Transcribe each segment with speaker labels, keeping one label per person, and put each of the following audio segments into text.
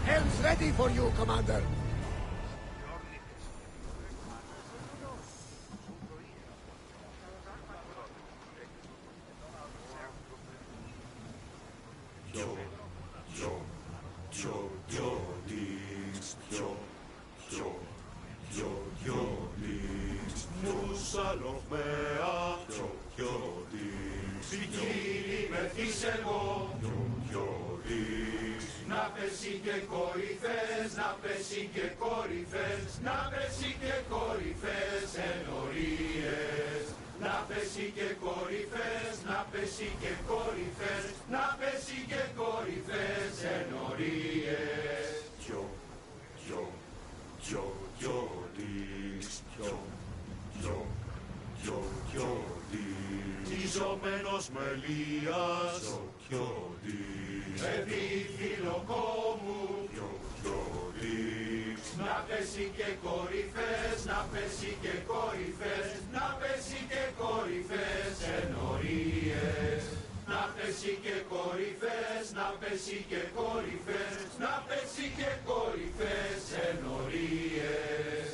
Speaker 1: Hell's ready for you, Commander.
Speaker 2: Να πέσει και κορυφές, να πέσει και κορυφές, να πέσει και κορυφές ενορίες. Να πέσει και κορυφές, να πέσει και κορυφές, να πέσει και κορυφές ενορίες. Τιζωμένος μελίας, παιδί φιλοκόμου, να πέσει και κορυφές, να πέσει και κορυφές, να πέσει και κορυφές ενορίες. Να πέσει και κορυφές, να πέσει και κορυφές, να πέσει και κορυφές ενορίες.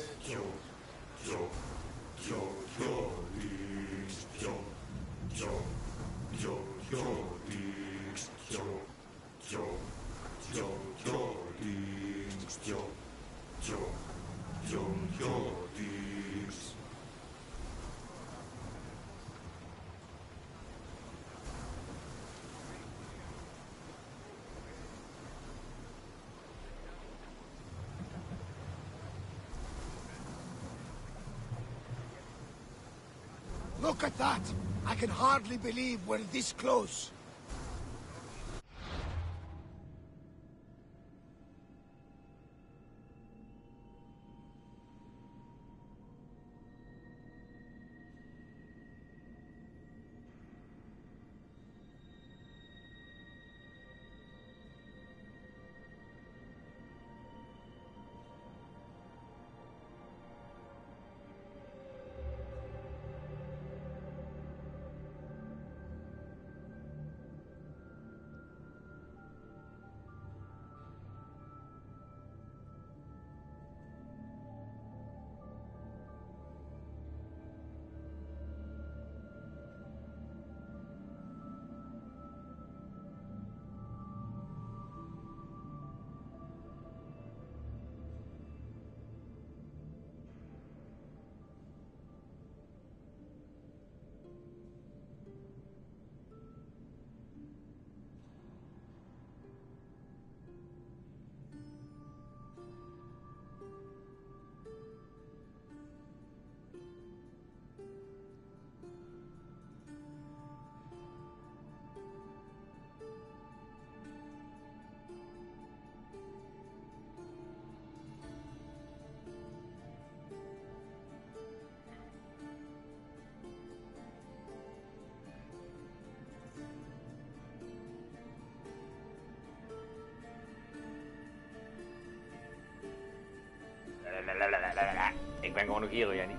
Speaker 1: Look at that! I can hardly believe we're this close.
Speaker 3: Ik ben gewoon nog hier, hoor, jij niet.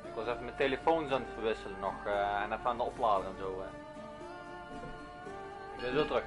Speaker 3: Ik was even mijn telefoons aan het verwisselen nog en even aan de opladen en zo. Les autres.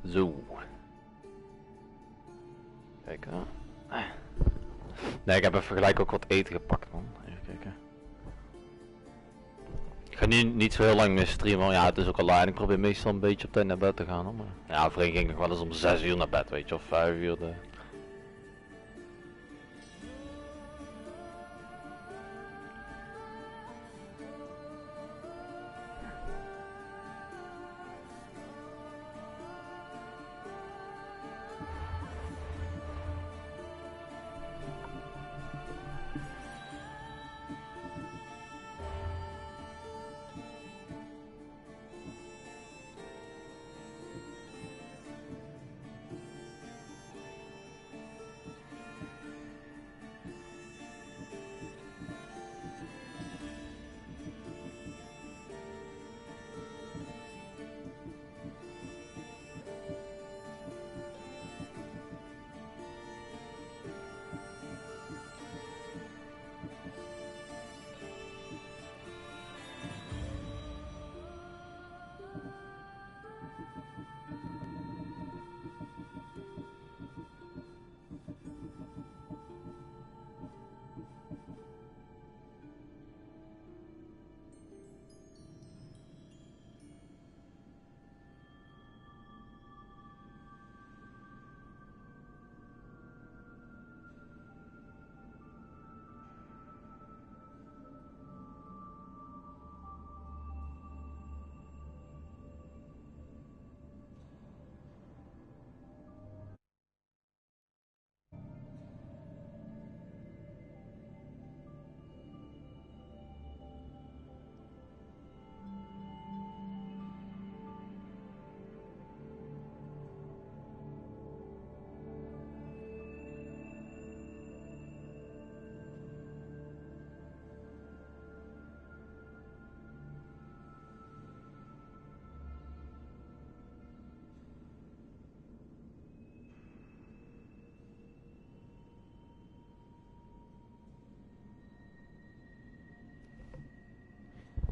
Speaker 3: Zo. Kijk. Nee, ik heb even gelijk ook wat eten gepakt, man. Even kijken. Ik ga nu niet zo heel lang meer streamen, ja, het is ook al laat en ik probeer meestal een beetje op tijd naar bed te gaan. Hoor. Maar ja, voorheen ging ik wel eens om 6 uur naar bed, weet je, of 5 uur.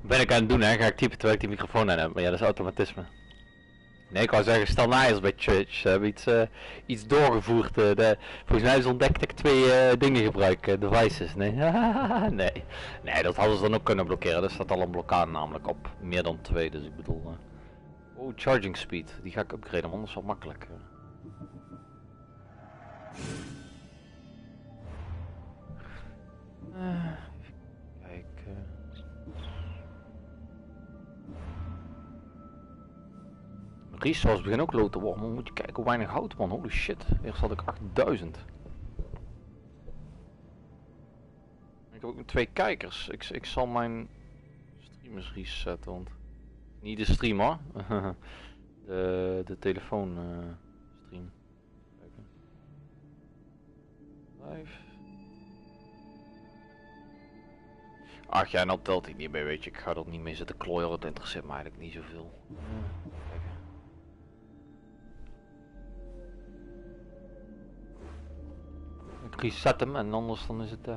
Speaker 3: Ben ik aan het doen, hè? Ga ik typen terwijl ik die microfoon aan heb, maar ja, dat is automatisme. Nee, ik wou zeggen, stel na eens bij Church. Ze hebben iets doorgevoerd. Volgens mij is ontdekt dat ik 2 dingen gebruik, devices. Nee. Nee. Nee, dat hadden ze dan ook kunnen blokkeren. Er staat al een blokkade namelijk op. Meer dan 2, dus ik bedoel... Oh, charging speed. Die ga ik upgraden, want anders is wel makkelijk. Resource begint ook low te worden, maar moet je kijken hoe weinig hout, man, holy shit. Eerst had ik 8000. Ik heb ook 2 kijkers. Ik zal mijn streamers resetten, want niet de stream hoor. de telefoon stream. Kijken. Live. Ach ja, nou telt hij niet mee, weet je. Ik ga er niet mee zitten klooien, het interesseert me eigenlijk niet zoveel. Ik reset hem en anders dan is het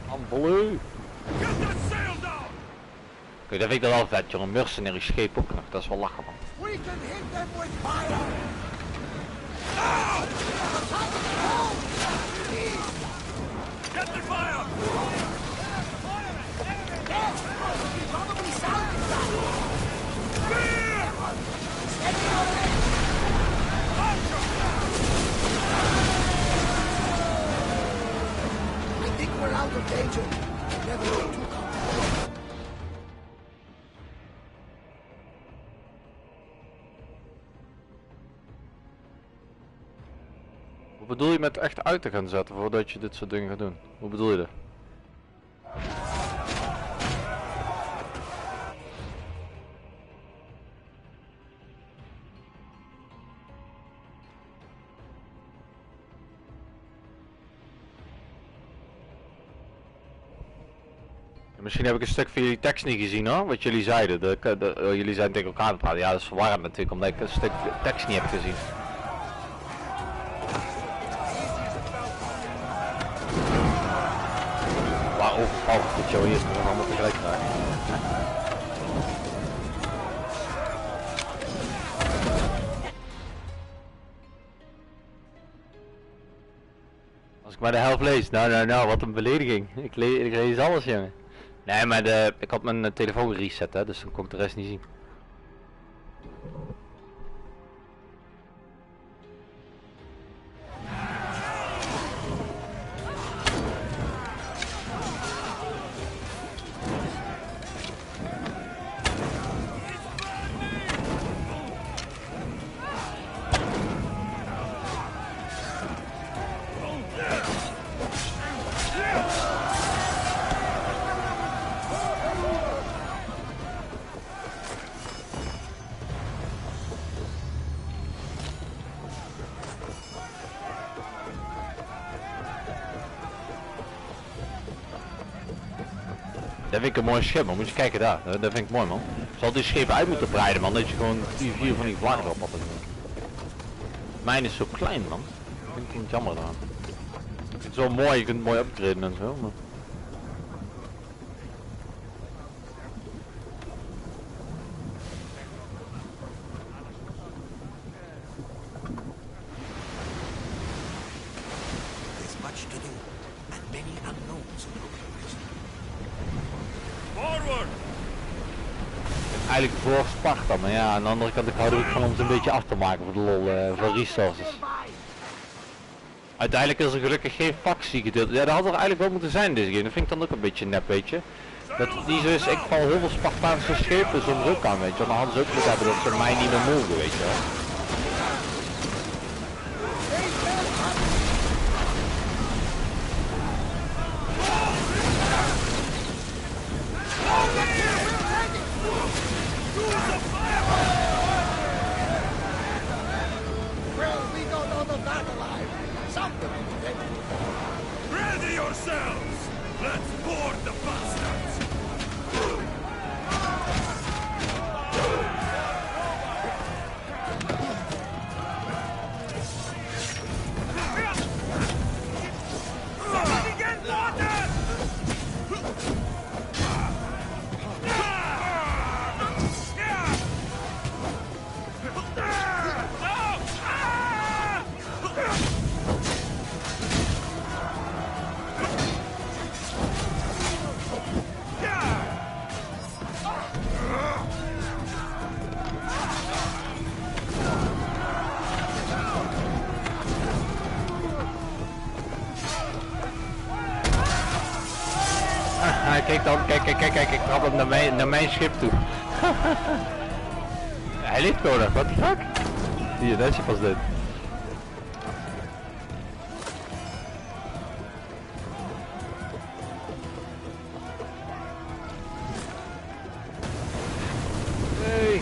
Speaker 3: Ambleu! Oké, dat vind ik dan wel vet, joh. Een mercenary scheep ook nog, dat is wel lachen, man.
Speaker 1: We can hit them with fire!
Speaker 2: Get the fire!
Speaker 1: Probably sound I think we're out of danger. Never get too comfortable.
Speaker 3: Hoe bedoel je met echt uit te gaan zetten voordat je dit soort dingen gaat doen? Hoe bedoel je dat? Misschien heb ik een stuk van jullie tekst niet gezien hoor, wat jullie zeiden. Jullie zijn tegen elkaar aan het praten. Ja, dat is verwarrend natuurlijk, omdat ik een stuk tekst niet heb gezien. Waar overvalt het jou hier nog allemaal tegelijk raken? ik maar de helft lees. Nou, wat een belediging. Ik lees alles, jongen. Nee, maar ik had mijn telefoon gereset, hè, dus dan kon ik de rest niet zien. Dat vind ik een mooi schip, man. Moet je kijken daar. Dat vind ik mooi, man. Zal die schepen uit moeten breiden, man. Dat je gewoon 4 van die vlaggen op had. Mijn is zo klein, man. Dat vind ik niet jammer dan. Het is wel mooi, je kunt het mooi upgraden en zo. Maar...
Speaker 1: There's much to do, and many unknowns on the horizon.
Speaker 2: Forward!
Speaker 3: Eigenlijk voor Sparta, maar ja, aan de andere kant ik hou er ook van om ze een beetje af te maken voor de lol, voor resources. Uiteindelijk is er gelukkig geen factie gedeeld. Ja, dat had er eigenlijk wel moeten zijn deze game. Dat vind ik dan ook een beetje nep, weet je. Dat die dus, ik val heel veel Spartaanse schepen zonder ook aan, weet je. Maar dan hadden ze ook moeten hebben dat ze mij niet meer mogen, weet je wel.
Speaker 1: Well, we got out of that alive. Something dead.
Speaker 2: Ready yourselves! Let's board the bastards! Somebody get water!
Speaker 3: Kijk dan, kijk, ik trap hem naar mijn schip toe. Hij ligt gewoon nog, what the fuck? Hier, dat is pas dit. Hey.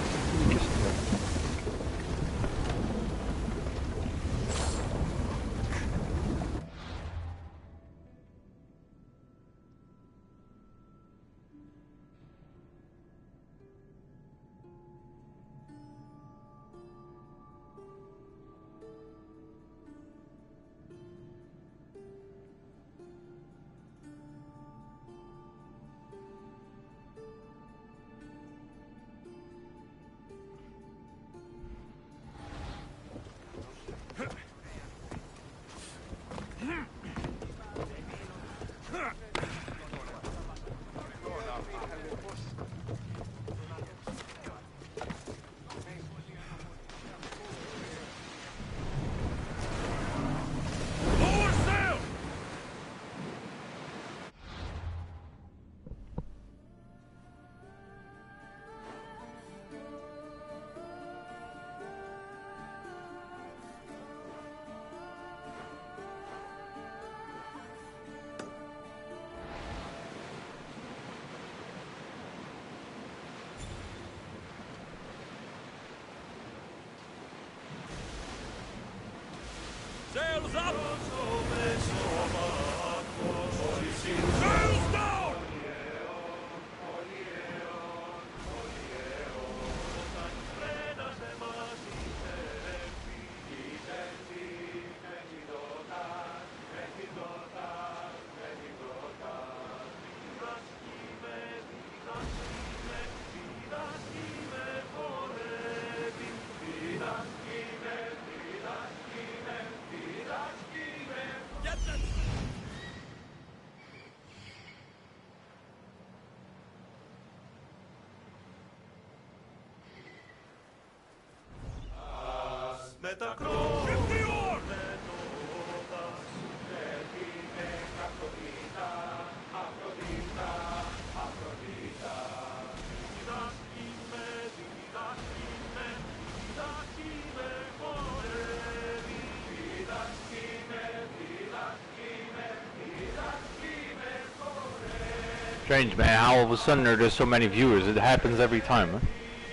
Speaker 3: Strange, man, how all of a sudden there's so many viewers. It happens every time, huh?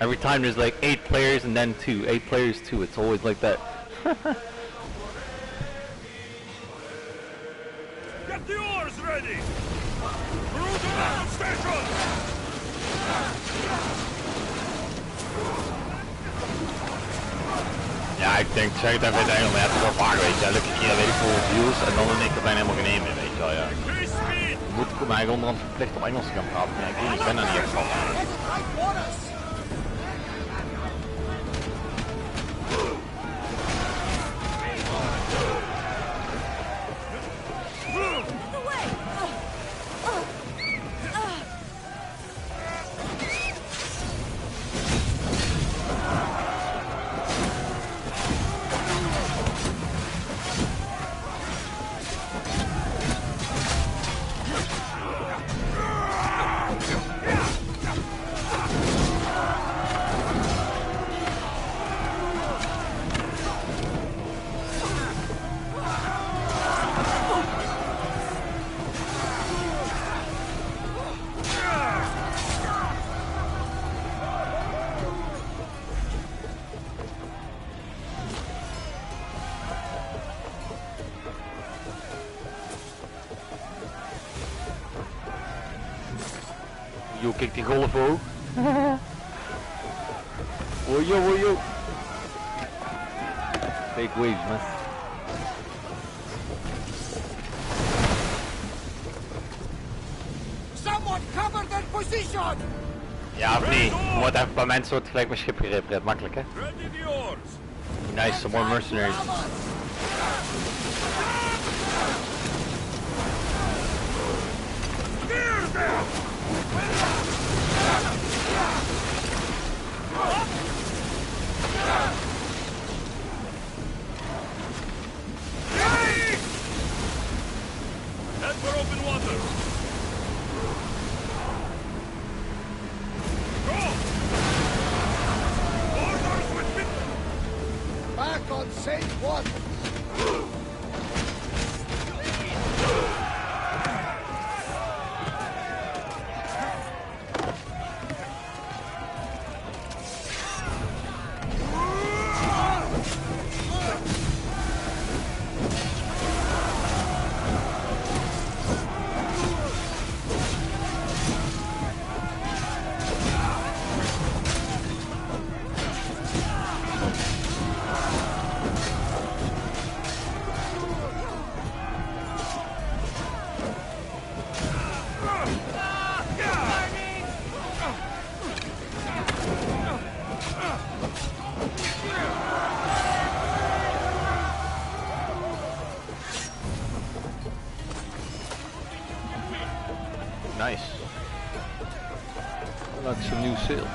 Speaker 3: Every time there's like 8 players and then 2. 8 players, 2. It's always like that.
Speaker 4: Get the oars ready! Crew to land station!
Speaker 3: Ja, ik denk, zeg het even in het Engels, maar ja, het is wel vaak, weet je. Elke keer weet ik hoeveel views en dan in één keer bijna helemaal geen één meer, weet je wel, ja. Moet ik mij eigenlijk onderhand verplicht om Engels te gaan praten, maar ja, ik weet niet, ik ben er niet echt van. Yo, kijk die golf ook. Wojo. Fake waves, man.
Speaker 1: Someone cover their position!
Speaker 3: Ja of niet? Wordt even een paar mensen wordt gelijk mijn schip gerepareerd, makkelijk hè? Nice, some more mercenaries.
Speaker 4: Head for open water! Go! Orders with me!
Speaker 1: Back on safe water!
Speaker 3: Nice. That's some new sail.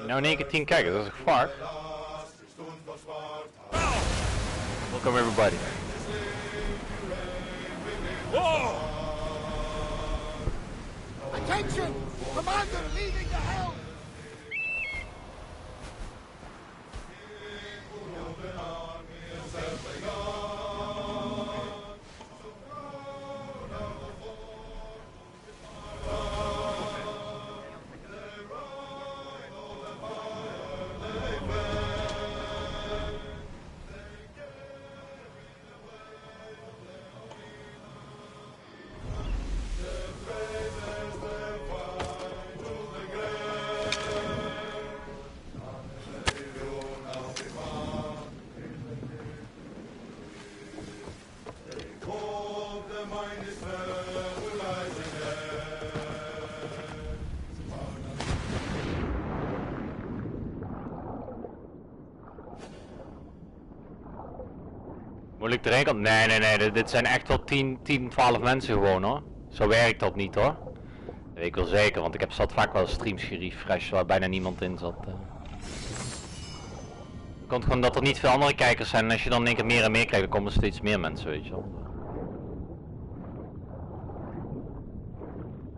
Speaker 3: Nou in één keer 10 kijkers, dat is een gevaar. Welcome everybody.
Speaker 1: Attention! Commander leading the helm!
Speaker 2: meines vergleichen.
Speaker 3: Moet ik erheen komen? Nee, dit zijn echt wel 10, 12 mensen gewoon hoor. Zo werkt dat niet hoor. Dat weet ik wel zeker, want ik heb zat vaak wel streams gerefreshed waar bijna niemand in zat. Het komt gewoon dat er niet veel andere kijkers zijn en als je dan in één keer meer en meer krijgt, dan komen er steeds meer mensen, weet je wel.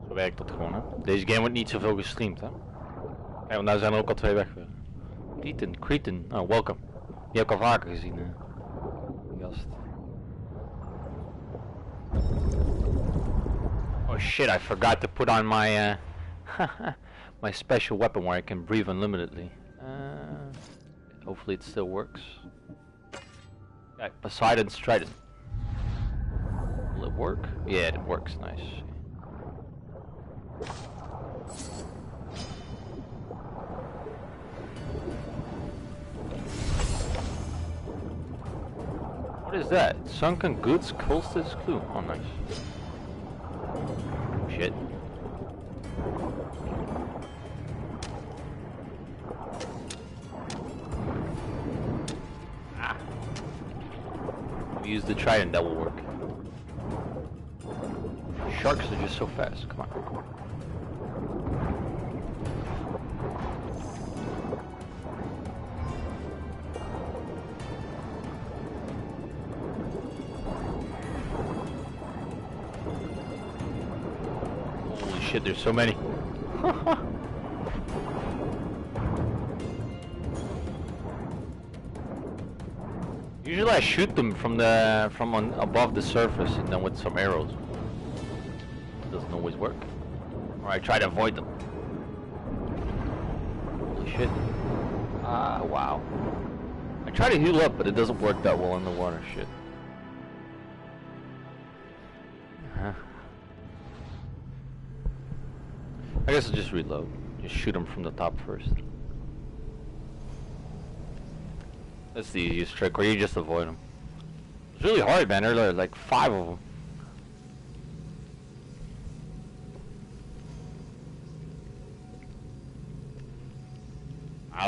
Speaker 3: Zo werkt dat gewoon hè. Deze game wordt niet zoveel gestreamd hè. Kijk, want daar zijn er ook al 2 weg weer. Cretan, oh welcome. Die heb ik al vaker gezien hè. Gast. Oh shit, I forgot to put on my my special weapon where I can breathe unlimitedly. Hopefully it still works. Yeah, Poseidon's Trident. Will it work? Yeah, it works, nice. What is that? Sunken goods cultist clue. Oh nice. Shit. Ah. Use the trident, that will work. Sharks are just so fast, come on. Holy shit, there's so many. Usually I shoot them from above the surface and then with some arrows. It doesn't always work. Or I try to avoid them. Holy shit. Wow. I try to heal up, but it doesn't work that well in the water. Shit. I guess I'll just reload. Just shoot them from the top first. That's the easiest trick, or you just avoid them. It's really hard, man. There are like 5 of them.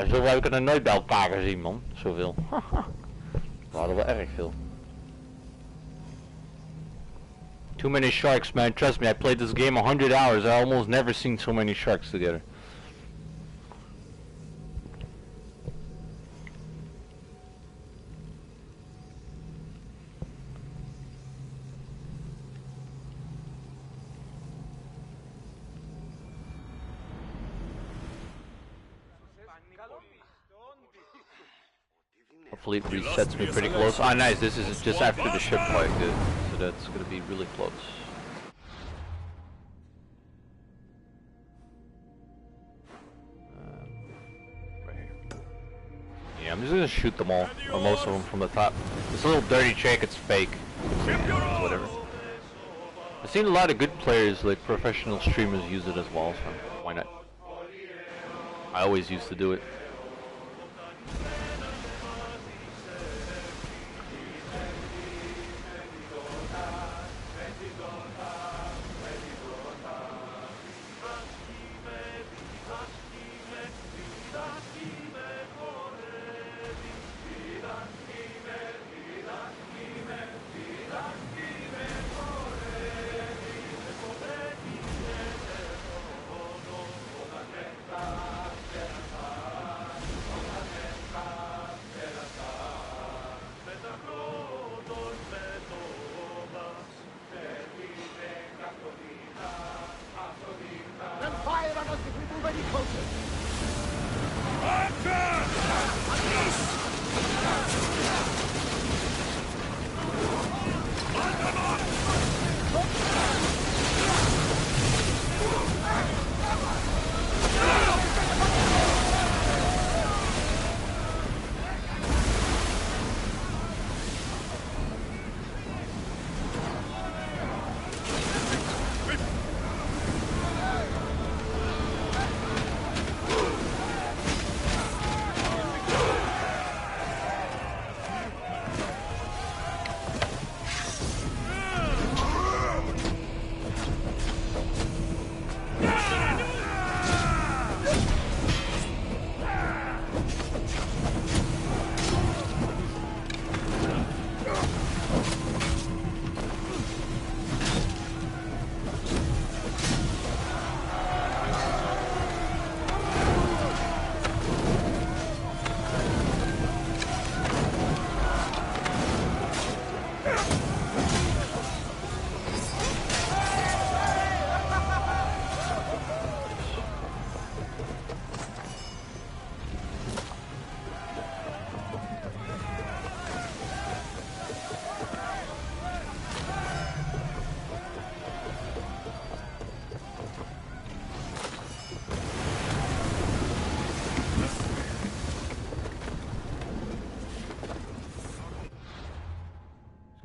Speaker 3: Zo heb ik er nooit bij elkaar gezien, man. Zoveel. We hadden wel erg veel. Too many sharks, man. Trust me, I played this game 100 hours. I almost never seen so many sharks together. Hopefully it resets me pretty close. Ah, nice. This is just after the ship fight, good. So that's gonna be really close. Right here. Yeah, I'm just gonna shoot them all, or most of them from the top. It's a little dirty trick. It's fake. It's whatever. I've seen a lot of good players, like professional streamers, use it as well. So why not? I always used to do it.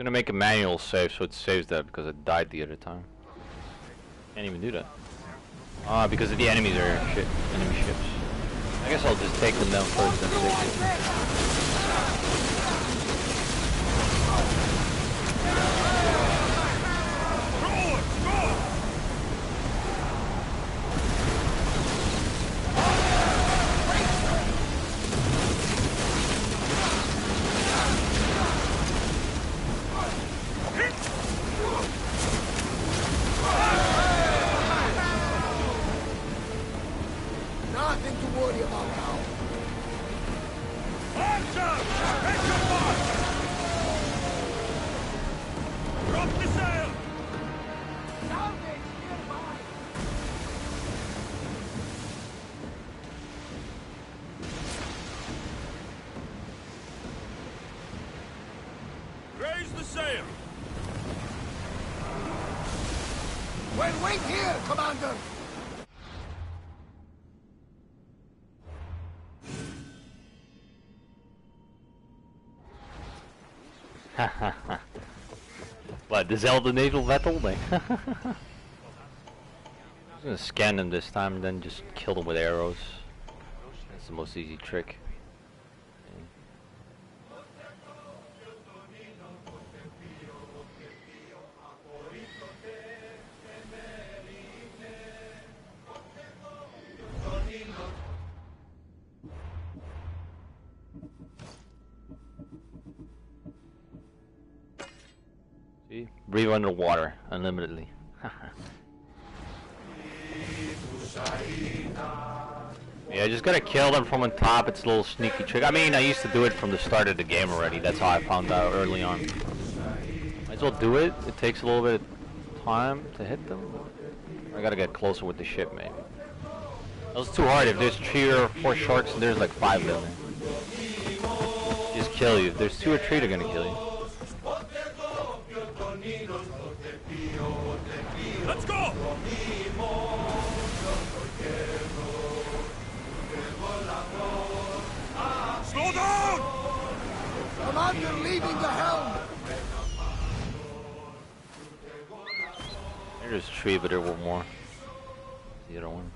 Speaker 3: Gonna make a manual save so it saves that because it died the other time. Can't even do that. Ah, because of the enemies are shit. Enemy ships. I guess I'll just take them down first and save it.
Speaker 1: Nothing to worry about now.
Speaker 4: Archer! Take your mark! Drop the sail!
Speaker 1: Salvage nearby.
Speaker 4: Raise the sail!
Speaker 1: Well, wait here, Commander.
Speaker 3: What, the Zelda naval battle? I'm just gonna scan them this time and then just kill them with arrows. That's the most easy trick. See? Breathe underwater unlimitedly. Yeah, just gotta kill them from on top. It's a little sneaky trick. I mean, I used to do it from the start of the game already. That's how I found out early on. Might as well do it. It takes a little bit of time to hit them. I gotta get closer with the ship, maybe. That was too hard. If there's 3 or 4 sharks and there's like 5 of them, just kill you. If there's 2 or 3, they're gonna kill you.
Speaker 4: Let's go! Slow down!
Speaker 1: Commander leaving the helm.
Speaker 3: There's 3, but there were more. The other one.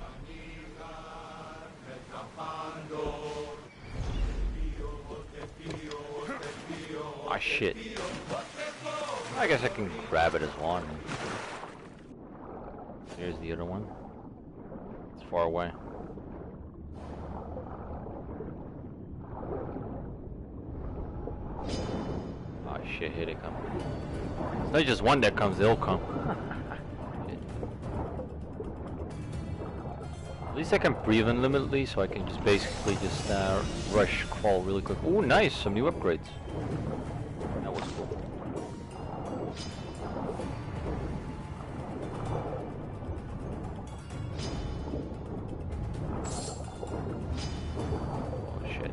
Speaker 3: Ah, shit. I guess I can grab it as one. Here's the other one. It's far away. Oh shit, here they come. It's not just one that comes, they'll come. At least I can breathe unlimitedly, so I can just basically just rush crawl really quick. Oh, nice, some new upgrades. That was cool. Oh shit.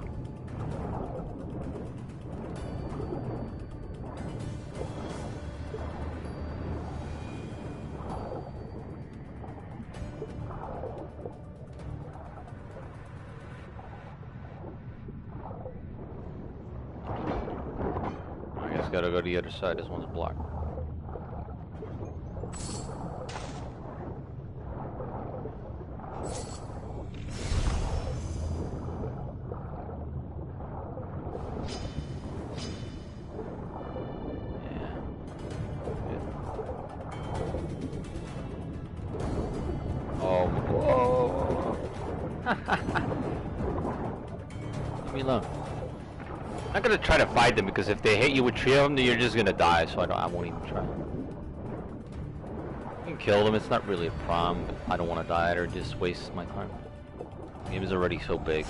Speaker 3: I guess gotta go to the other side. This one's blocked. Oh, whoa! Leave me alone. I'm not gonna try to fight them because if they hit you with 3 of them, then you're just gonna die. So I won't even try. You can kill them. It's not really a problem. But I don't want to die or just waste my time. The game is already so big.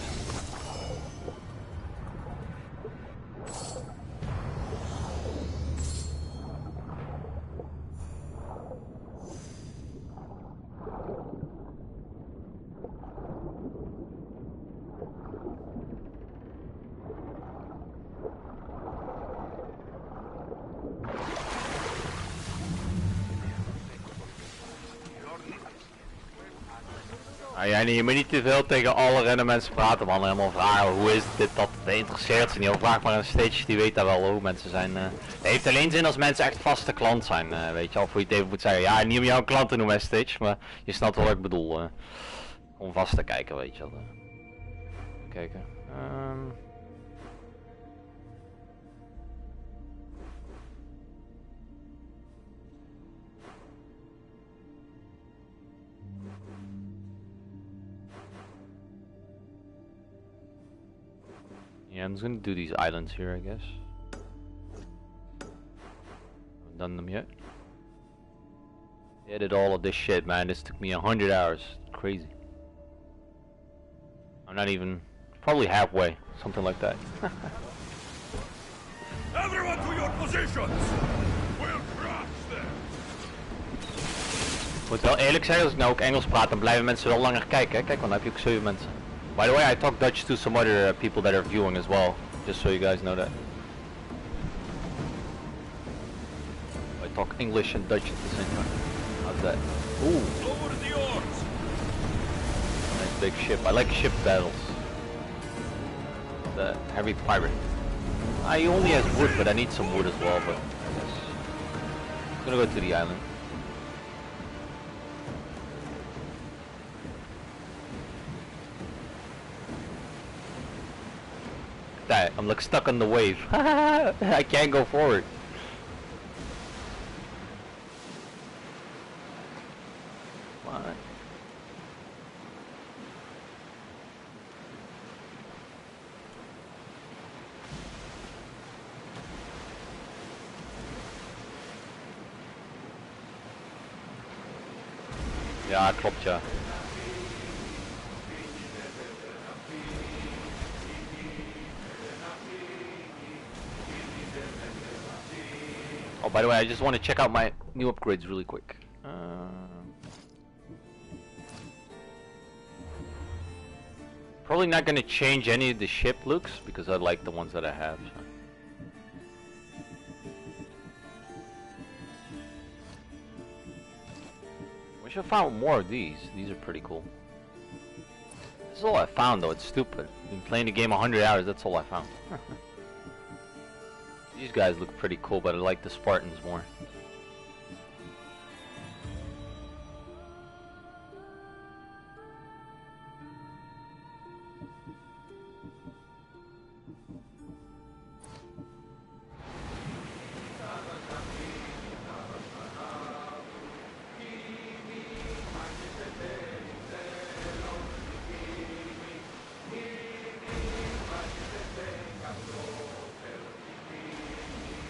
Speaker 3: Ja, je moet niet te veel tegen alle random mensen praten, man. Helemaal vragen hoe is dit, dat interesseert ze niet. Vraag maar een stage, die weet dat wel hoe mensen zijn. Het heeft alleen zin als mensen echt vaste klant zijn, weet je. Of hoe je het even moet zeggen. Ja, niet om jou klant te noemen stage, maar je snapt wel wat ik bedoel. Om vast te kijken, weet je wel. Kijken. Yeah, I'm just gonna do these islands here, I guess. Haven't done them yet. I did all of this shit, man. This took me 100 hours. Crazy. I'm not even, probably halfway, something like that.
Speaker 4: Everyone to your positions! We'll crush them!
Speaker 3: Ik moet wel eerlijk zeggen, als ik nou ook Engels praat, dan blijven mensen wel langer kijken. Hè? Kijk, want dan heb je ook 7 mensen. By the way, I talk Dutch to some other people that are viewing as well, just so you guys know that. I talk English and Dutch at the same time. How's that? Ooh.
Speaker 4: Over the oars!
Speaker 3: Nice big ship. I like ship battles. The heavy pirate. He only has wood, but I need some wood as well, but I guess. I'm gonna go to the island. That, I'm like stuck on the wave. I can't go forward. Come on. Ja, klopt ja. Oh, by the way, I just want to check out my new upgrades really quick. Probably not going to change any of the ship looks because I like the ones that I have. So. Wish I found more of these. These are pretty cool. This is all I found though. It's stupid. Been playing the game 100 hours. That's all I found. These guys look pretty cool, but I like the Spartans more.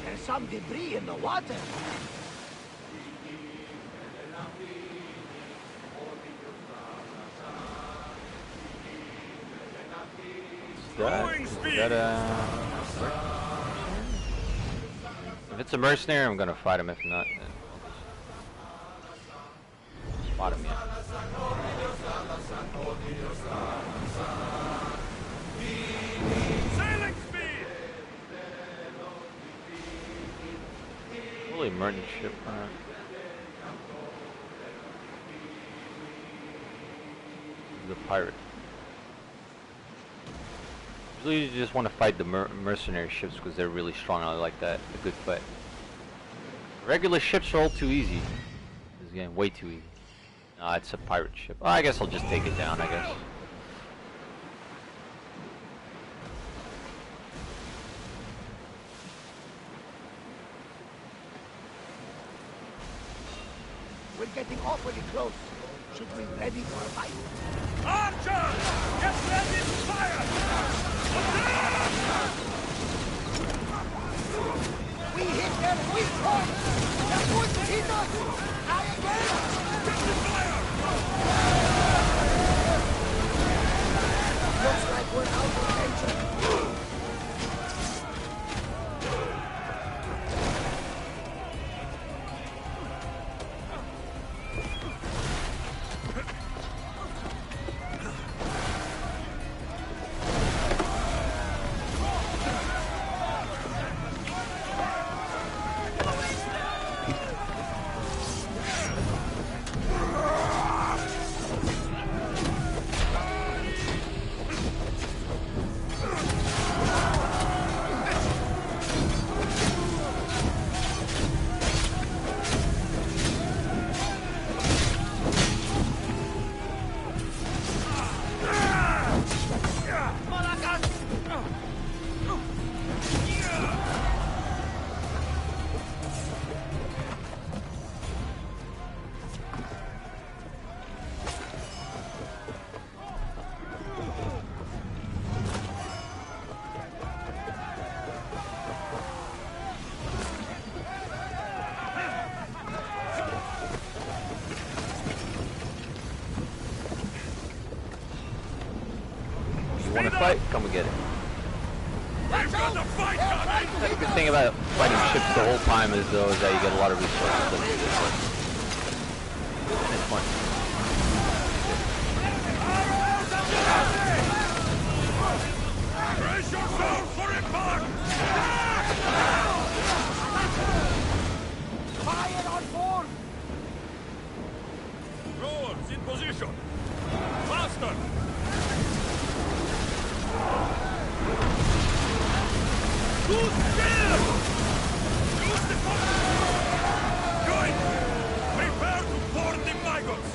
Speaker 1: There's some debris in the water.
Speaker 3: If it's a mercenary, I'm gonna fight him. If not, then I'll just spot him yet.
Speaker 4: Sailing speed!
Speaker 3: Really merchant ship. The pirate. Usually you just want to fight the mercenary ships because they're really strong. I like that. A good fight. Regular ships are all too easy. This is getting way too easy. No, it's a pirate ship. Well, I guess I'll just take it down, I guess.
Speaker 1: We're getting awfully close. Should we be ready for a fight?
Speaker 4: Archers! Get ready to fire!
Speaker 1: We hit their weak point! That wouldn't hit us! Try again! Looks like we're out of danger.
Speaker 3: fight? Come and get it.
Speaker 4: We've got a fight coming!
Speaker 3: The good thing about fighting ships the whole time is though is that you get a lot of resources. And it's fun.
Speaker 4: Brace yourself for impact!
Speaker 1: Fire on board!
Speaker 4: Rowers in position! Faster! Good steer! Use the fire! Good! Prepare to board the maggots!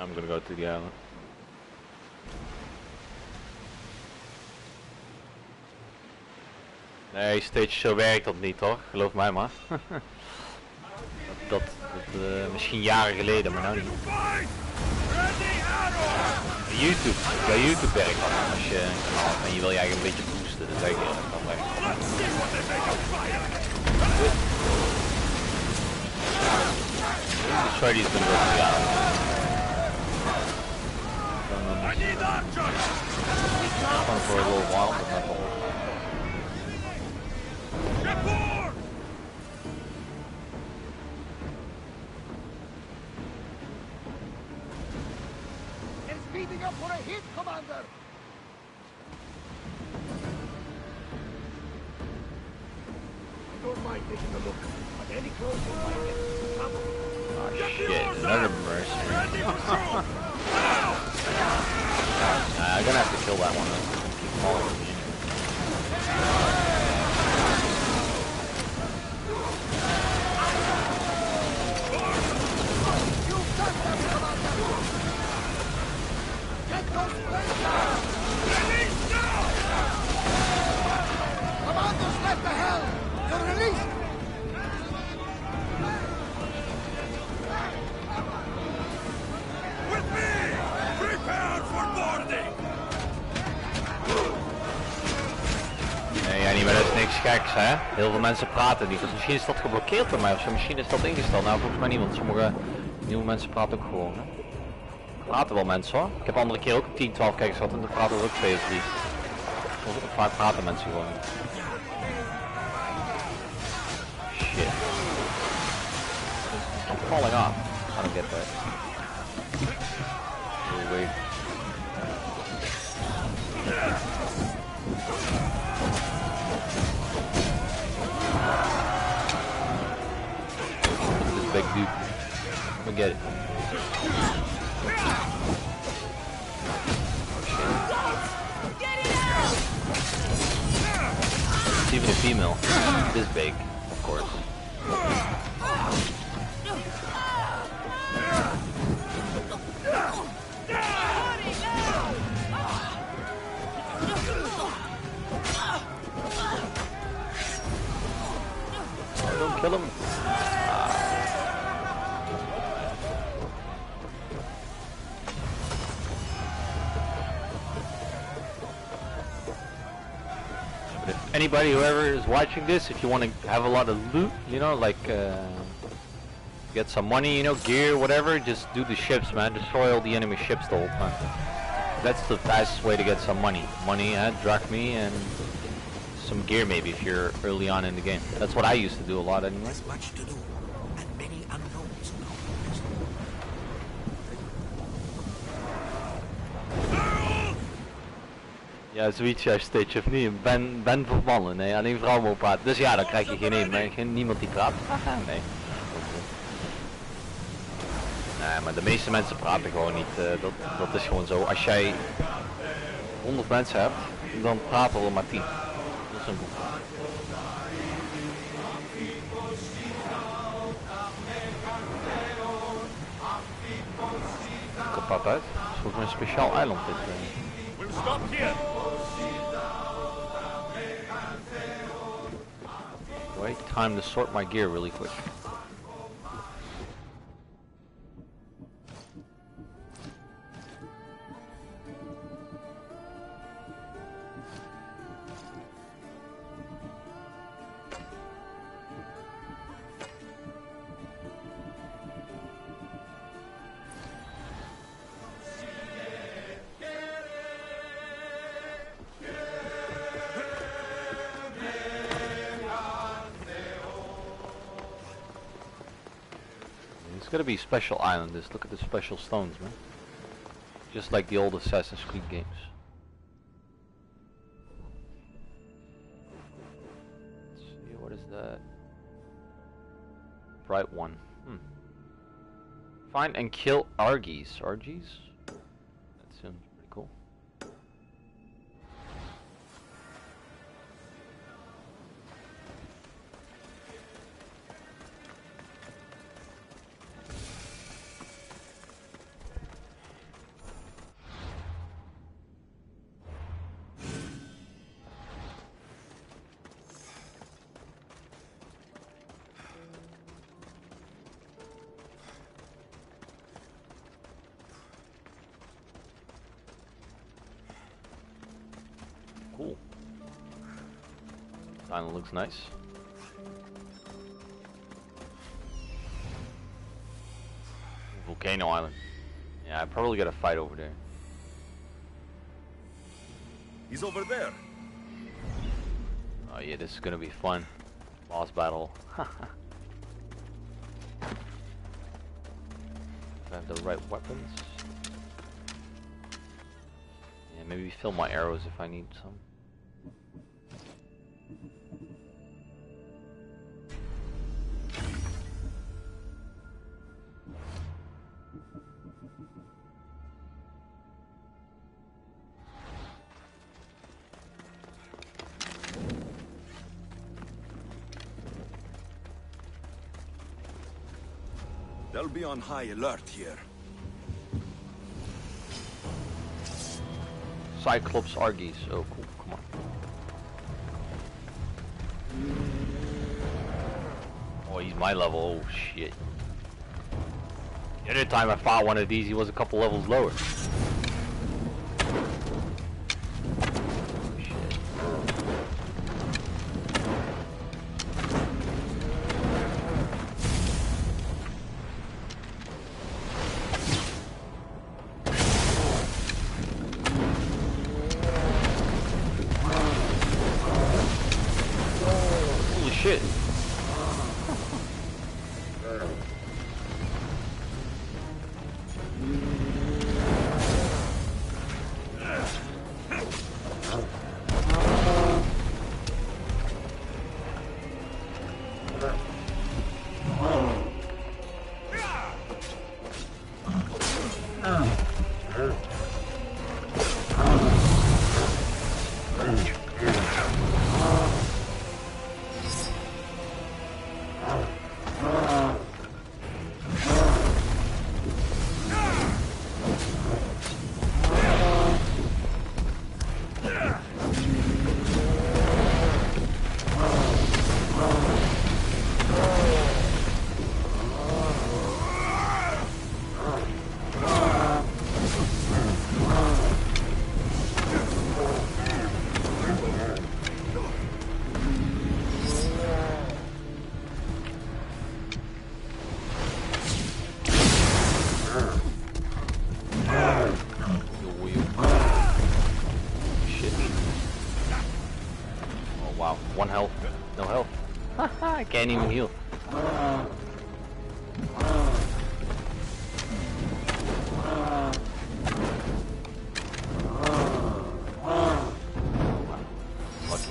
Speaker 3: I'm gonna go to the island. Nee, steeds zo werkt dat niet toch? Geloof mij maar. dat misschien jaren geleden, maar nou niet. Bij YouTube werkt dat als je een kanaal hebt en je wil je eigenlijk een beetje boosten, dan zeg je dat werkt. Sorry, die is been working out. Fun for a little while, but not long.
Speaker 1: It's speeding up for a hit, Commander! I don't mind taking a look, but any closer might get trouble.
Speaker 3: Oh shit, another mercenary. I'm gonna have to kill that one. Keep following me
Speaker 1: You've done that, Commander! Get those planes down! Release now! Commander's left the helm! You're released!
Speaker 4: With me! Prepare for boarding!
Speaker 3: Nee, ja, niet meer, dat is niks geks, hè? Heel veel mensen praten niet. Dus misschien is dat geblokkeerd bij mij of zo. Misschien is dat ingesteld. Nou, volgens mij niet, want sommige nieuwe mensen praten ook gewoon, hè? Praten wel mensen, hoor. Ik heb andere keer ook 10, 12 kijkers gehad en dan praten er ook 2 of 3. Vaak praten mensen gewoon niet. Shit. I'm falling off. I don't get that. Wait. This big dude. We'll get it. It's even a female. This big, of course. Oh, don't kill him. anybody, whoever is watching this, if you want to have a lot of loot, you know, like get some money, you know, gear, whatever, just do the ships, man. Destroy all the enemy ships the whole time. That's the fastest way to get some money. Money, drachmi, and some gear maybe if you're early on in the game. That's what I used to do a lot anyway.
Speaker 5: There's much to do, and many unknowns now.
Speaker 3: Ja, zoiets juist steeds of niet. Ben vervallen, nee, alleen vrouwen mogen praten. Dus ja, dan krijg je geen niemand die praat. Nee. Nee, maar de meeste mensen praten gewoon niet. Dat is gewoon zo. Als jij 100 mensen hebt, dan praten er maar 10. Dat is simpel. Kapot uit. Het is gewoon een speciaal eiland dit.
Speaker 4: We'll stop here.
Speaker 3: Wait, time to sort my gear really quick. It's gotta be special island. Just look at the special stones, man. Just like the old Assassin's Creed games. Let's see, what is that? Bright one. Find and kill Argies. Argies? That sounds pretty cool. Cool. Island looks nice. Volcano Island. Yeah, I probably got a fight over there.
Speaker 4: He's over there.
Speaker 3: Oh yeah, this is gonna be fun. Boss battle. I have the right weapons. Yeah, maybe fill my arrows if I need some.
Speaker 4: They'll be on high alert here.
Speaker 3: Cyclops Argies. Oh, cool. Come on. Oh, he's my level. Oh, shit. The other time I fought one of these, he was a couple levels lower. Shit. I can't even heal. Lucky.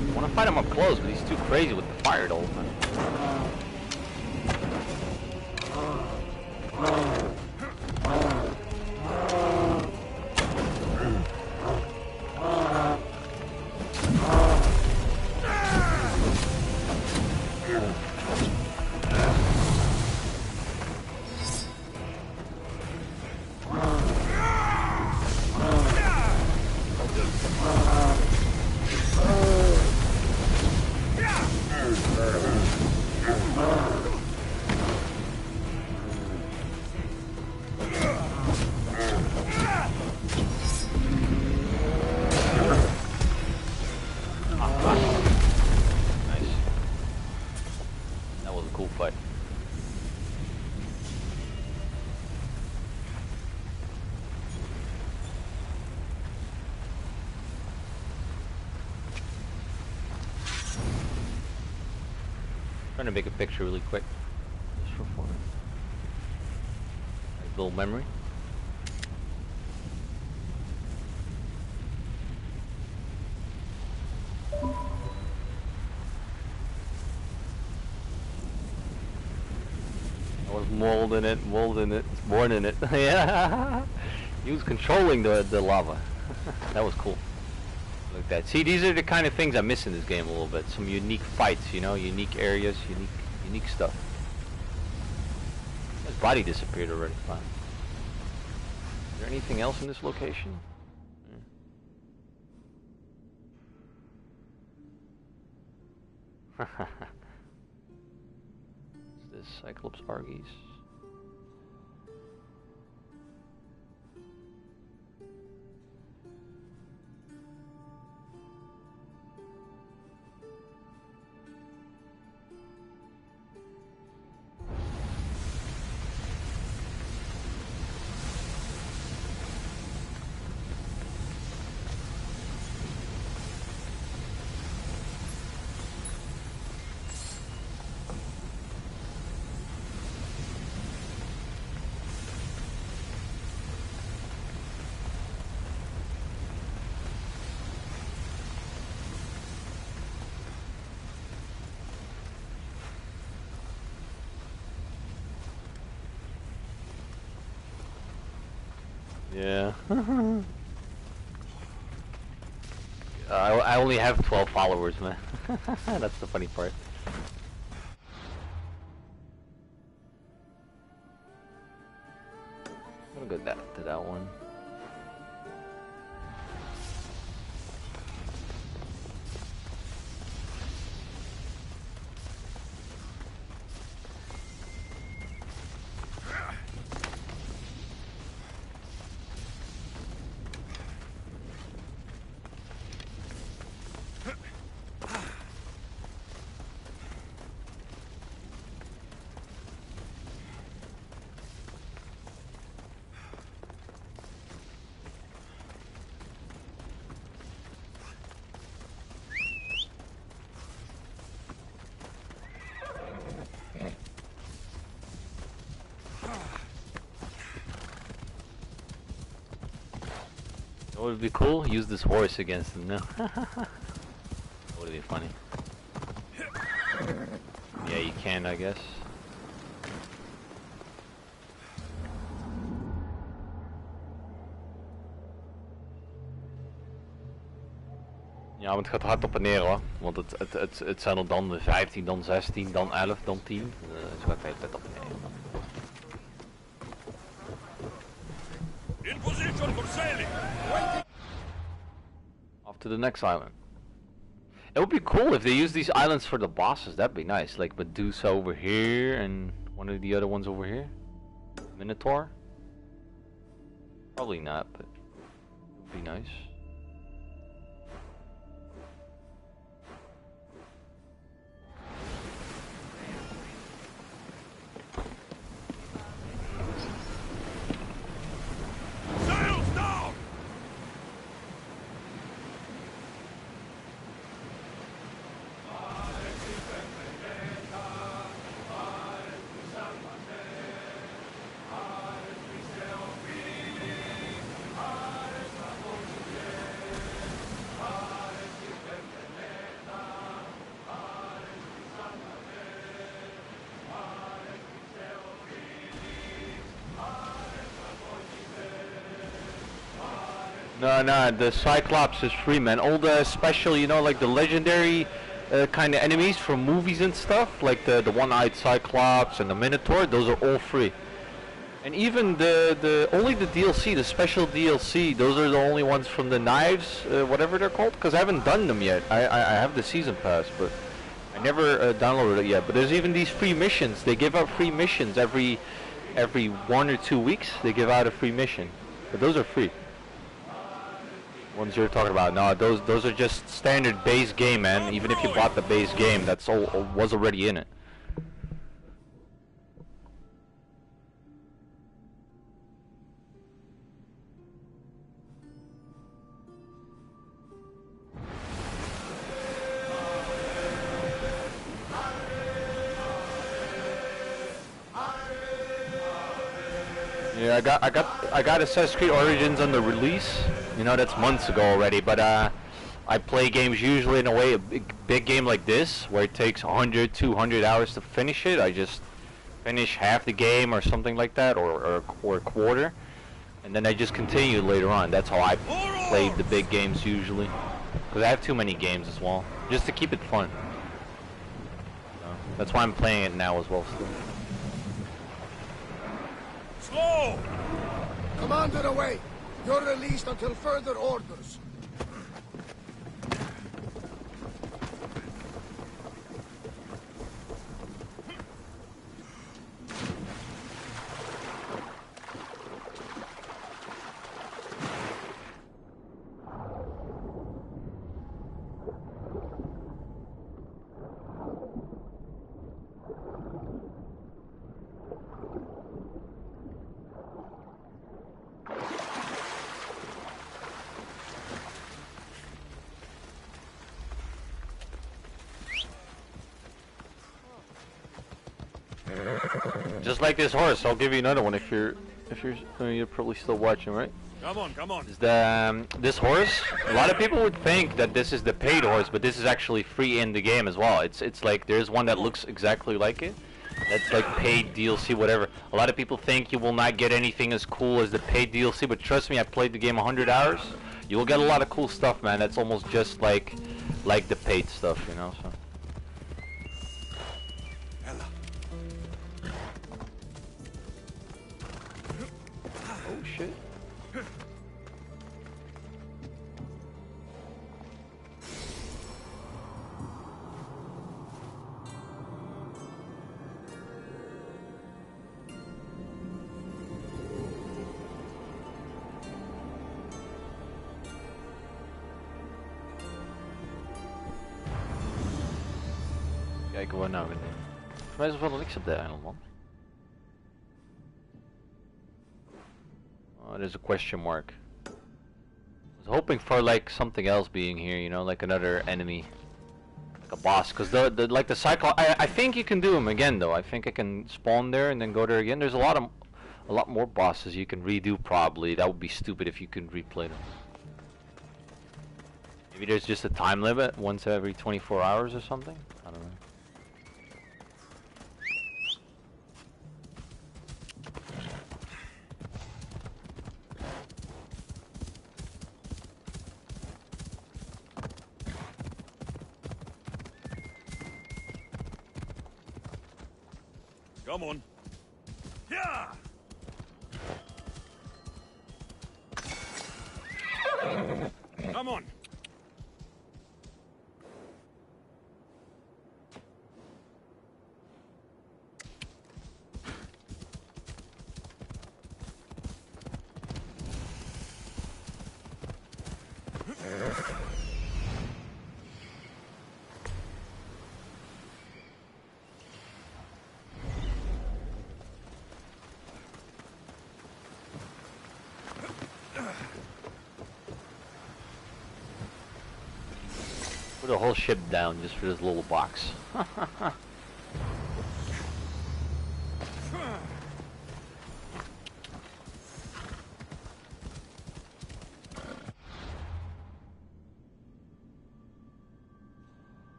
Speaker 3: I want to fight him up close, but he's too crazy with the fire the whole time. Trying to make a picture really quick, just for fun. Nice little memory. I was molding it, born in it. Yeah, he was controlling the lava. That was cool. Like that. See, these are the kind of things I miss in this game a little bit. Some unique fights, you know, unique areas, unique stuff. His body disappeared already. Fine. Is there anything else in this location? Is this Cyclops Argies? Yeah. I only have 12 followers, man. That's the funny part. I'm gonna go to that one. What would be cool? Use this horse against him, no? That would be funny. Yeah, you can, I guess. Ja, maar het gaat hard op en neer hoor. Want het zijn er dan de 15, dan 16, dan 11, dan 10. Zo gaat het op en neer.
Speaker 4: In position for sailing.
Speaker 3: Off to the next island. It would be cool if they use these islands for the bosses. That'd be nice. Like Medusa over here and one of the other ones over here. Minotaur? Probably not, but it would be nice. No, the Cyclops is free, man. All the special, you know, like the legendary kind of enemies from movies and stuff, like the one-eyed Cyclops and the Minotaur, those are all free. And even the only the DLC, the special DLC, those are the only ones from the knives, whatever they're called, because I haven't done them yet. I have the season pass, but I never downloaded it yet. But there's even these free missions. They give out free missions every 1 or 2 weeks. They give out a free mission, but those are free. Ones you're talking about, no, those are just standard base game, man. Even if you bought the base game, that's all was already in it. Yeah, I got Assassin's Creed Origins on the release. You know, that's months ago already, but I play games usually in a way, a big game like this, where it takes 100, 200 hours to finish it. I just finish half the game or something like that, or a quarter, and then I just continue later on. That's how I play the big games usually, because I have too many games as well, just to keep it fun. That's why I'm playing it now as well still.
Speaker 4: Slow!
Speaker 1: Commander away! You're released until further orders.
Speaker 3: Just like this horse, I'll give you another one if you're probably still watching, right?
Speaker 4: Come on.
Speaker 3: Is the this horse? A lot of people would think that this is the paid horse, but this is actually free in the game as well. It's like there's one that looks exactly like it. That's like paid DLC, whatever. A lot of people think you will not get anything as cool as the paid DLC, but trust me, I played the game 100 hours. You will get a lot of cool stuff, man. That's almost just like the paid stuff, you know. So. Oh shit. Kijken waar we nou weer. Volgens mij is er verder niks op de eiland, man. Oh, there's a question mark. I was hoping for like something else being here, you know, like another enemy, like a boss. Cause the cycle, I think you can do them again though. I think I can spawn there and then go there again. There's a lot more bosses you can redo probably. That would be stupid if you can replay them. Maybe there's just a time limit, once every 24 hours or something. I don't know.
Speaker 4: Come on. Yeah. Come on.
Speaker 3: Put the whole ship down just for this little box.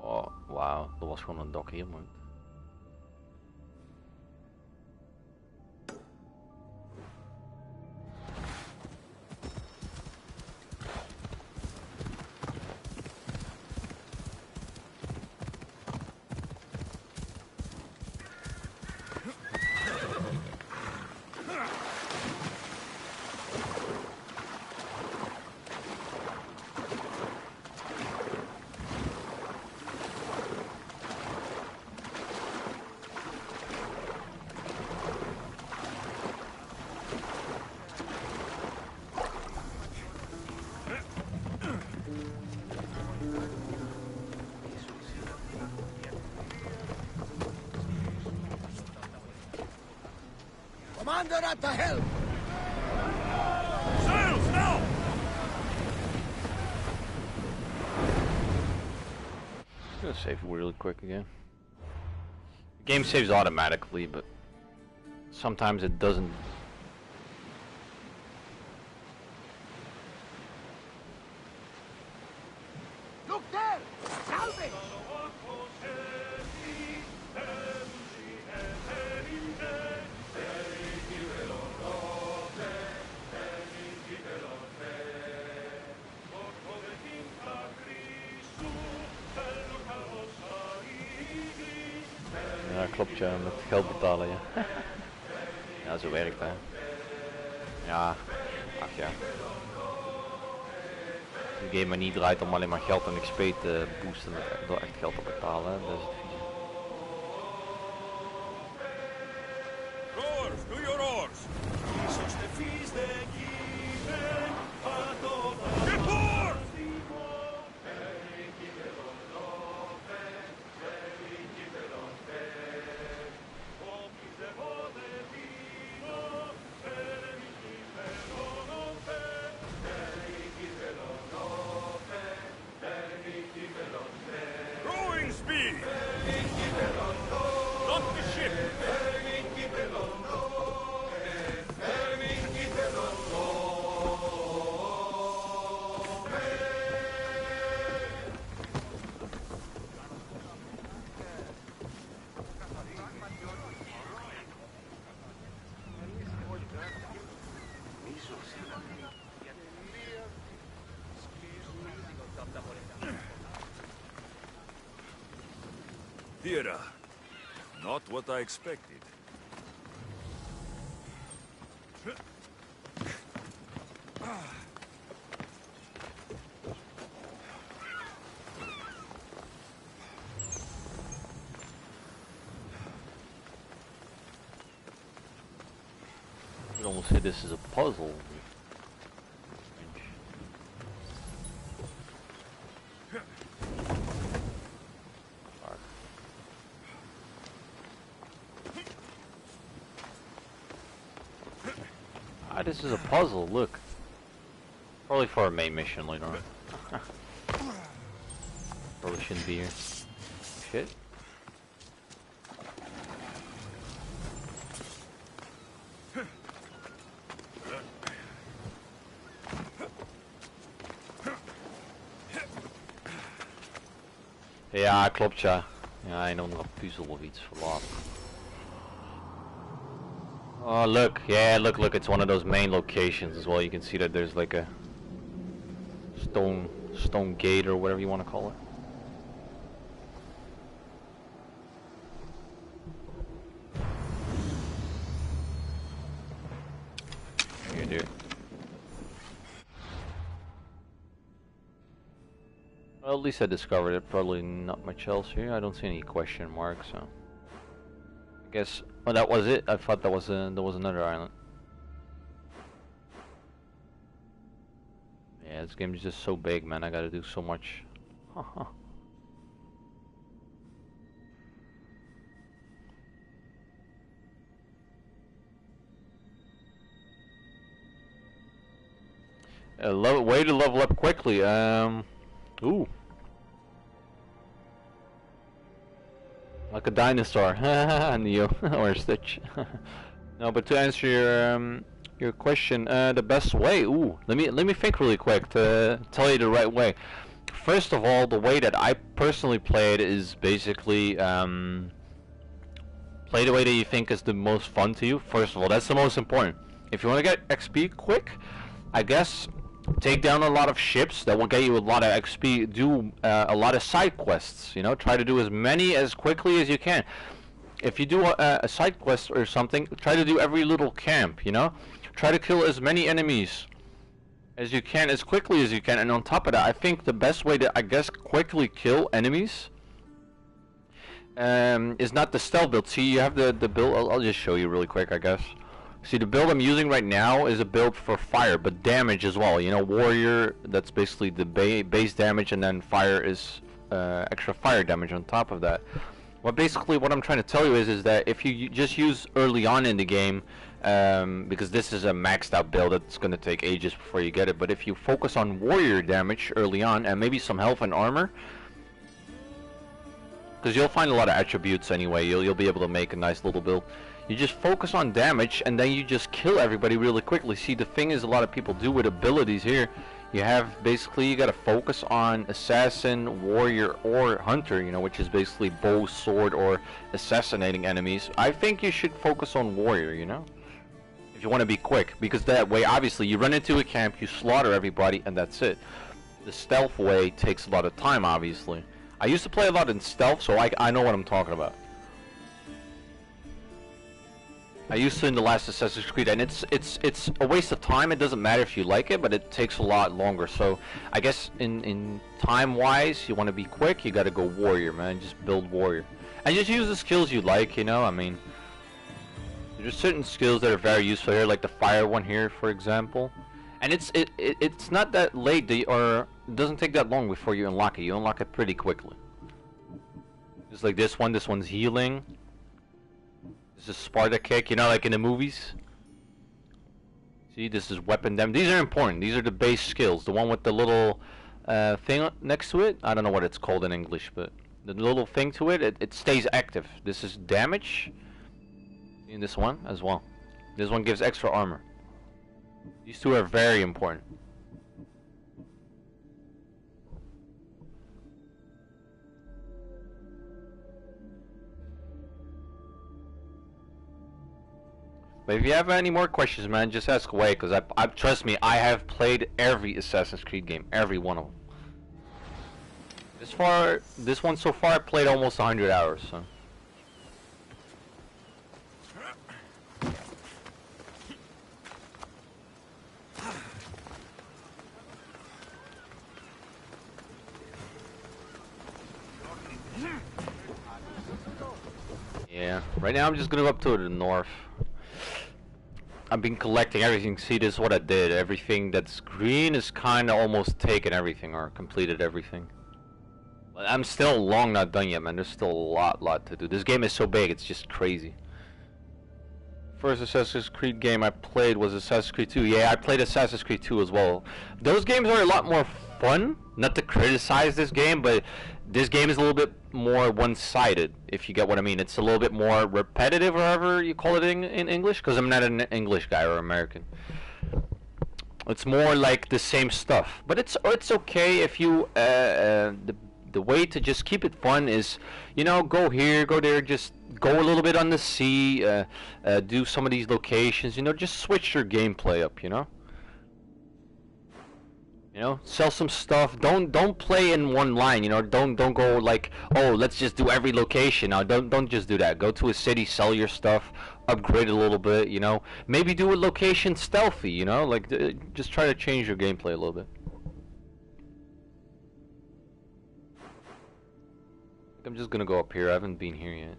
Speaker 3: Oh, wauw, dat was gewoon een dok hier, man.
Speaker 1: Commander at the helm!
Speaker 4: Sails now!
Speaker 3: I'm gonna save really quick again. The game saves automatically, but sometimes it doesn't.
Speaker 1: Look there! Salvage!
Speaker 3: Ja, klopt ja, met geld betalen ja. Ja, zo werkt hè. Ja, ach ja. De game maar niet draait om alleen maar geld en XP te boosten door echt geld te betalen, hè. Dat is het vieze.
Speaker 4: Rowers, do your oars! Get board! Rowing speed! Not the ship! Theater. Not what I expected.
Speaker 3: I almost say this is a puzzle. Ah, this is a puzzle, look. Probably for a main mission later on. Probably shouldn't be here. Shit. Ja, klopt ja. Ja, een andere puzzel of iets verlaten. Oh look, yeah, look, it's one of those main locations as well. You can see that there's like a stone gate or whatever you want to call it. Here, dude. Well, at least I discovered it. Probably not much else here. I don't see any question marks, so I guess. Oh, that was it. I thought there was another island. Yeah, this game is just so big, man. I gotta do so much. Way to level up quickly. Ooh. Like a dinosaur, Neo or Stitch. No, but to answer your question, the best way. Ooh, let me think really quick to tell you the right way. First of all, the way that I personally play it is basically play the way that you think is the most fun to you. First of all, that's the most important. If you want to get XP quick, I guess take down a lot of ships that will get you a lot of XP. Do a lot of side quests, you know, try to do as many as quickly as you can. If you do a side quest or something, try to do every little camp, you know, try to kill as many enemies as you can as quickly as you can. And on top of that, I think the best way to, I guess, quickly kill enemies is not the stealth build. See, you have the build. I'll just show you really quick, I guess. See, the build I'm using right now is a build for fire, but damage as well. You know, warrior, that's basically the base damage, and then fire is extra fire damage on top of that. Well, basically what I'm trying to tell you is that if you just use early on in the game because this is a maxed out build that's going to take ages before you get it. But if you focus on warrior damage early on and maybe some health and armor, because you'll find a lot of attributes anyway, you'll be able to make a nice little build. You just focus on damage and then you just kill everybody really quickly. See, the thing is, a lot of people do with abilities here, you have basically, you got to focus on assassin, warrior, or hunter, you know, which is basically bow, sword, or assassinating enemies. I think you should focus on warrior, you know, if you want to be quick, because that way obviously you run into a camp, you slaughter everybody, and that's it. The stealth way takes a lot of time, obviously. I used to play a lot in stealth, so I know what I'm talking about. I used to in the last Assassin's Creed, and it's a waste of time. It doesn't matter if you like it, but it takes a lot longer. So I guess in time wise, you want to be quick, you got to go warrior, man. Just build warrior, and just use the skills you like. You know, I mean, there's certain skills that are very useful here, like the fire one here, for example. And it's not that late, or it doesn't take that long before you unlock it. You unlock it pretty quickly. Just like this one. This one's healing. This is Sparta kick, you know, like in the movies. See, this is weapon damage. These are important. These are the base skills. The one with the little thing next to it. I don't know what it's called in English, but the little thing to it, it stays active. This is damage. In this one as well. This one gives extra armor. These two are very important. But if you have any more questions, man, just ask away, because I trust me, I have played every Assassin's Creed game, every one of them. This one so far, I played almost 100 hours, so. Yeah, right now I'm just gonna go up to the north. I've been collecting everything. See, this is what I did. Everything that's green is kind of almost taken everything, or completed everything. But I'm still long not done yet, man. There's still a lot to do. This game is so big, it's just crazy. First Assassin's Creed game I played was Assassin's Creed 2. Yeah, I played Assassin's Creed 2 as well. Those games are a lot more fun. Not to criticize this game, but this game is a little bit more one-sided, if you get what I mean. It's a little bit more repetitive, or however you call it in English, because I'm not an English guy or American. It's more like the same stuff, but it's okay if you the way to just keep it fun is, you know, go here, go there, just go a little bit on the sea, do some of these locations, you know, just switch your gameplay up, you know. You know, sell some stuff. Don't play in one line. You know, don't go like, oh, let's just do every location. Now, don't just do that. Go to a city, sell your stuff, upgrade a little bit. You know, maybe do a location stealthy. You know, like just try to change your gameplay a little bit. I'm just gonna go up here. I haven't been here yet.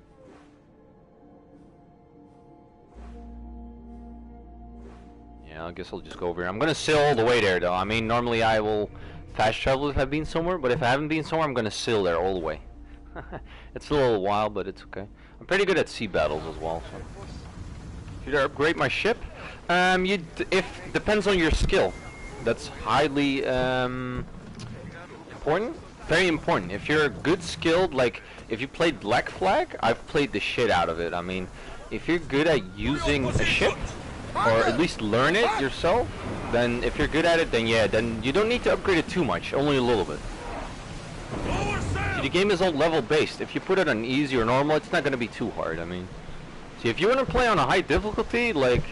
Speaker 3: Yeah, I guess I'll just go over here. I'm gonna sail all the way there, though. I mean, normally I will fast travel if I've been somewhere, but if I haven't been somewhere, I'm gonna sail there all the way. It's a little while, but it's okay. I'm pretty good at sea battles as well. So. Should I upgrade my ship? Depends on your skill. That's highly important. Very important. If you're good skilled, like if you played Black Flag, I've played the shit out of it. I mean, if you're good at using a ship, or at least learn it yourself, then if you're good at it, then yeah, then you don't need to upgrade it too much, only a little bit. See, the game is all level based. If you put it on easy or normal, it's not going to be too hard. I mean, see, if you want to play on a high difficulty, like,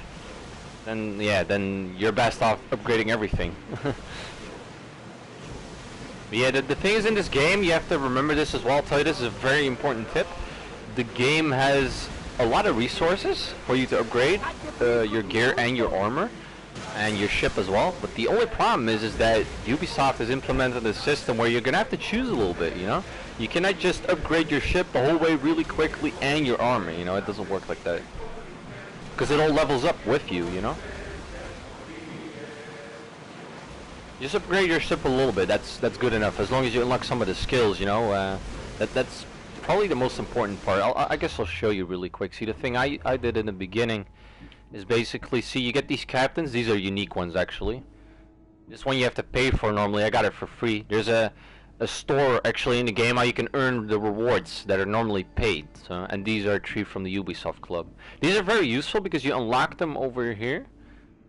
Speaker 3: then yeah, then you're best off upgrading everything. Yeah, the thing is, in this game, you have to remember this as well. I'll tell you, this is a very important tip. The game has a lot of resources for you to upgrade your gear and your armor and your ship as well, but the only problem is that Ubisoft has implemented a system where you're gonna have to choose a little bit, you know. You cannot just upgrade your ship the whole way really quickly and your armor, you know. It doesn't work like that, because it all levels up with you, you know. Just upgrade your ship a little bit. That's good enough, as long as you unlock some of the skills, you know. That's probably the most important part. I guess I'll show you really quick. See, the thing I did in the beginning is basically, see, you get these captains. These are unique ones actually. This one you have to pay for normally. I got it for free. There's a store actually in the game how you can earn the rewards that are normally paid. So, and these are 3 from the Ubisoft Club. These are very useful because you unlock them over here.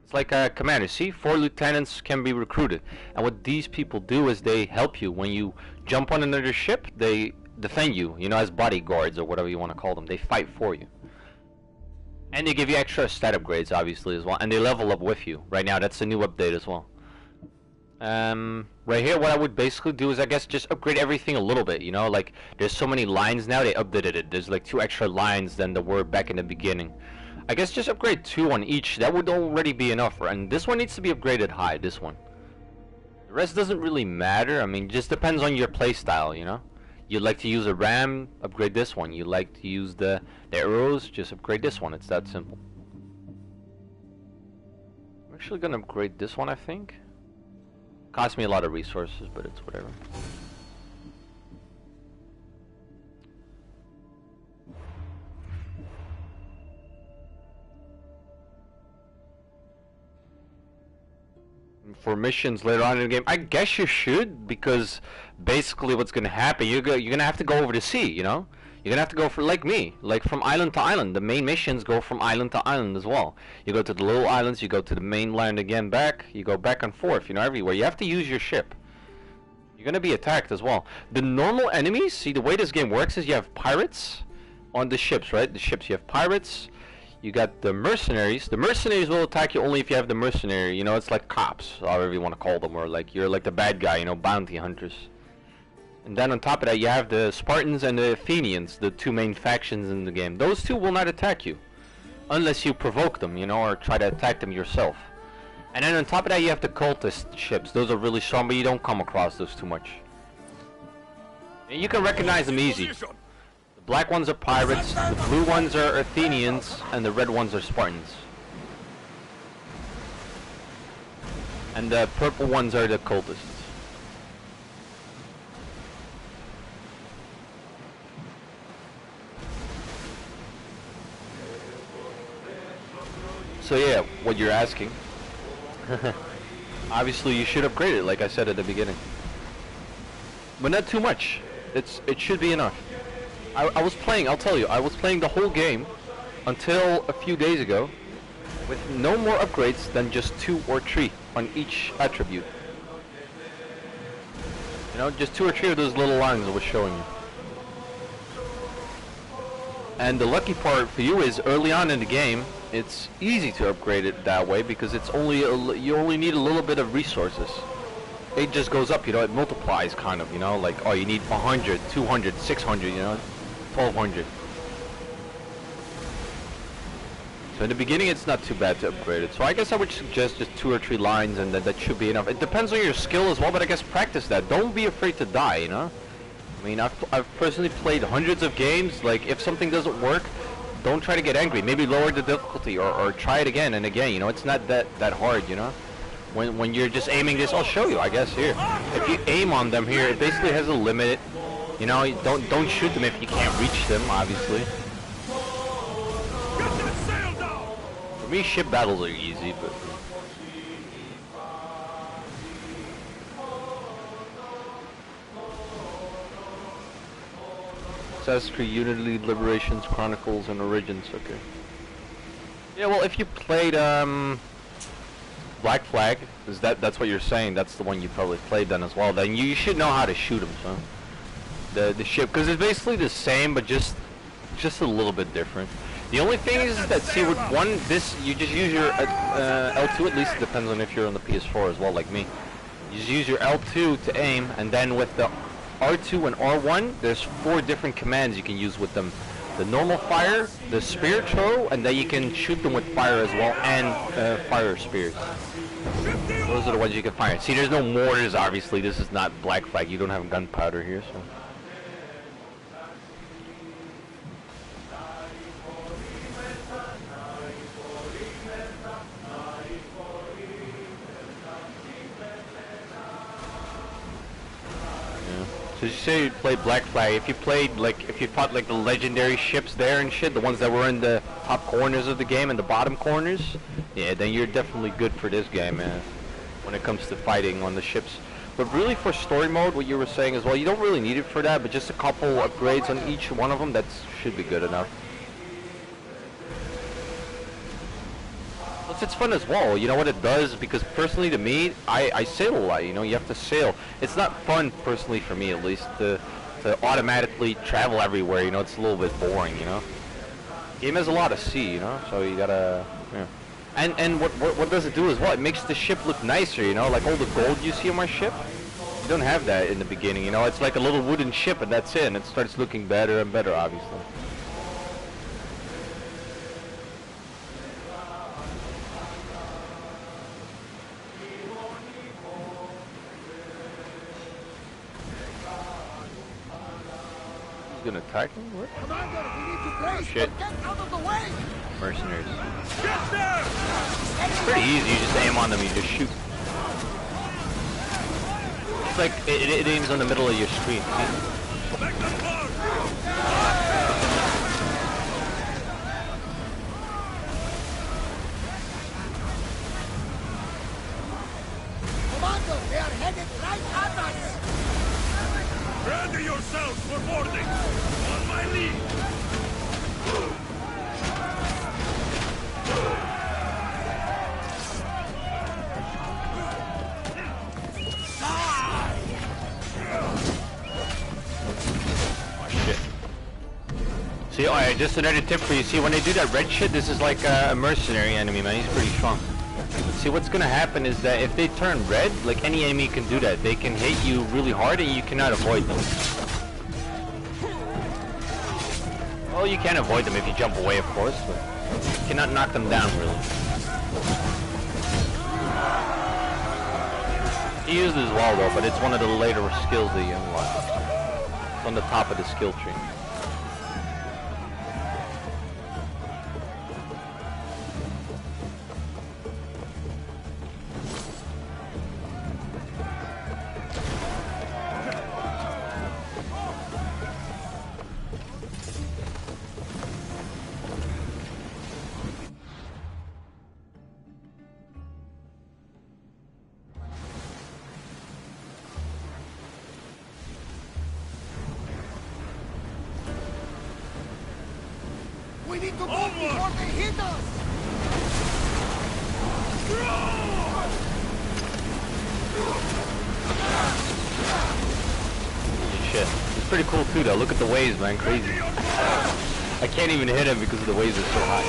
Speaker 3: It's like a commander. See, 4 lieutenants can be recruited. And what these people do is they help you when you jump on another ship. They defend you, you know, as bodyguards or whatever you want to call them. They fight for you. And they give you extra stat upgrades, obviously, as well. And they level up with you. Right now, that's a new update as well. Right here, what I would basically do is, I guess, just upgrade everything a little bit, you know? Like, there's so many lines now, they updated it. There's like 2 extra lines than there were back in the beginning. I guess just upgrade 2 on each. That would already be enough. And this one needs to be upgraded high, this one. The rest doesn't really matter. I mean, just depends on your playstyle, you know? You like to use a ram, upgrade this one. You like to use the arrows, just upgrade this one. It's that simple. I'm actually gonna upgrade this one, I think. Cost me a lot of resources, but it's whatever. For missions later on in the game, I guess you should, because basically what's gonna happen, you're gonna have to go over the sea, you know? You're gonna have to go for, like me, like from island to island. The main missions go from island to island as well. You go to the little islands, you go to the mainland again back, you go back and forth, you know, everywhere. You have to use your ship. You're gonna be attacked as well. The normal enemies, see, the way this game works is you have pirates on the ships, right? The ships, you have pirates. You got the mercenaries. The mercenaries will attack you only if you have the mercenary. You know, it's like cops, however you want to call them, or like you're like the bad guy, you know, bounty hunters. And then on top of that, you have the Spartans and the Athenians, the 2 main factions in the game. Those 2 will not attack you unless you provoke them, you know, or try to attack them yourself. And then on top of that, you have the cultist ships. Those are really strong, but you don't come across those too much. And you can recognize them easy. Black ones are pirates, the blue ones are Athenians, and the red ones are Spartans. And the purple ones are the cultists. So yeah, what you're asking. Obviously you should upgrade it, like I said at the beginning. But not too much. It should be enough. I was playing, I'll tell you, I was playing the whole game until a few days ago with no more upgrades than just 2 or 3 on each attribute. You know, just 2 or 3 of those little lines I was showing you. And the lucky part for you is early on in the game, it's easy to upgrade it that way because it's only you only need a little bit of resources. It just goes up, you know, it multiplies kind of, you know, like, oh, you need 100, 200, 600, you know, 1200. So in the beginning it's not too bad to upgrade it. So I guess I would suggest just 2 or 3 lines and that should be enough. It depends on your skill as well, but I guess practice that. Don't be afraid to die, you know? I mean, I've personally played hundreds of games. Like, if something doesn't work, don't try to get angry. Maybe lower the difficulty or try it again and again, you know? It's not that hard, you know? When you're just aiming this, I'll show you, I guess, here. If you aim on them here, it basically has a limit. You know, don't shoot them if you can't reach them, obviously.
Speaker 4: Get that sail down!
Speaker 3: For me, ship battles are easy, but... Assassin's Creed Unity, Liberations, Chronicles, and Origins, okay. Yeah, well, if you played, Black Flag, is that's what you're saying, that's the one you probably played then as well, then you should know how to shoot them, so... The ship, because it's basically the same, but just a little bit different. The only thing is that, see, with you just use your L2, at least it depends on if you're on the PS4 as well, like me. You just use your L2 to aim, and then with the R2 and R1, there's 4 different commands you can use with them. The normal fire, the spirit throw, and then you can shoot them with fire as well, and fire spears. Those are the ones you can fire. See, there's no mortars, obviously. This is not Black Flag. You don't have gunpowder here, so... So you say you played Black Flag. If you played like, if you fought like the legendary ships there and shit, the ones that were in the top corners of the game and the bottom corners, yeah, then you're definitely good for this game, man. When it comes to fighting on the ships. But really for story mode, what you were saying as well, you don't really need it for that, but just a couple upgrades on each one of them, that should be good enough. Plus it's fun as well, you know what it does, because personally to me, I sail a lot, you know, you have to sail. It's not fun, personally for me at least, to automatically travel everywhere, you know, it's a little bit boring, you know. Game has a lot of sea, you know, so you gotta, yeah. And what does it do as well? It makes the ship look nicer, you know, like all the gold you see on my ship. You don't have that in the beginning, you know, it's like a little wooden ship and that's it, and it starts looking better and better, obviously. He's gonna attack me? What?
Speaker 1: Commander, we need to brace,
Speaker 3: Shit.
Speaker 1: but get out of the way!
Speaker 3: Mercenaries.
Speaker 4: Get there!
Speaker 3: It's pretty easy, you just aim on them, you just shoot. It's like, it aims on the middle of your screen. See?
Speaker 4: Make them fall!
Speaker 1: Commander, they are headed right at us!
Speaker 4: Ready yourselves for boarding! On my lead!
Speaker 3: See, alright, just another tip for you. See, when they do that red shit, this is like a mercenary enemy, man. He's pretty strong. See, what's gonna happen is that if they turn red, like any enemy can do that. They can hit you really hard and you cannot avoid them. Well, you can avoid them if you jump away, of course, but you cannot knock them down, really. He used it as well, though, but it's one of the later skills that you unlock. It's on the top of the skill tree.
Speaker 1: We need to move before they hit us!
Speaker 3: Shit. It's pretty cool too though. Look at the waves, man. Crazy. I can't even hit him because the waves are so high.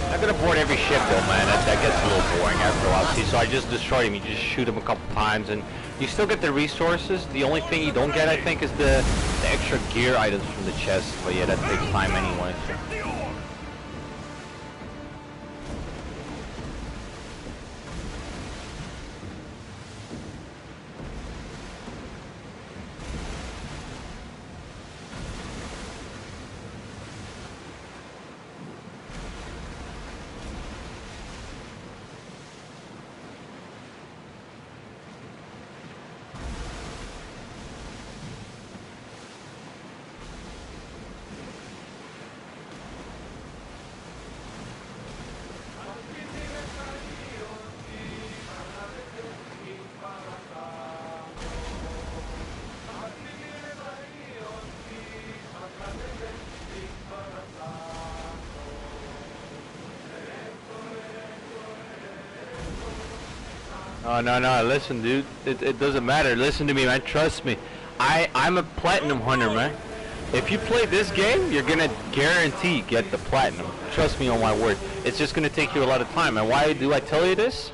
Speaker 3: I'm not gonna board every ship though, man. That gets a little boring after a while. See, so I just destroyed him. You just shoot him a couple times and you still get the resources. The only thing you don't get, I think, is the extra gear items from the chest. But yeah, that takes time anyway. So. Oh, no, listen, dude. It doesn't matter. Listen to me, man. Trust me. I'm a platinum hunter, man. If you play this game, you're gonna guarantee get the platinum. Trust me on my word. It's just gonna take you a lot of time. And why do I tell you this?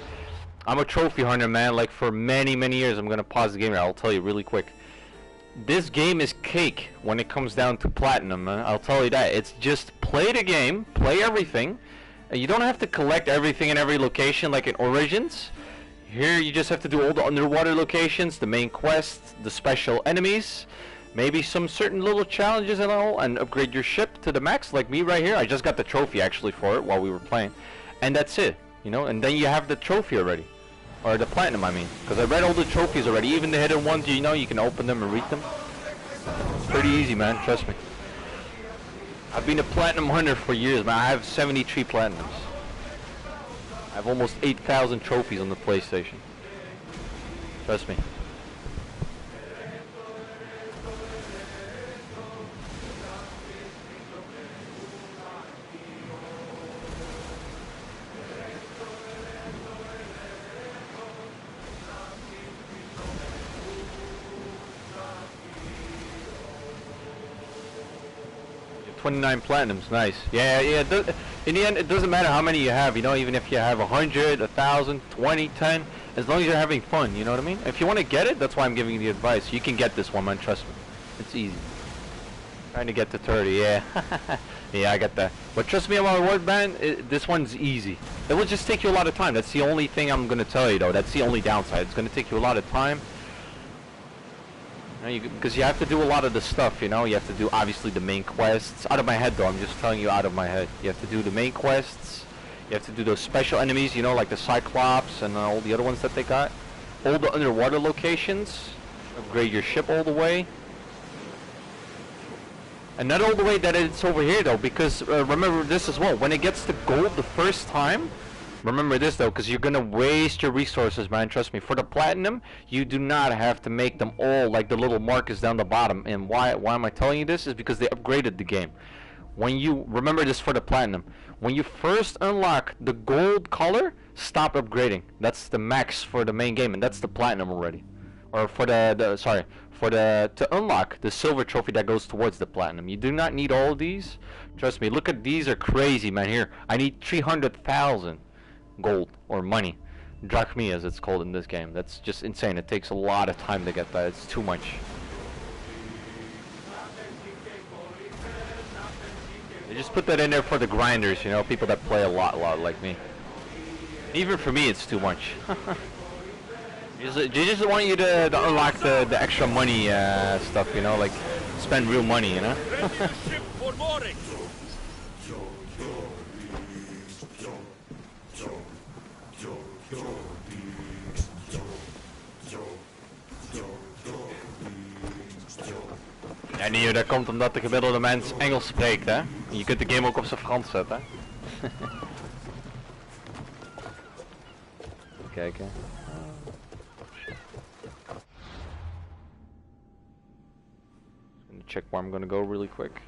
Speaker 3: I'm a trophy hunter, man. Like for many years. I'm gonna pause the game here. I'll tell you really quick. This game is cake when it comes down to platinum, man. I'll tell you that. It's just play the game, play everything. And you don't have to collect everything in every location like in Origins. Here you just have to do all the underwater locations, the main quests, the special enemies, maybe some certain little challenges and all, and upgrade your ship to the max like me right here. I just got the trophy actually for it while we were playing. And that's it, you know, and then you have the trophy already. Or the platinum, I mean. Because I read all the trophies already. Even the hidden ones, you know, you can open them and read them. It's pretty easy, man. Trust me. I've been a platinum hunter for years, man. I have 73 platinums. I have almost 8,000 trophies on the PlayStation. Trust me. Yeah, 29 platinums, nice. Yeah, in the end, it doesn't matter how many you have, you know, even if you have 100, 1,000, 20, 10, as long as you're having fun, you know what I mean? If you want to get it, that's why I'm giving you the advice. You can get this one, man, trust me. It's easy. Trying to get to 30, yeah. Yeah, I get that. But trust me on my word, man, this one's easy. It will just take you a lot of time. That's the only thing I'm going to tell you, though. That's the only downside. It's going to take you a lot of time. Because you have to do a lot of the stuff, you know. You have to do, obviously, the main quests. Out of my head, though. I'm just telling you out of my head. You have to do the main quests. You have to do those special enemies, you know, like the Cyclops and all the other ones that they got. All the underwater locations. Upgrade your ship all the way. And not all the way that it's over here, though, because remember this as well. When it gets to gold the first time, remember this, though, because you're going to waste your resources, man. Trust me. For the platinum, you do not have to make them all like the little markers down the bottom. And why am I telling you this? Is because they upgraded the game. When you, remember this for the platinum, when you first unlock the gold color, stop upgrading. That's the max for the main game, and that's the platinum already. Or for to unlock the silver trophy that goes towards the platinum. You do not need all of these. Trust me, look at these are crazy, man. Here, I need 300,000 gold, or money. Drachmi, as it's called in this game. That's just insane. It takes a lot of time to get that. It's too much. They just put that in there for the grinders, you know, people that play a lot like me. Even for me, it's too much. They just want you to unlock the extra money stuff, you know, like spend real money, you know.
Speaker 4: Ship for mooring.
Speaker 3: Ja, Nio, dat komt omdat de gemiddelde mens Engels spreekt, hè. Je kunt de game ook op zijn Frans zetten. Kijken. Check where I'm gonna go really quick.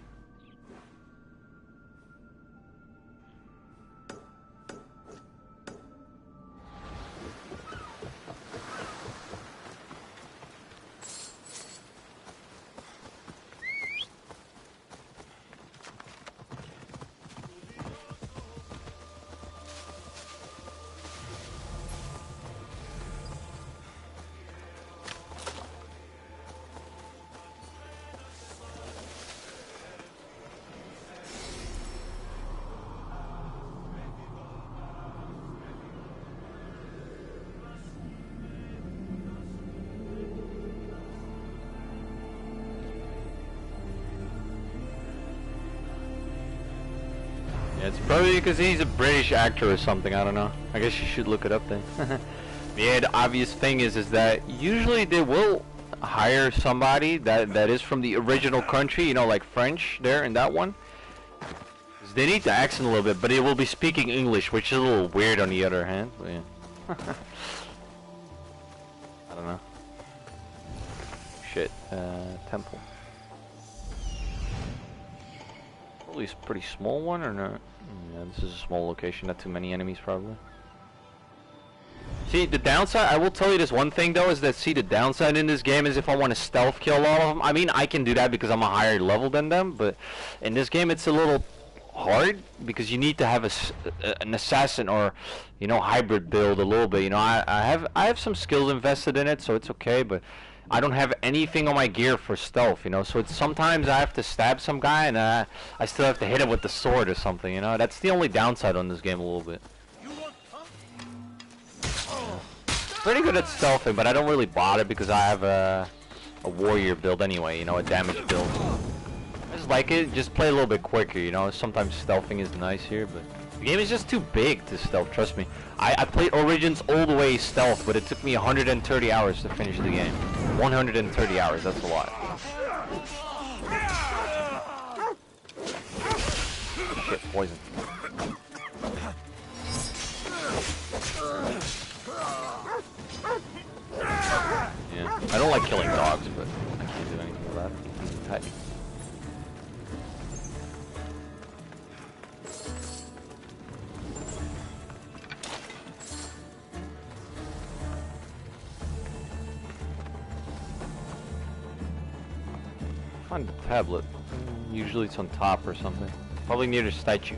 Speaker 3: Yeah, it's probably because he's a British actor or something, I don't know. I guess you should look it up then. Yeah, the obvious thing is that usually they will hire somebody that is from the original country, you know, like French there in that one. They need the accent a little bit, but they will be speaking English, which is a little weird on the other hand. But yeah. I don't know. Shit, temple. Probably a pretty small one or not? Yeah, this is a small location, not too many enemies probably. See, the downside, I will tell you this one thing though, is that, see, the downside in this game is if I want to stealth kill all of them, I mean, I can do that because I'm a higher level than them, but in this game it's a little hard because you need to have an assassin or, you know, hybrid build a little bit. You know, I have some skills invested in it, so it's okay, but I don't have anything on my gear for stealth, you know, so it's sometimes I have to stab some guy and I still have to hit him with the sword or something, you know. That's the only downside on this game a little bit. Pretty good at stealthing, but I don't really bother because I have a warrior build anyway, you know, a damage build. I just like it, just play a little bit quicker, you know. Sometimes stealthing is nice here, but The game is just too big to stealth, trust me. I played Origins all the way stealth, but it took me 130 hours to finish the game. 130 hours, that's a lot. Shit, poison. Yeah, I don't like killing dogs, but I can't do anything with that. It's a pet. Find the tablet. Usually it's on top or something. Probably near the statue.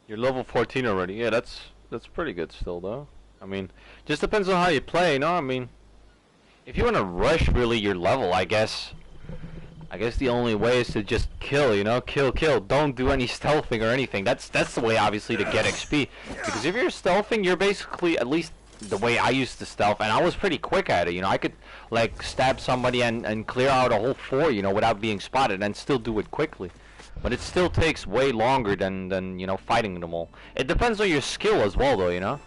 Speaker 3: You're level 14 already. Yeah, that's pretty good still, though. I mean, just depends on how you play, you know? I mean, if you want to rush really your level, I guess the only way is to just kill, you know? Kill. Don't do any stealthing or anything. That's the way, obviously, to get XP. Because if you're stealthing, you're basically, at least the way I used to stealth, and I was pretty quick at it, you know? I could, like, stab somebody and clear out a whole floor, you know, without being spotted, and still do it quickly. But it still takes way longer than you know, fighting them all. It depends on your skill as well, though, you know?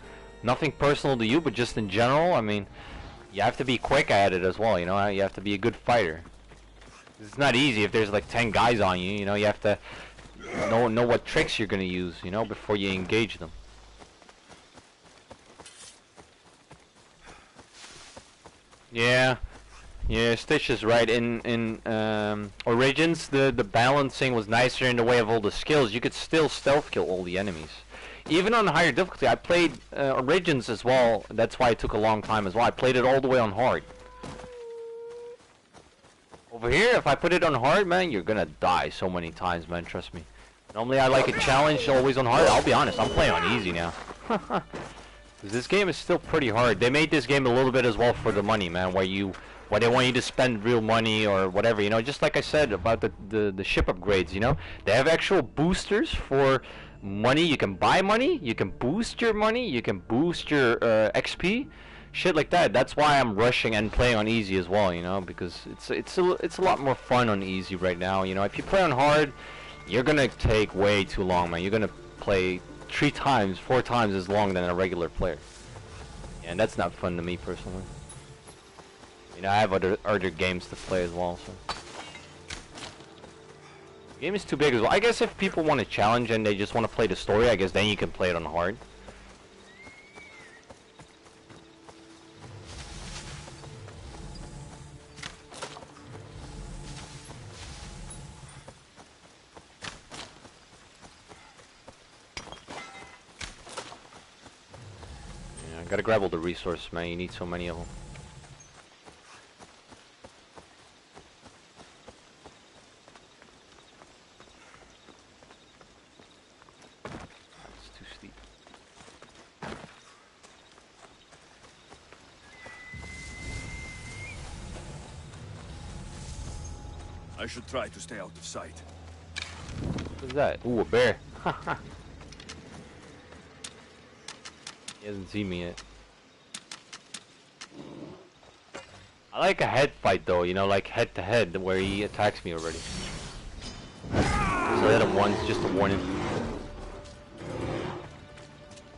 Speaker 3: Nothing personal to you, but just in general, I mean, you have to be quick at it as well, you know? You have to be a good fighter. It's not easy if there's like 10 guys on you, you know? You have to know what tricks you're gonna use, you know, before you engage them. Yeah. Yeah, Stitch is right. In Origins, the balancing was nicer in the way of all the skills. You could still stealth kill all the enemies. Even on higher difficulty, I played Origins as well. That's why it took a long time as well. I played it all the way on hard. Over here, if I put it on hard, man, you're gonna die so many times, man. Trust me. Normally, I like a challenge always on hard. I'll be honest, I'm playing on easy now. This game is still pretty hard. They made this game a little bit as well for the money, man, where they want you to spend real money or whatever, you know, just like I said about the ship upgrades, you know, they have actual boosters for money. You can buy money, you can boost your money, you can boost your XP, shit like that. That's why I'm rushing and playing on easy as well, you know, because it's a lot more fun on easy right now, you know. If you play on hard, you're gonna take way too long, man. You're gonna play 3 times, 4 times as long than a regular player, and that's not fun to me personally. You know, I have other games to play as well, so. The game is too big as well. I guess if people want a challenge and they just want to play the story, I guess then you can play it on hard. Yeah, I gotta grab all the resources, man. You need so many of them.
Speaker 4: I should try to stay out of sight.
Speaker 3: What's that? Ooh, a bear. He hasn't seen me yet. I like a head fight though, you know, like head to head, where he attacks me already. So I hit him once just to warn him.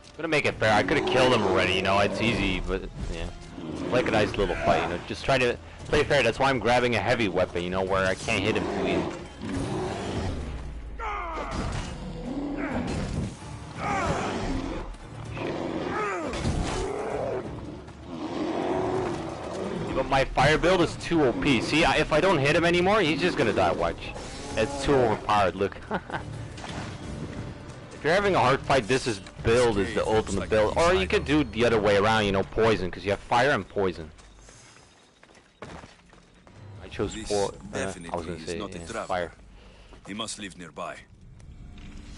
Speaker 3: I'm gonna make it fair. I could have killed him already, you know, it's easy, but yeah. It's like a nice little fight, you know, just try to play fair. That's why I'm grabbing a heavy weapon, you know, where I can't hit him too easy. But my fire build is too OP. See, if I don't hit him anymore, he's just gonna die, watch. It's too overpowered, look. If you're having a hard fight, this build is the ultimate build. Or you could do the other way around, you know, poison, because you have fire and poison. I chose I was gonna say fire.
Speaker 4: He must live nearby.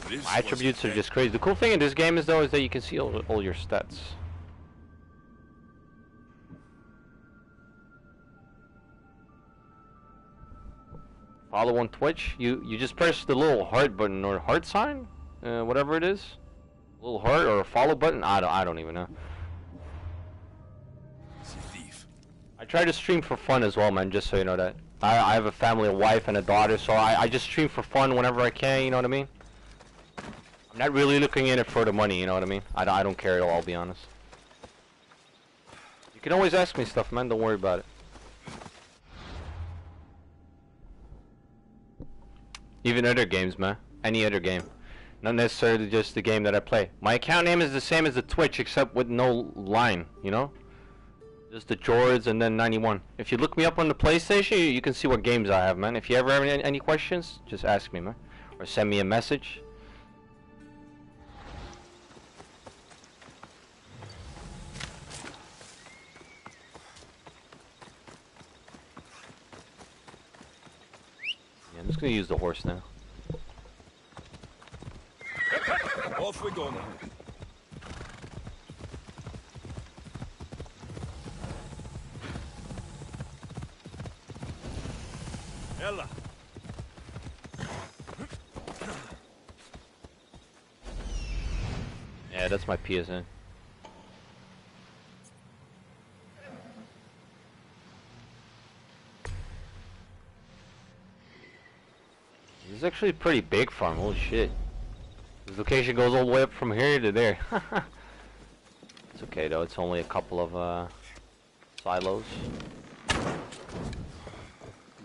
Speaker 3: My attributes are just crazy. The cool thing in this game is though is that you can see all your stats. Follow on Twitch. You just press the little heart button or heart sign, whatever it is, a little heart or a follow button. I don't even know. I try to stream for fun as well, man. Just so you know that. I have a family, a wife, and a daughter, so I just stream for fun whenever I can. You know what I mean? I'm not really looking in it for the money. You know what I mean? I don't care at all. I'll be honest. You can always ask me stuff, man. Don't worry about it. Even other games, man. Any other game. Not necessarily just the game that I play. My account name is the same as the Twitch, except with no line, you know? Just the George and then 91. If you look me up on the PlayStation, you can see what games I have, man. If you ever have any questions, just ask me, man. Or send me a message. Yeah, I'm just gonna use the horse now.
Speaker 4: Off we go now. Ella.
Speaker 3: Yeah, that's my PSN. This is actually a pretty big farm, holy shit. This location goes all the way up from here to there. It's okay though, it's only a couple of silos.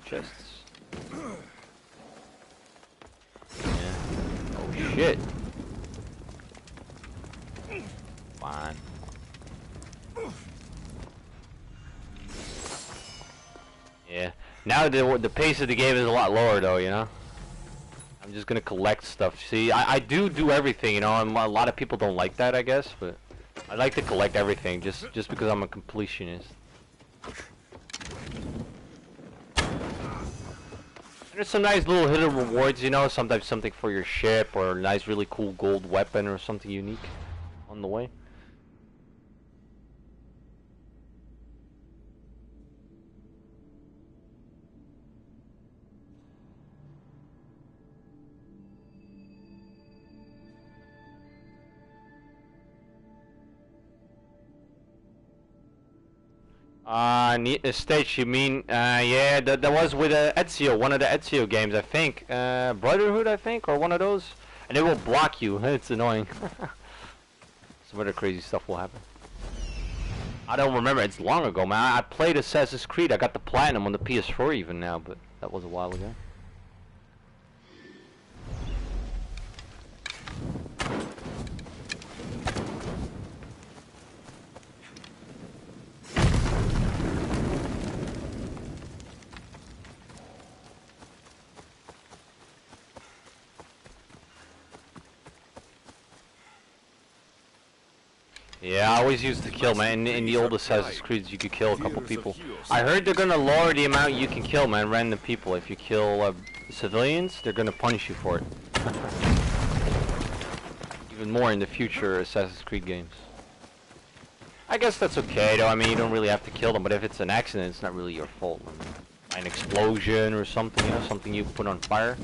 Speaker 3: Chests. Yeah. Oh shit. Fine. Yeah. Now the pace of the game is a lot lower though, you know? I'm just gonna collect stuff. See, I do everything, you know, and a lot of people don't like that, I guess, but I like to collect everything just because I'm a completionist. There's some nice little hidden rewards, you know, sometimes something for your ship or a nice really cool gold weapon or something unique on the way. Stage, you mean, yeah, that was with Ezio, one of the Ezio games, I think. Brotherhood, I think, or one of those. And it will block you, it's annoying. Some other crazy stuff will happen. I don't remember, it's long ago, man. I played Assassin's Creed, I got the Platinum on the PS4 even now, but that was a while ago. Yeah, I always used to kill, man. In the old Assassin's Creed, you could kill a couple people. I heard they're gonna lower the amount you can kill, man, random people. If you kill civilians, they're gonna punish you for it. Even more in the future Assassin's Creed games. I guess that's okay, though. I mean, you don't really have to kill them, but if it's an accident, it's not really your fault. I mean, an explosion or something, you know, something you put on fire.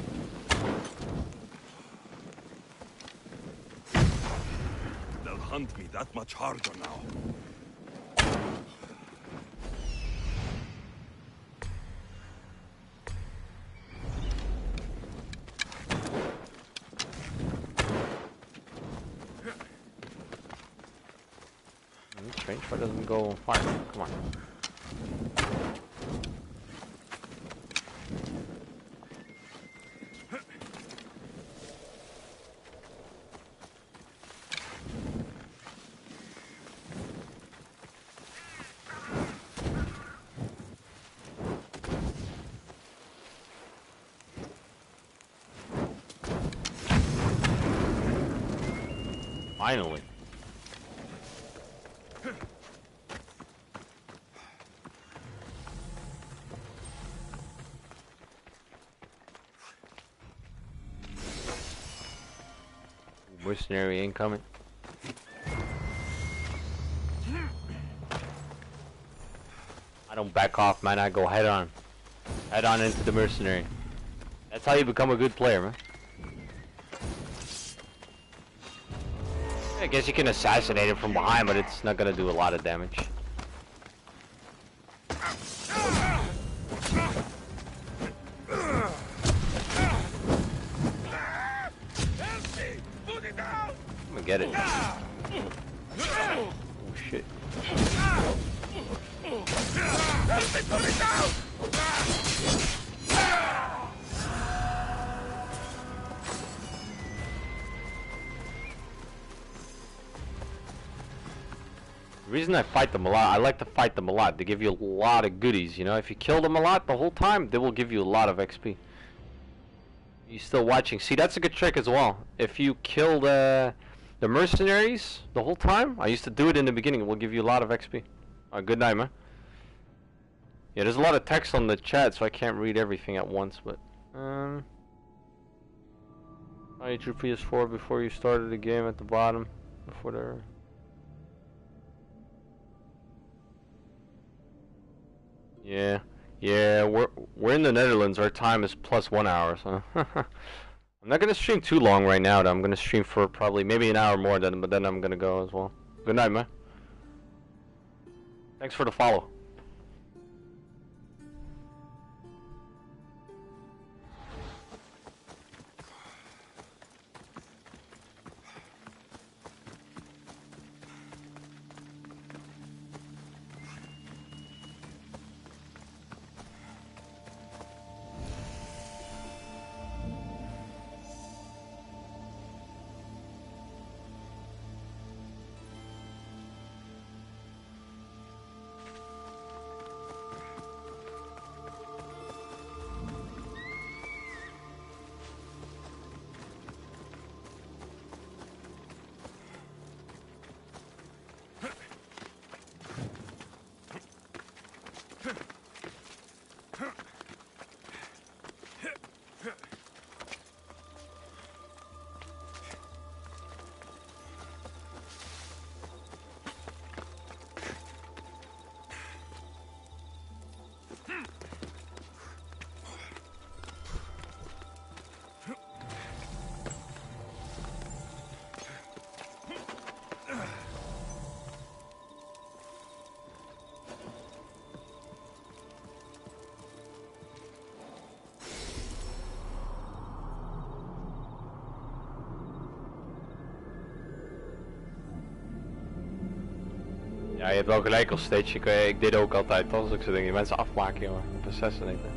Speaker 4: Hunt me that much harder now.
Speaker 3: Strange, why doesn't go on fire? Come on. Finally. Mercenary incoming. I don't back off, man. I go head on into the mercenary. That's how you become a good player, man. I guess you can assassinate him from behind, but it's not gonna do a lot of damage. I'm gonna get it. Oh shit. The reason I fight them a lot, I like to fight them a lot. They give you a lot of goodies, you know. If you kill them a lot the whole time, they will give you a lot of XP. You still watching? See, that's a good trick as well. If you kill the mercenaries the whole time, I used to do it in the beginning, it will give you a lot of XP. Good night, man. Yeah, there's a lot of text on the chat, so I can't read everything at once, but... I hit your PS4 before you started the game at the bottom. Before the... Yeah, we're in the Netherlands. Our time is +1 hour, so I'm not gonna stream too long right now. Though. I'm gonna stream for probably maybe an hour more, but then I'm gonna go as well. Good night, man. Thanks for the follow. Ja, je hebt wel gelijk als stage. Ik deed ook altijd, als ik zo dingen die mensen afmaken, jongen. Op assassinaten.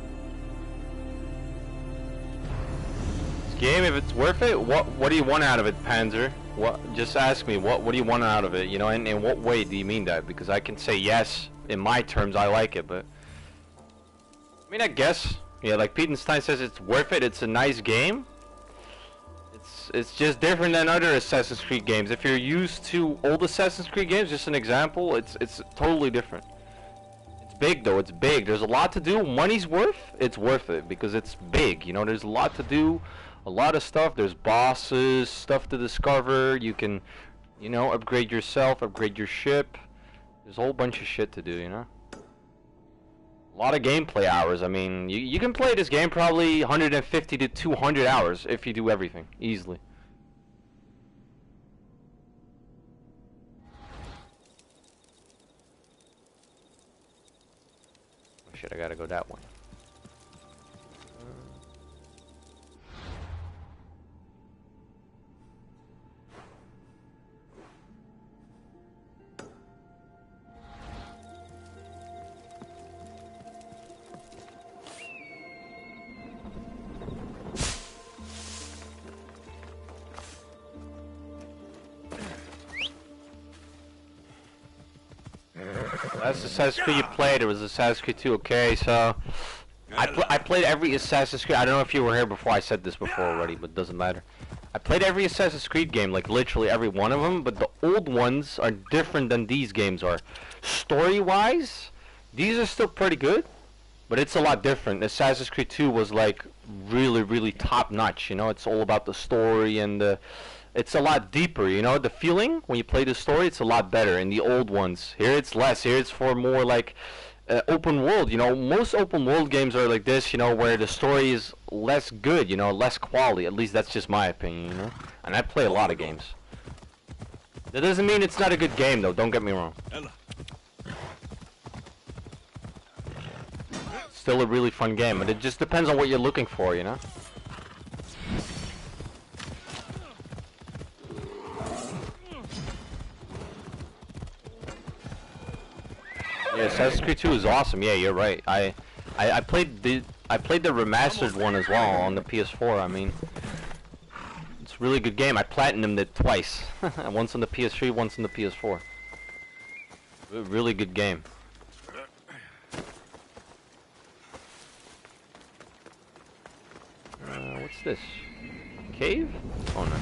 Speaker 3: This game, if it's worth it, what do you want out of it, Panzer? What? Just ask me, what do you want out of it? You know, and in what way do you mean that? Because I can say yes, in my terms, I like it, but... I mean, I guess. Yeah, like Petenstein says, it's worth it, it's a nice game. It's just different than other Assassin's Creed games. If you're used to old Assassin's Creed games, just an example, it's totally different. It's big though, it's big. There's a lot to do. Money's it's worth it because it's big. You know, there's a lot to do, a lot of stuff. There's bosses, stuff to discover. You can, you know, upgrade yourself, upgrade your ship. There's a whole bunch of shit to do, you know. A lot of gameplay hours. I mean, you can play this game probably 150 to 200 hours if you do everything easily. Oh shit, I gotta go that way. Last Assassin's Creed you played, it was Assassin's Creed 2, okay, so... I played every Assassin's Creed, I don't know if you were here before, I said this before already, but it doesn't matter. I played every Assassin's Creed game, like literally every one of them, but the old ones are different than these games are. Story-wise, these are still pretty good, but it's a lot different. Assassin's Creed 2 was like really, really top-notch, you know, it's all about the story and the... It's a lot deeper, you know, the feeling when you play the story, it's a lot better in the old ones. Here it's less, here it's for more like open world. You know, most open world games are like this. You know, where the story is less good. You know, less quality. At least that's just my opinion. You know, and I play a lot of games. That doesn't mean it's not a good game, though. Don't get me wrong. Still a really fun game, but it just depends on what you're looking for. You know. Yeah, Assassin's Creed 2 is awesome. Yeah, you're right. I played the remastered one as well on the PS4. I mean, it's a really good game. I platinumed it twice. Once on the PS3, once on the PS4. Really good game. What's this? Cave? Oh no.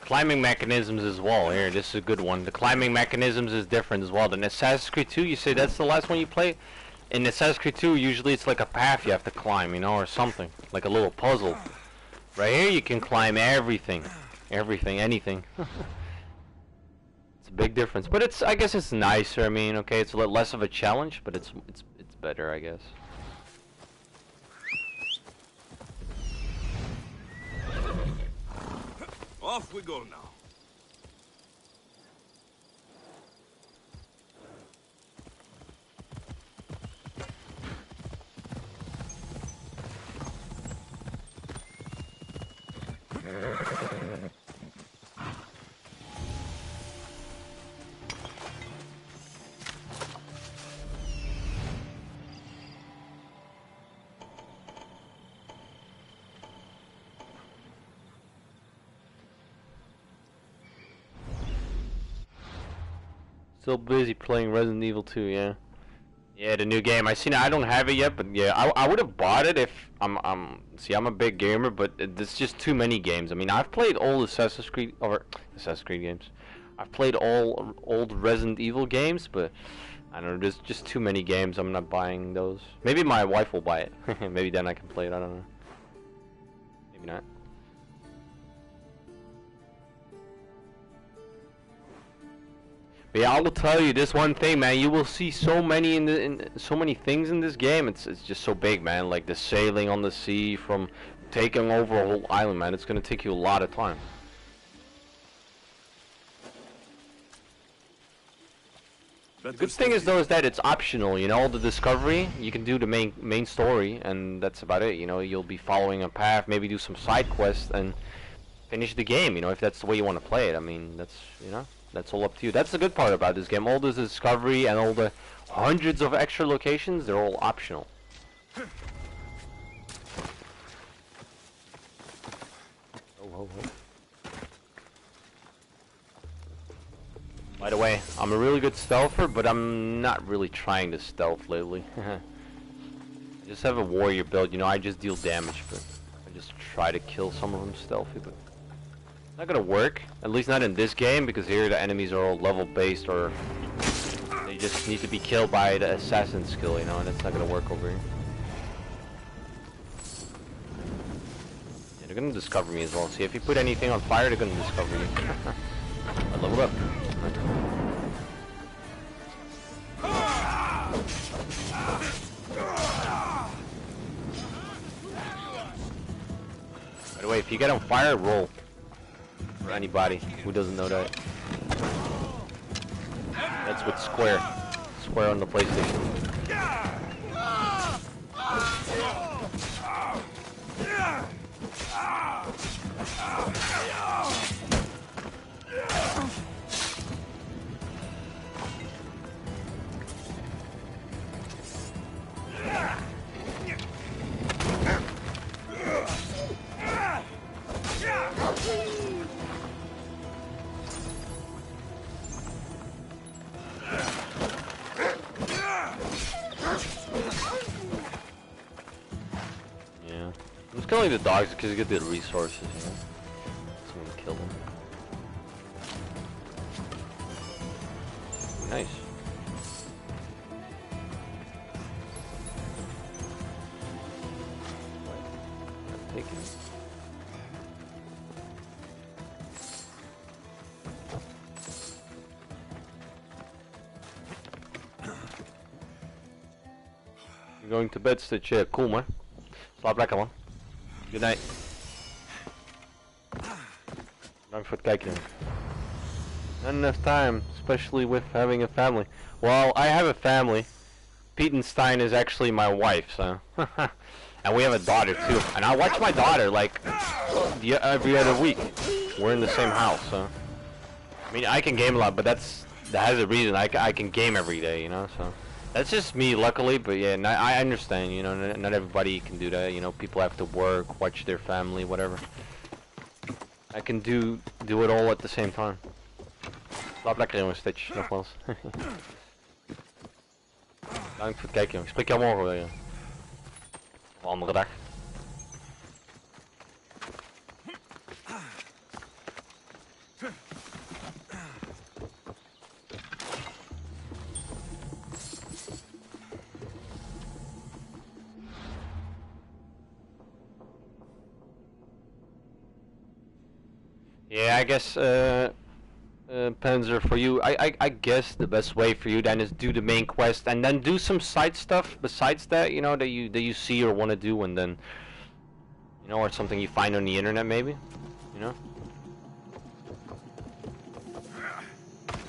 Speaker 3: Climbing mechanisms as well. Here, this is a good one. The climbing mechanisms is different as well. In Assassin's Creed 2, you say that's the last one you play? In Assassin's Creed 2, usually it's like a path you have to climb, you know, or something. Like a little puzzle. Right here, you can climb everything. Everything, anything. It's a big difference. But it's, I guess it's nicer. I mean, okay, it's a little less of a challenge, but it's better, I guess.
Speaker 4: Off we go now.
Speaker 3: Still busy playing Resident Evil 2, yeah. Yeah, the new game. I seen it. I don't have it yet, but yeah, I would have bought it if I'm a big gamer, but it's just too many games. I mean, I've played all Assassin's Creed games. I've played all old Resident Evil games, but I don't know, there's just too many games. I'm not buying those. Maybe my wife will buy it. Maybe then I can play it. I don't know. Maybe not. But yeah, I will tell you this one thing, man. You will see so many so many things in this game. It's just so big, man. Like the sailing on the sea, from taking over a whole island, man. It's gonna take you a lot of time. The good thing is though is that it's optional. You know, the discovery. You can do the main story, and that's about it. You know, you'll be following a path, maybe do some side quests, and finish the game. You know, if that's the way you want to play it. I mean, that's, you know. That's all up to you. That's the good part about this game. All this discovery and all the hundreds of extra locations, they're all optional. Oh. By the way, I'm a really good stealther, but I'm not really trying to stealth lately. I just have a warrior build, you know, I just deal damage, but I just try to kill some of them stealthy, but not gonna work, at least not in this game, because here the enemies are all level based, or they just need to be killed by the assassin skill, you know, and it's not gonna work over here. Yeah, they're gonna discover me as well. See, if you put anything on fire, they're gonna discover you. I leveled up. By the way, if you get on fire, roll. For anybody who doesn't know that. That's with Square. Square on the PlayStation. killing the dogs because you get the resources, you know. Someone kill them. Nice. Take it. You're going to bed, Stitch. Yeah, cool, man. Slaap lekker, man. Good night. Bedankt voor het kijken. Not enough time, especially with having a family. Well, I have a family. Petenstein is actually my wife, so. And we have a daughter too. And I watch my daughter like every other week. We're in the same house, so. I mean, I can game a lot, but that has a reason. I can game every day, you know, so. That's just me, luckily, but yeah, I understand, you know, not everybody can do that, you know, people have to work, watch their family, whatever. I can do it all at the same time. Slaap lekker, jongens, Stitch, nogmaals. Bedankt voor het kijken, jongens. Spreek jou morgen weer, ja. Of een andere dag. Yeah, I guess Panzer, for you, I guess the best way for you then is do the main quest and then do some side stuff besides that, you know, that you see or want to do, and then, you know, or something you find on the internet maybe, you know.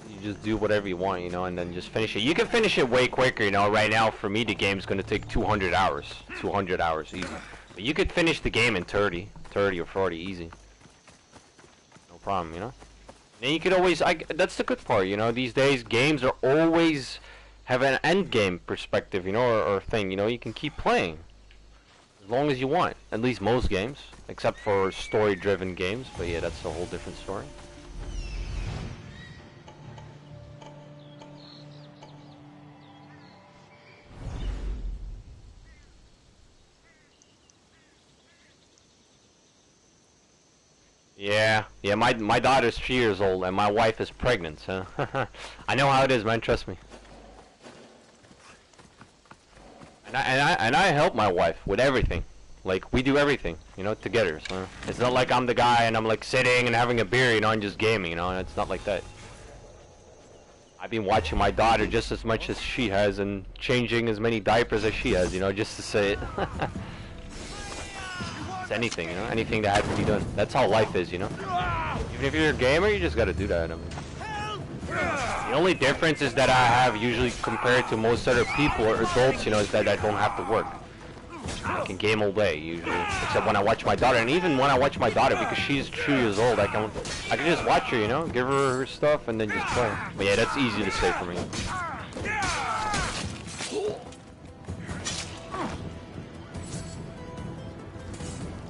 Speaker 3: You just do whatever you want, you know, and then just finish it. You can finish it way quicker, you know. Right now, for me, the game's gonna take 200 hours, 200 hours easy. But you could finish the game in 30 or 40 easy. Problem, you know. And you could always, that's the good part, you know. These days games are always have an end game perspective, you know, or thing, you know. You can keep playing as long as you want, at least most games, except for story driven games, but yeah, that's a whole different story. Yeah, my daughter's 3 years old and my wife is pregnant, so I know how it is, man, trust me. And I help my wife with everything. Like, we do everything, you know, together, so it's not like I'm the guy and I'm like sitting and having a beer, you know, and just gaming, you know, it's not like that. I've been watching my daughter just as much as she has and changing as many diapers as she has, you know, just to say it. Anything, you know, anything that has to be done. That's how life is, you know. Even if you're a gamer, you just gotta do that. I mean, the only difference is that I have, usually compared to most other people or adults, you know, is that I don't have to work. I can game all day usually, except when I watch my daughter. And even when I watch my daughter, because she's 2 years old, I can just watch her, you know, give her stuff and then just play. But yeah, that's easy to say for me.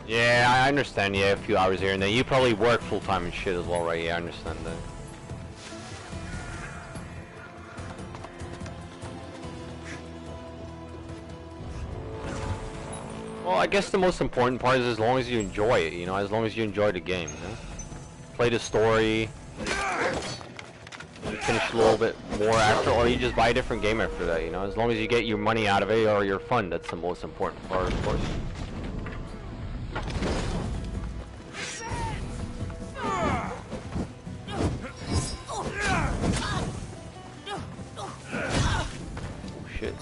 Speaker 3: Yeah, I understand, yeah, a few hours here and there. You probably work full-time and shit as well, right? Yeah, I understand that. Well, I guess the most important part is as long as you enjoy it, you know, as long as you enjoy the game, you know? Play the story, you finish a little bit more after, or you just buy a different game after that, you know? As long as you get your money out of it or your fun, that's the most important part, of course. Shit.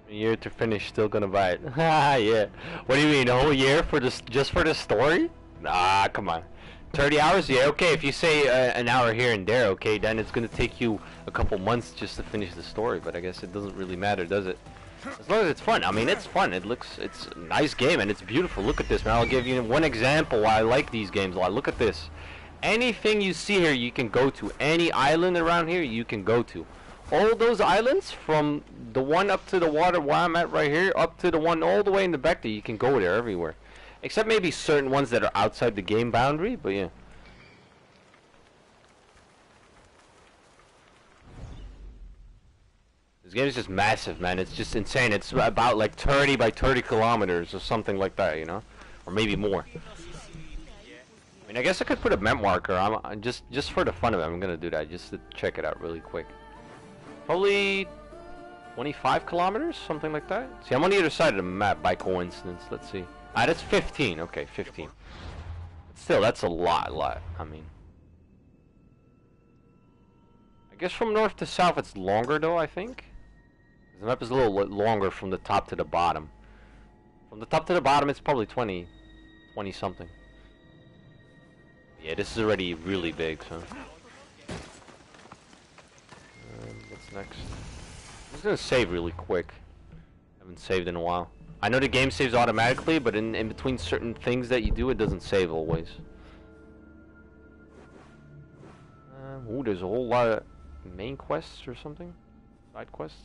Speaker 3: A year to finish, still gonna buy it. Yeah. What do you mean, a whole year for this, just for the story? Nah, come on. 30 hours? Yeah, okay, if you say an hour here and there, okay, then it's gonna take you a couple months just to finish the story, but I guess it doesn't really matter, does it? As long as it's fun. I mean, it's fun. It's a nice game and it's beautiful. Look at this, man. I'll give you one example why I like these games a lot. Look at this. Anything you see here, you can go to. Any island around here, you can go to. All those islands, from the one up to the water where I'm at right here, up to the one all the way in the back there, you can go there everywhere. Except maybe certain ones that are outside the game boundary, but yeah. This game is just massive, man. It's just insane. It's about like 30 by 30 kilometers or something like that, you know? Or maybe more. I mean, I guess I could put a map marker. I'm just for the fun of it, I'm gonna do that, just to check it out really quick. Probably 25 kilometers, something like that. See, I'm on the other side of the map by coincidence. Let's see. Ah, that's 15. Okay, 15. But still, that's a lot. I mean, I guess from north to south it's longer though, I think. The map is a little longer from the top to the bottom. From the top to the bottom, it's probably 20 something. Yeah, this is already really big, so. What's next? I'm just gonna save really quick. Haven't saved in a while. I know the game saves automatically, but in between certain things that you do, it doesn't save always. Ooh, there's a whole lot of main quests or something? Side quests?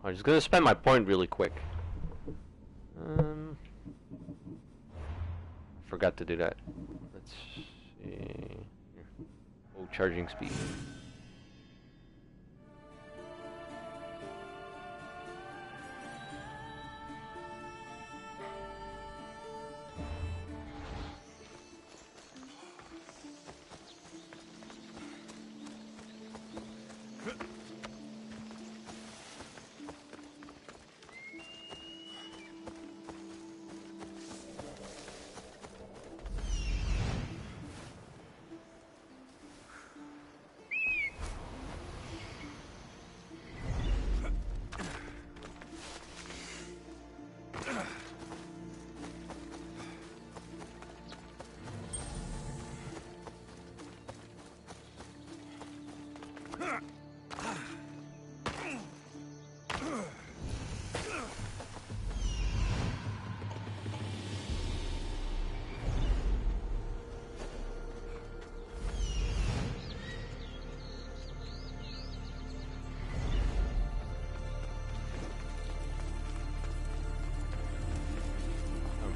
Speaker 3: I'm just gonna spend my point really quick. Forgot to do that. Let's see. Here. Oh, charging speed.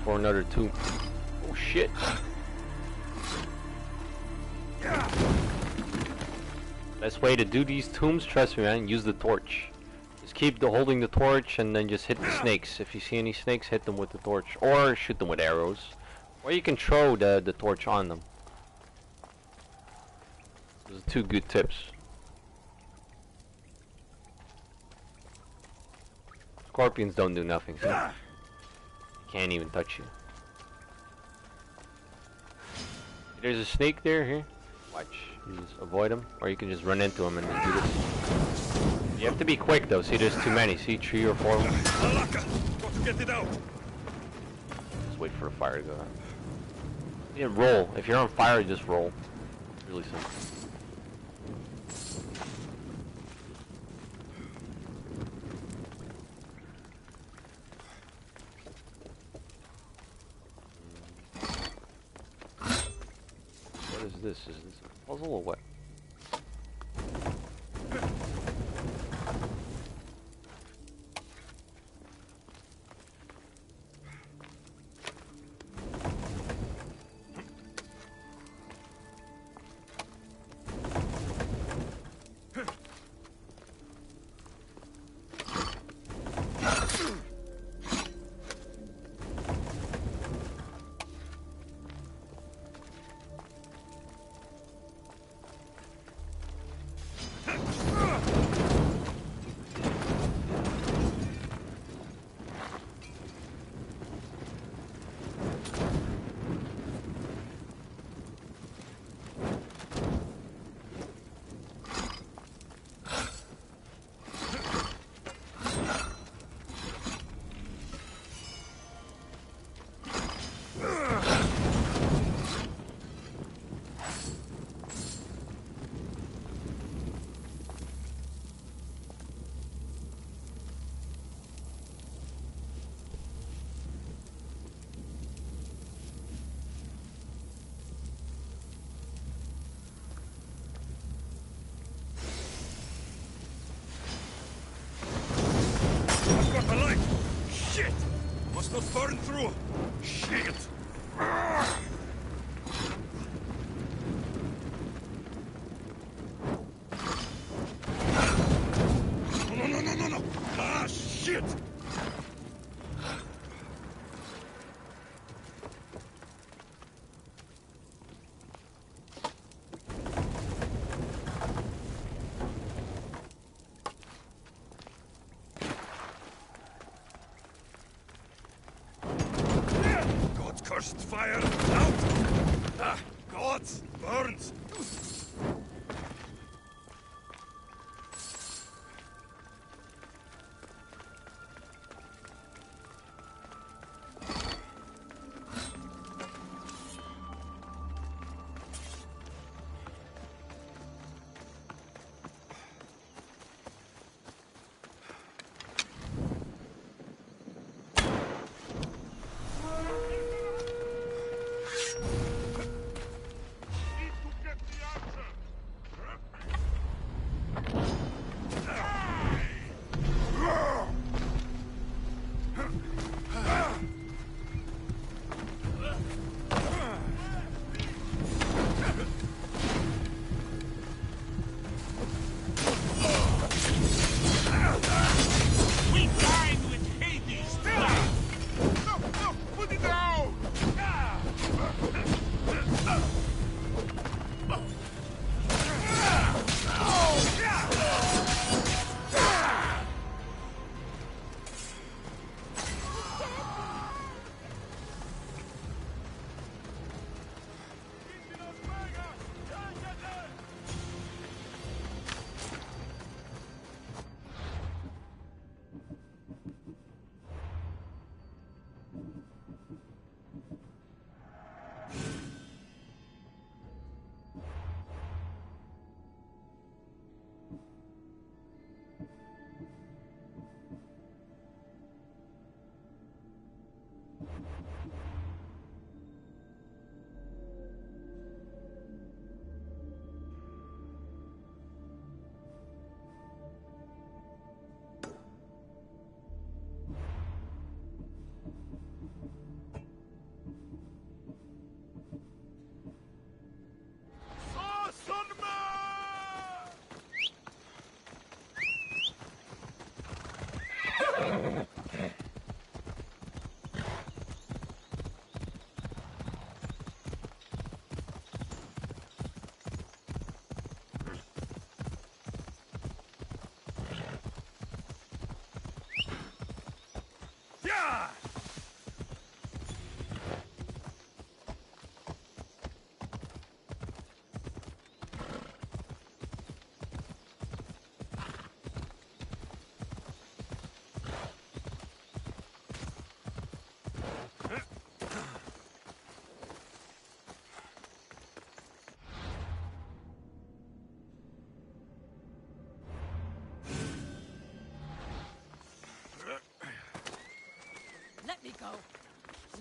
Speaker 3: For another tomb. Oh shit. Best way to do these tombs, trust me man, use the torch. Just keep holding the torch and then just hit the snakes. If you see any snakes, hit them with the torch. Or shoot them with arrows. Or you can throw the torch on them. Those are two good tips. Scorpions don't do nothing, so they can't even touch you. There's a snake there, here. Watch. You just avoid him, or you can just run into him and just do this. You have to be quick though, see there's too many, see 3 or 4 of them.
Speaker 4: Alaka! Got to get it out!
Speaker 3: Just wait for the fire to go out. Yeah, roll. If you're on fire, just roll. It's really simple. What is this? Is this a puzzle or what?
Speaker 4: Got the light! Shit! Must not burn through! Shit! No! Ah, shit!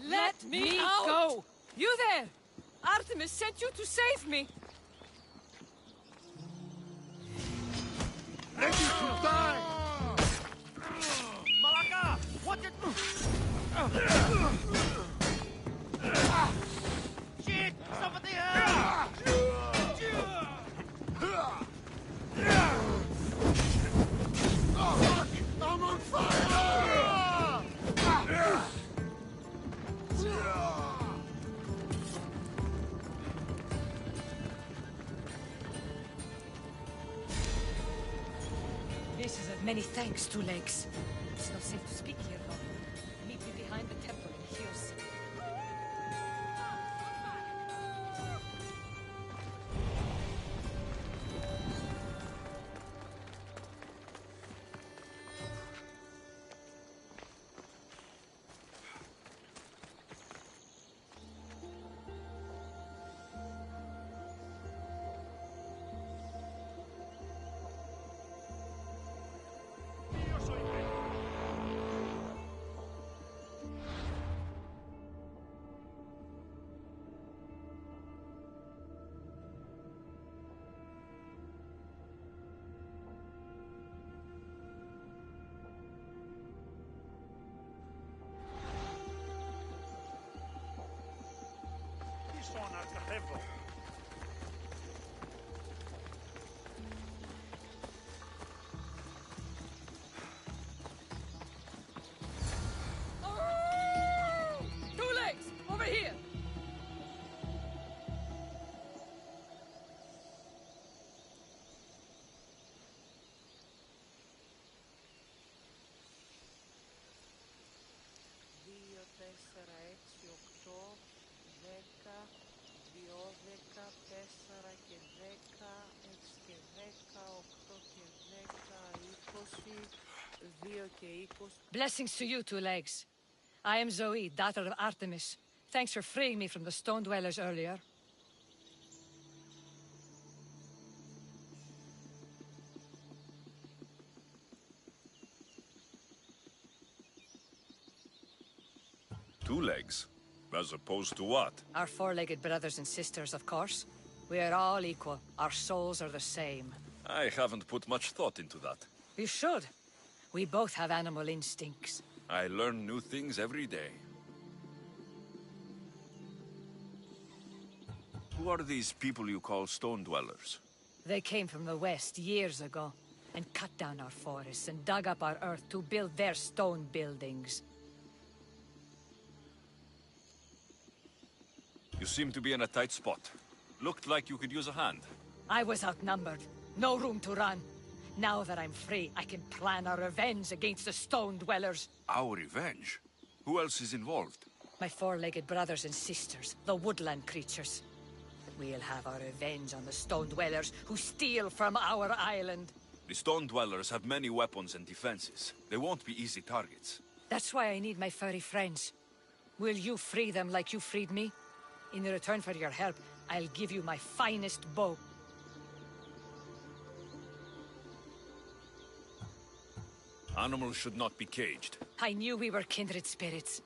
Speaker 6: Let me go! You there! Artemis sent you to save me!
Speaker 4: Malaka! What did... Shit! Somebody help!
Speaker 1: I'm on fire!
Speaker 6: This is a many thanks, Two Legs. It's not safe to speak here, though. Meet me behind the temple in Chios.
Speaker 4: Io sono in me. Chi suona il cappello?
Speaker 6: Two Legs! Over here!
Speaker 7: Δύο, τέσσερα, έξι, οκτώ, 10, 12, 4 και 10, 6 και 10, 8 και 10, 20, 2 και 20.
Speaker 6: Blessings to you, Two Legs. I am Zoe, daughter of Artemis. Thanks for freeing me from the stone dwellers earlier.
Speaker 4: Two legs. As opposed to what?
Speaker 6: Our four-legged brothers and sisters, of course. We are all equal. Our souls are the same.
Speaker 4: I haven't put much thought into that.
Speaker 6: You should. We both have animal instincts.
Speaker 4: I learn new things every day. Who are these people you call stone dwellers?
Speaker 6: They came from the west years ago and cut down our forests and dug up our earth to build their stone buildings.
Speaker 4: You seem to be in a tight spot. Looked like you could use a hand.
Speaker 6: I was outnumbered. No room to run. Now that I'm free, I can plan our revenge against the stone dwellers.
Speaker 4: Our revenge? Who else is involved?
Speaker 6: My four-legged brothers and sisters, the woodland creatures. We'll have our revenge on the stone dwellers who steal from our island.
Speaker 4: The stone dwellers have many weapons and defenses. They won't be easy targets.
Speaker 6: That's why I need my furry friends. Will you free them like you freed me? In return for your help, I'll give you my finest bow.
Speaker 4: Animals should not be caged.
Speaker 6: I knew we were kindred spirits.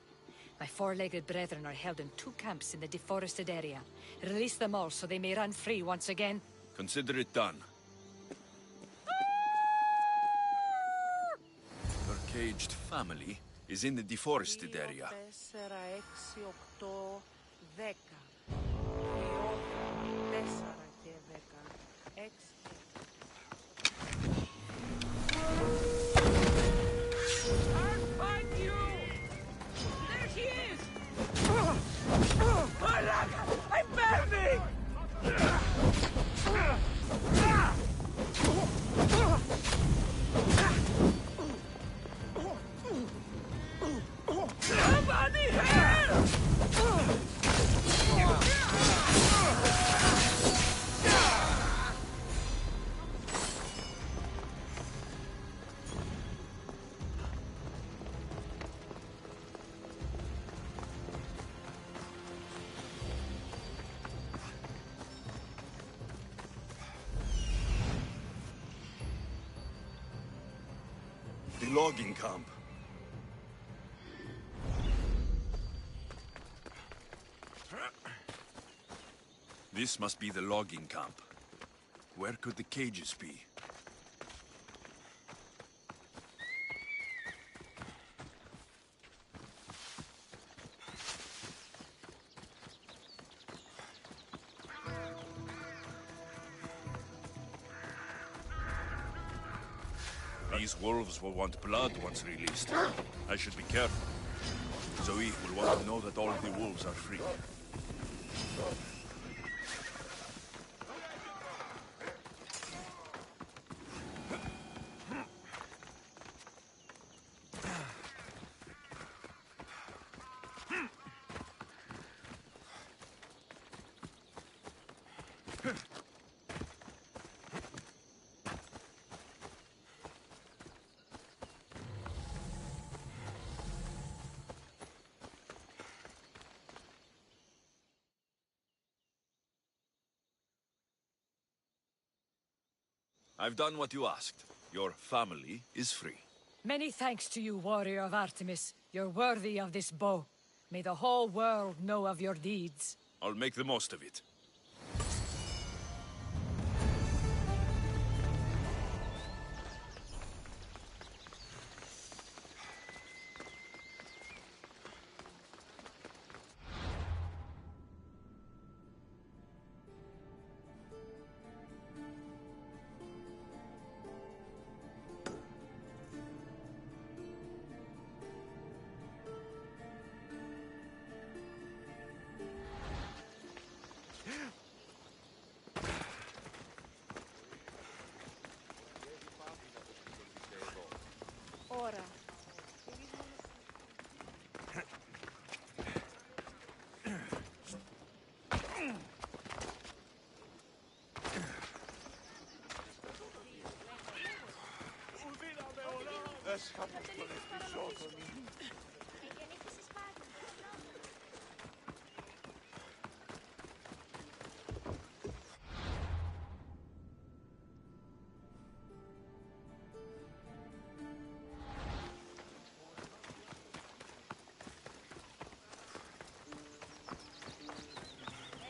Speaker 6: My four-legged brethren are held in 2 camps in the deforested area. Release them all so they may run free once again.
Speaker 4: Consider it done. Your caged family is in the deforested area.
Speaker 7: 4, 6, 8, 10. 2, 4 και 10. 6.
Speaker 6: I'll find you! There he is! I'm burning! Somebody help!
Speaker 4: The logging camp. This must be the logging camp. Where could the cages be? These wolves will want blood once released. I should be careful. Zoe will want to know that all of the wolves are free. I've done what you asked. Your family is free.
Speaker 6: Many thanks to you, warrior of Artemis. You're worthy of this bow. May the whole world know of your deeds.
Speaker 4: I'll make the most of it.
Speaker 7: Ώρα.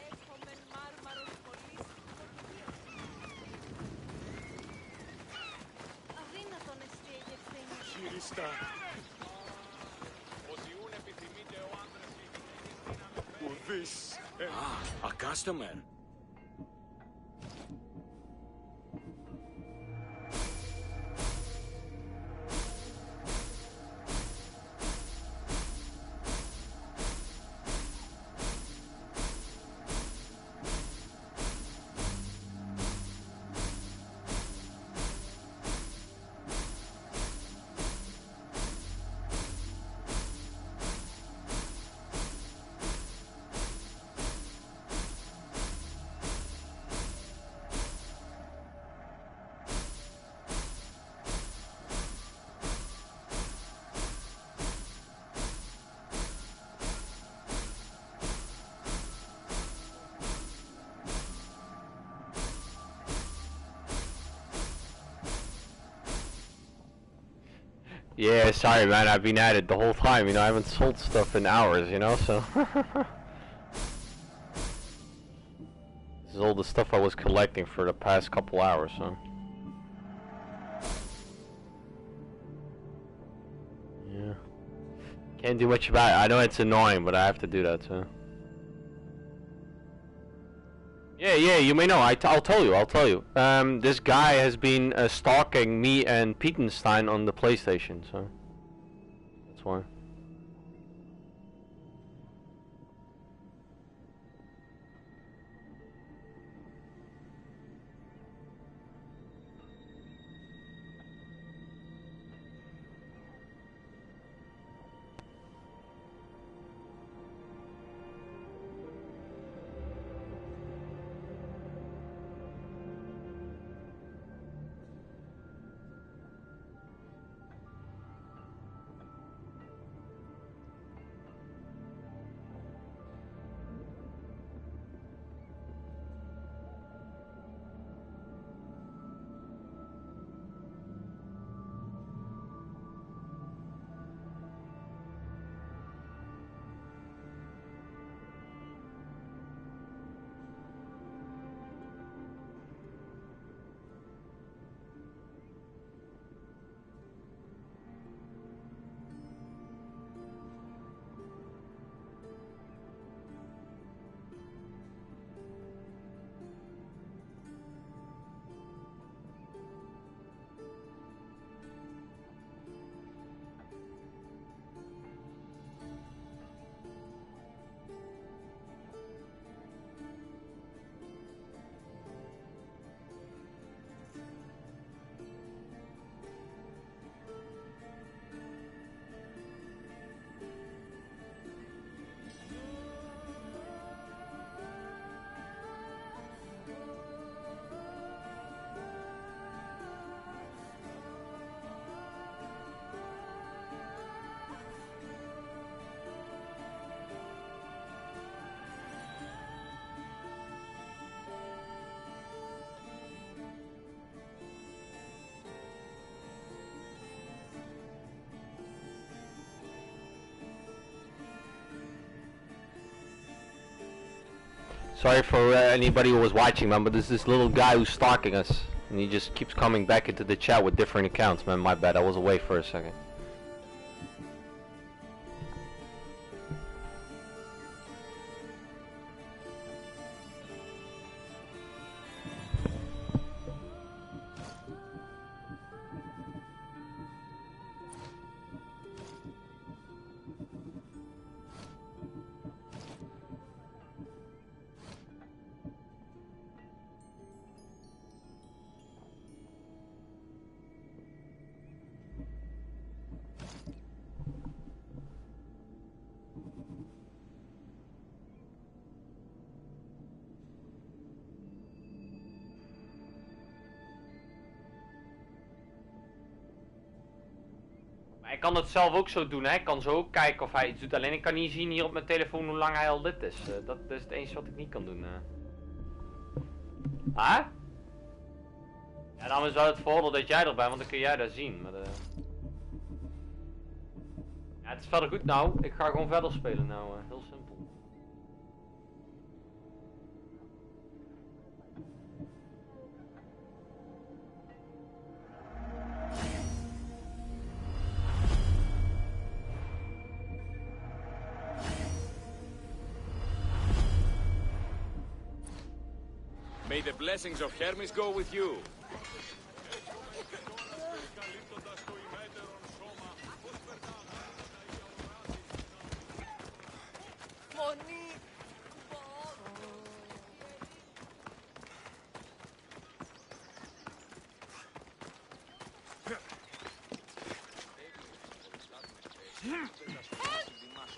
Speaker 7: Έχομεν μάρμαρον πολύστικο αδύνατον εστί η ευθύνη.
Speaker 8: A customer.
Speaker 3: Yeah, sorry man, I've been at it the whole time, you know, I haven't sold stuff in hours, you know, so... This is all the stuff I was collecting for the past couple hours, so... Yeah. Can't do much about it. I know it's annoying, but I have to do that, so... Yeah, you may know. I'll tell you. This guy has been stalking me and Petenstein on the PlayStation, so that's why. Sorry for anybody who was watching, man, but there's this little guy who's stalking us. And he just keeps coming back into the chat with different accounts, man. My bad, I was away for a second. Hij kan het zelf ook zo doen, hè. Ik kan zo ook kijken of hij iets doet. Alleen ik kan niet zien hier op mijn telefoon hoe lang hij al dit is. Dat is het enige wat ik niet kan doen. Ah? Ja, dan is wel het voordeel dat jij erbij bent, want dan kun jij dat zien. Maar ja, het is verder goed nou. Ik ga gewoon verder spelen nou. Heel simpel.
Speaker 4: May the blessings of Hermes go with you.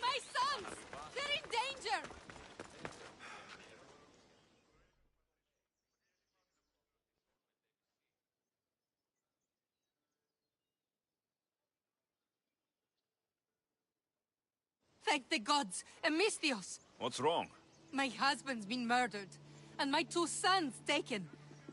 Speaker 6: My sons! They're in danger! Thank the gods! Amistios!
Speaker 4: What's wrong?
Speaker 6: My husband's been murdered, and my 2 sons taken.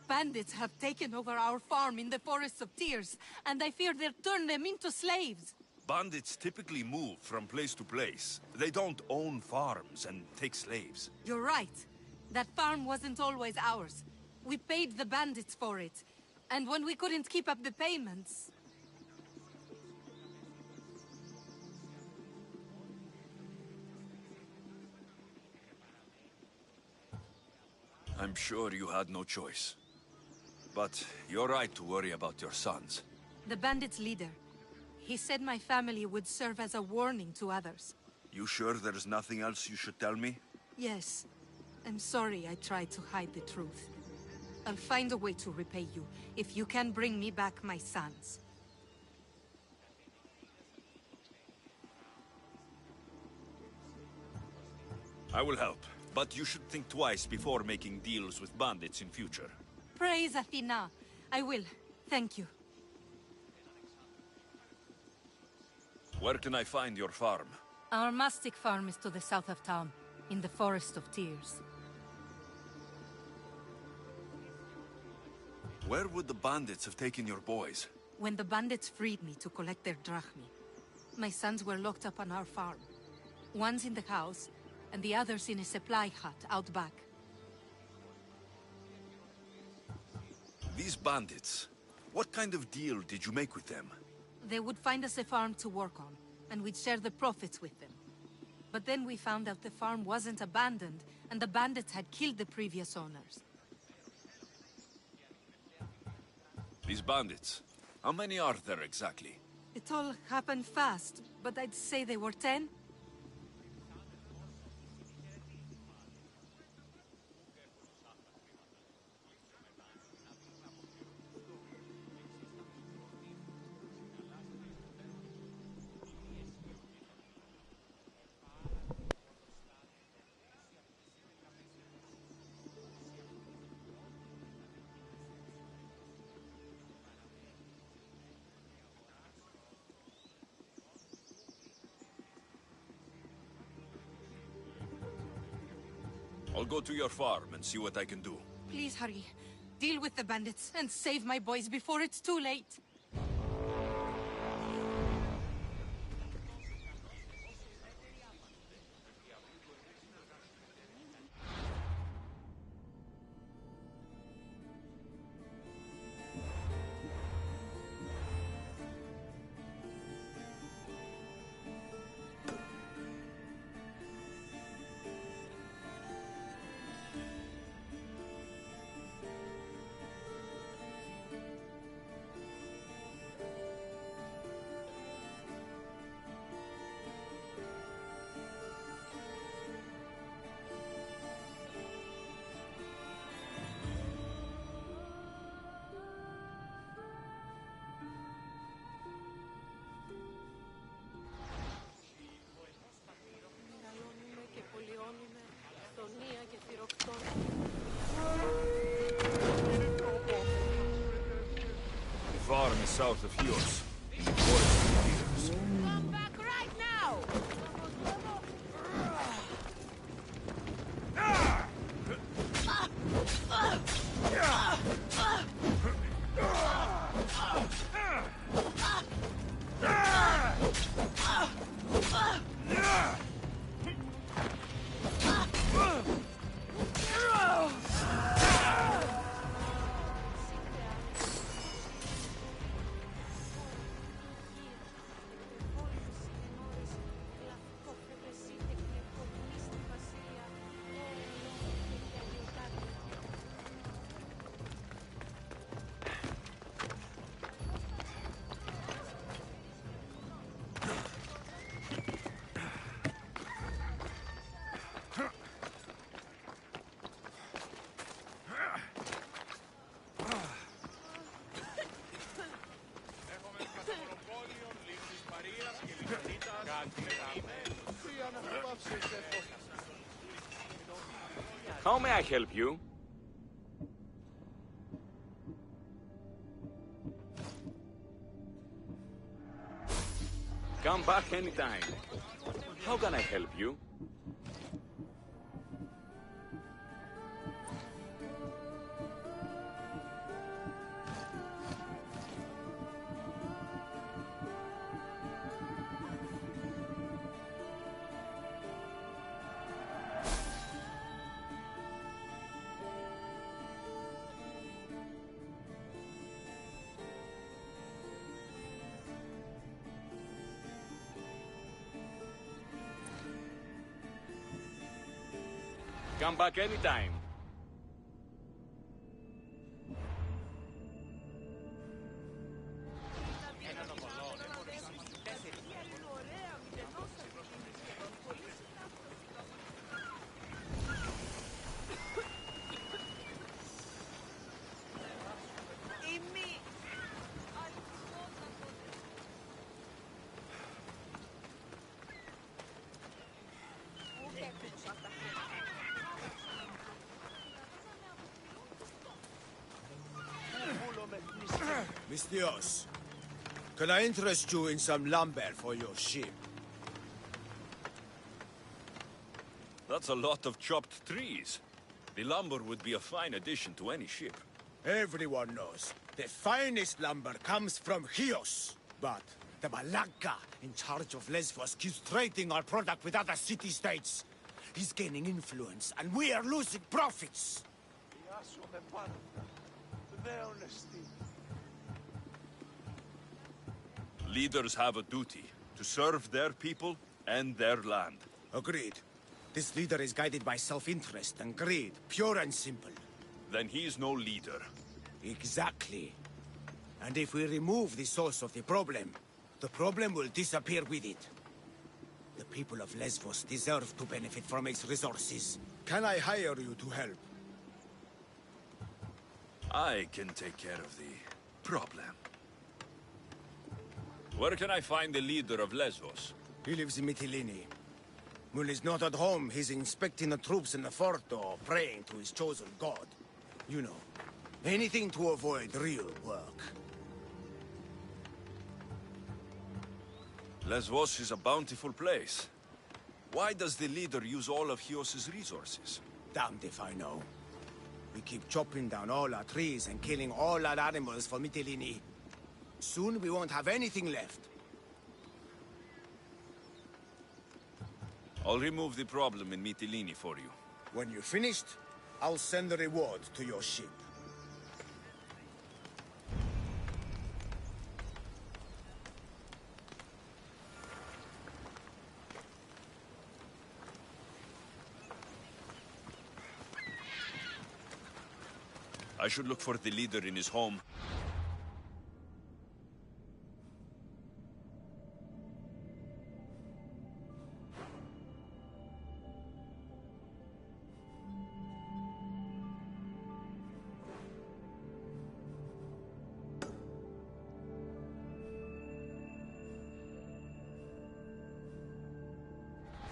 Speaker 6: Bandits have taken over our farm in the Forests of Tears, and I fear they'll turn them into slaves.
Speaker 4: Bandits typically move from place to place. They don't own farms and take slaves.
Speaker 6: You're right. That farm wasn't always ours. We paid the bandits for it, and when we couldn't keep up the payments...
Speaker 4: I'm sure you had no choice. But you're right to worry about your sons.
Speaker 6: The bandits' leader. He said my family would serve as a warning to others.
Speaker 4: You sure there's nothing else you should tell me?
Speaker 6: Yes. I'm sorry I tried to hide the truth. I'll find a way to repay you, if you can bring me back my sons.
Speaker 4: I will help, but you should think twice before making deals with bandits in future.
Speaker 6: Praise Athena. I will. Thank you.
Speaker 4: Where can I find your farm?
Speaker 6: Our mastic farm is to the south of town, in the Forest of Tears.
Speaker 4: Where would the bandits have taken your boys?
Speaker 6: When the bandits freed me to collect their drachmi, my sons were locked up on our farm. One's in the house, and the other's in a supply hut out back.
Speaker 4: These bandits, what kind of deal did you make with them?
Speaker 6: They would find us a farm to work on, and we'd share the profits with them. But then we found out the farm wasn't abandoned, and the bandits had killed the previous owners.
Speaker 4: These bandits, how many are there exactly?
Speaker 6: It all happened fast, but I'd say they were 10.
Speaker 4: I'll go to your farm and see what I can do.
Speaker 6: Please hurry. Deal with the bandits and save my boys before it's too late.
Speaker 4: farm is south of Hios, in the forest of Tears.
Speaker 7: Come back right now!
Speaker 8: How may I help you? Come back anytime. How can I help you? Come back anytime.
Speaker 9: Mistios, can I interest you in some lumber for your ship?
Speaker 4: That's a lot of chopped trees. The lumber would be a fine addition to any ship.
Speaker 9: Everyone knows the finest lumber comes from Chios. But the Malaka in charge of Lesbos keeps trading our product with other city-states. He's gaining influence, and we are losing profits.
Speaker 4: Leaders have a duty to serve their people and their land.
Speaker 9: Agreed. This leader is guided by self-interest and greed, pure and simple.
Speaker 4: Then he is no leader.
Speaker 9: Exactly. And if we remove the source of the problem will disappear with it. The people of Lesbos deserve to benefit from its resources. Can I hire you to help?
Speaker 4: I can take care of the problem. Where can I find the leader of Lesbos?
Speaker 9: He lives in Mytilene. When he's not at home, he's inspecting the troops in the fort or praying to his chosen god. You know, anything to avoid real work.
Speaker 4: Lesbos is a bountiful place. Why does the leader use all of Chios' resources?
Speaker 9: Damned if I know. We keep chopping down all our trees and killing all our animals for Mytilene. Soon we won't have anything left.
Speaker 4: I'll remove the problem in Mytilene for you.
Speaker 9: When you're finished, I'll send the reward to your ship.
Speaker 4: I should look for the leader in his home.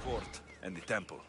Speaker 4: Fort and the temple.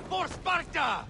Speaker 1: For Sparta!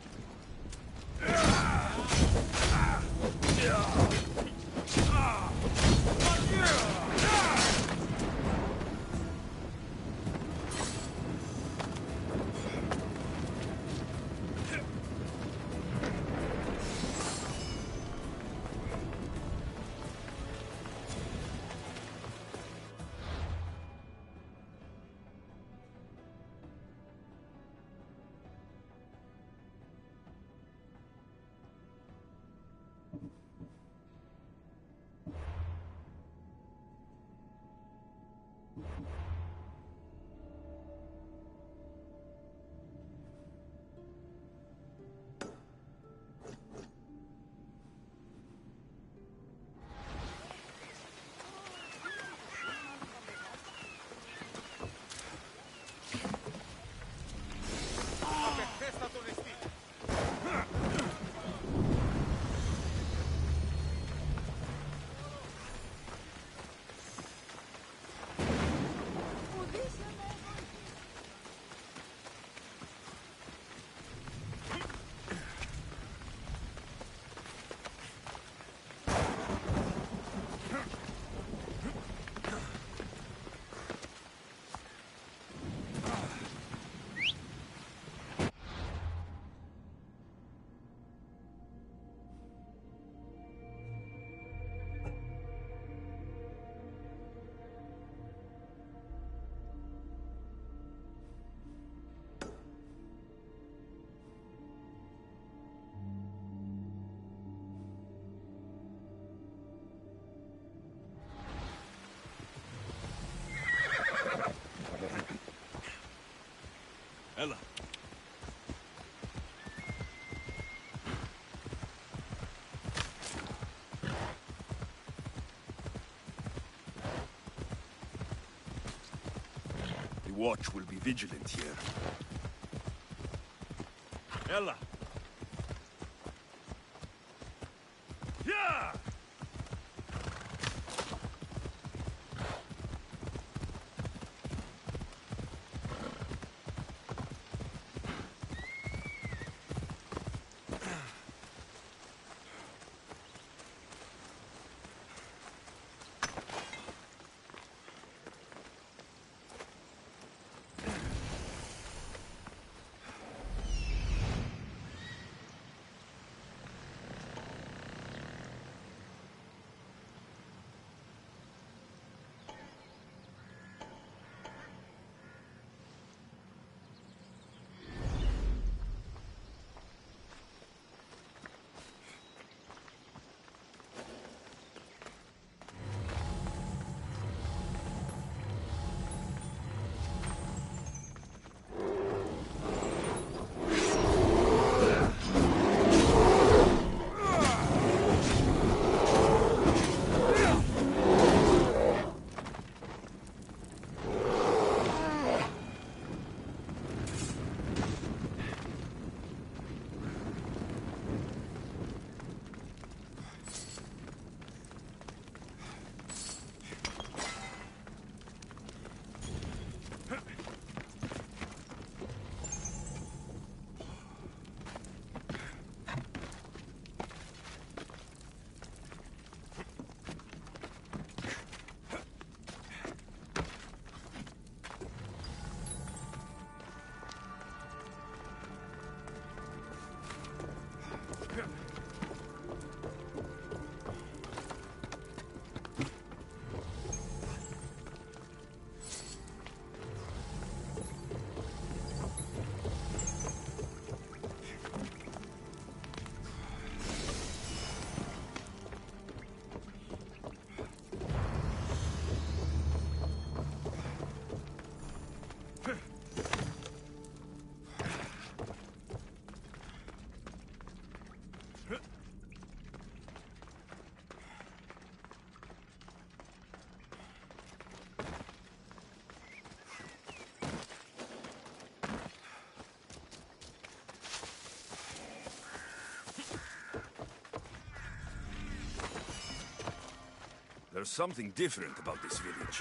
Speaker 4: Ella. The watch will be vigilant here. Ella. Yeah! There's something different about this village.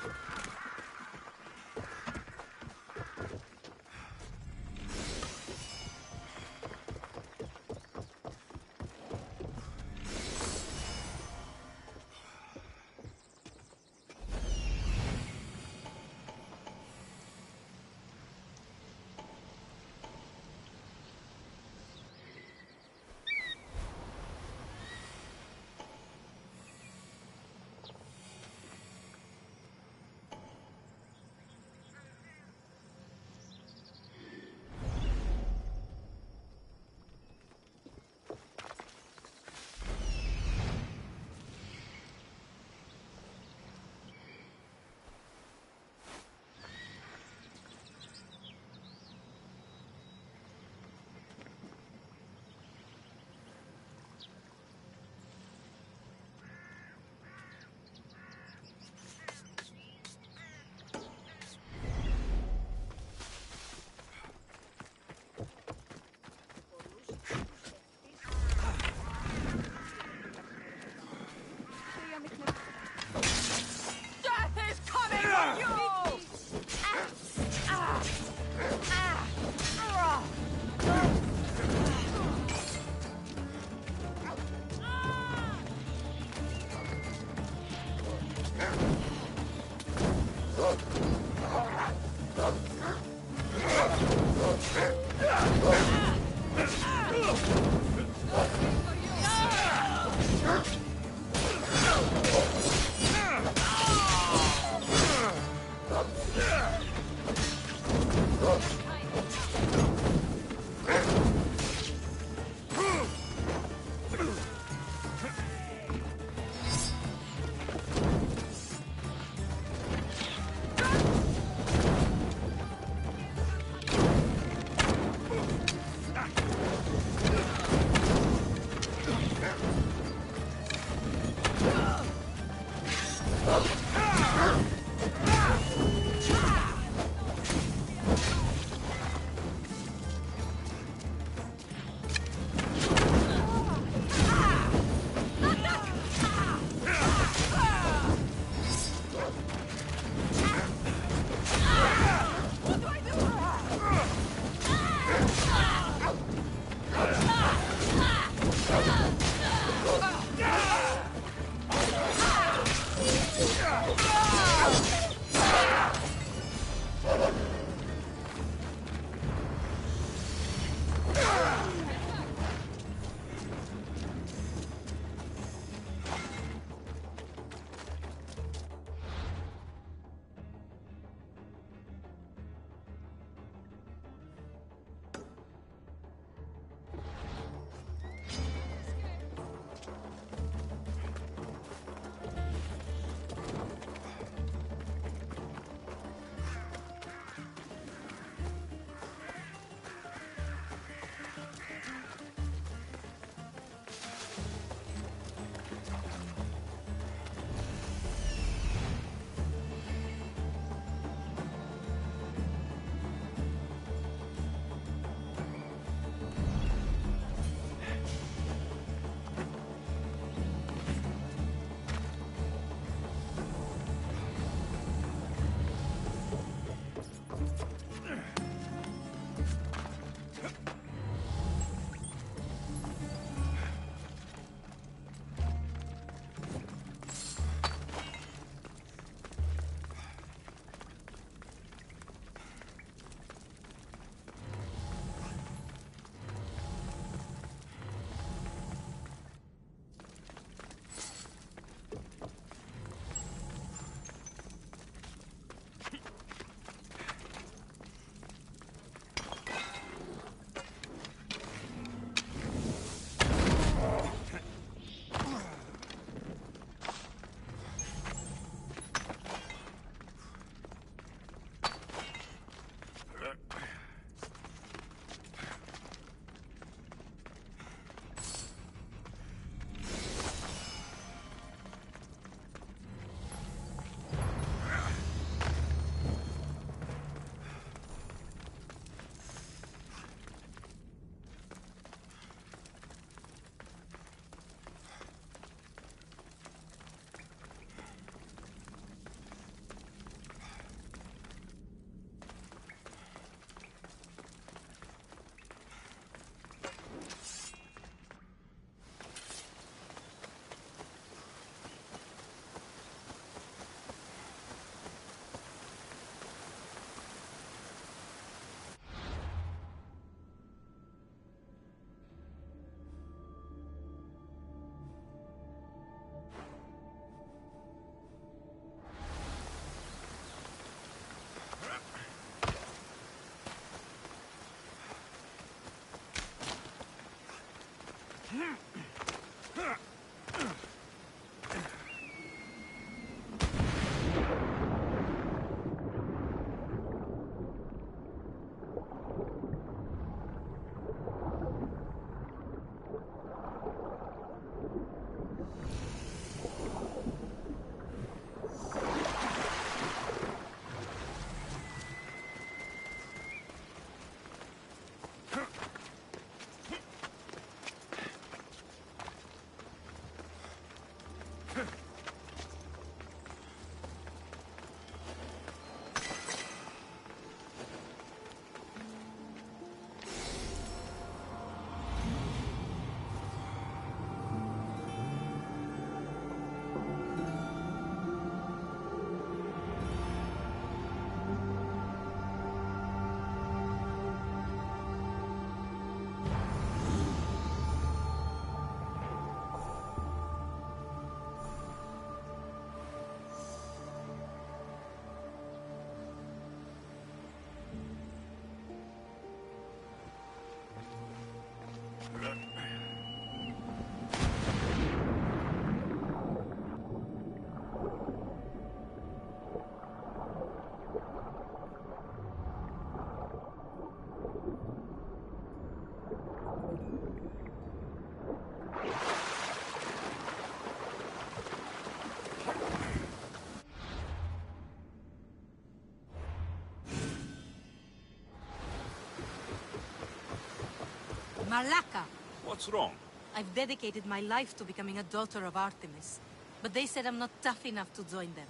Speaker 6: Malaka!
Speaker 4: What's wrong?
Speaker 6: I've dedicated my life to becoming a daughter of Artemis, but they said I'm not tough enough to join them.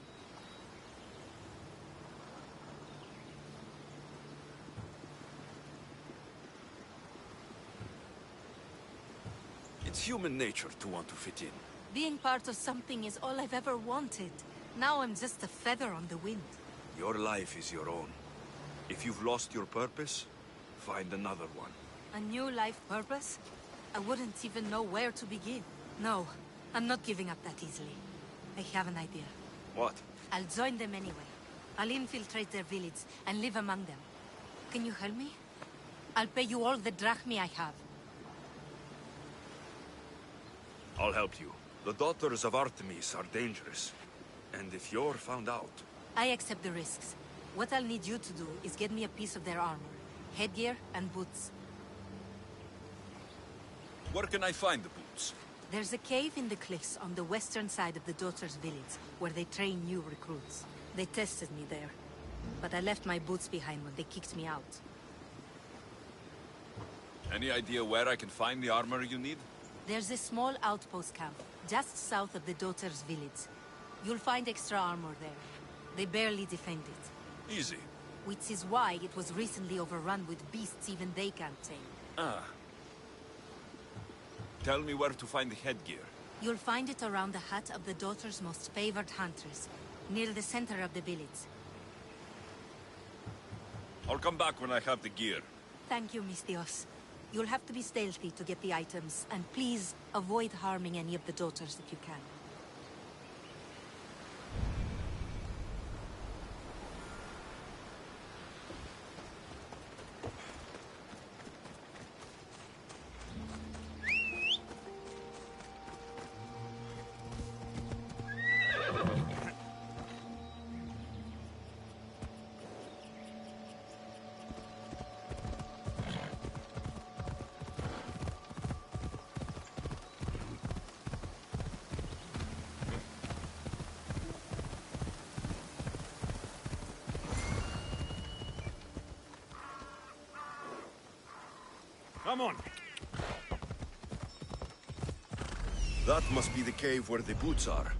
Speaker 4: It's human nature to want to fit in.
Speaker 6: Being part of something is all I've ever wanted. Now I'm just a feather on the wind.
Speaker 4: Your life is your own. If you've lost your purpose, find another one.
Speaker 6: A new life purpose? I wouldn't even know where to begin. No, I'm not giving up that easily. I have an idea.
Speaker 4: What?
Speaker 6: I'll join them anyway. I'll infiltrate their village and live among them. Can you help me? I'll pay you all the drachmi I have.
Speaker 4: I'll help you. The daughters of Artemis are dangerous. And if you're found out...
Speaker 6: I accept the risks. What I'll need you to do is get me a piece of their armor, headgear, and boots.
Speaker 4: Where can I find the boots?
Speaker 6: There's a cave in the cliffs on the western side of the Daughters' village, where they train new recruits. They tested me there, but I left my boots behind when they kicked me out.
Speaker 4: Any idea where I can find the armor you need?
Speaker 6: There's a small outpost camp, just south of the Daughters' village. You'll find extra armor there. They barely defend it.
Speaker 4: Easy.
Speaker 6: Which is why it was recently overrun with beasts even they can't tame.
Speaker 4: Ah. Tell me where to find the headgear.
Speaker 6: You'll find it around the hut of the Daughter's most favored hunters, near the center of the village.
Speaker 4: I'll come back when I have the gear.
Speaker 6: Thank you, Mistios. You'll have to be stealthy to get the items, and please avoid harming any of the Daughters if you can.
Speaker 9: Come on.
Speaker 4: That must be the cave where the boots are.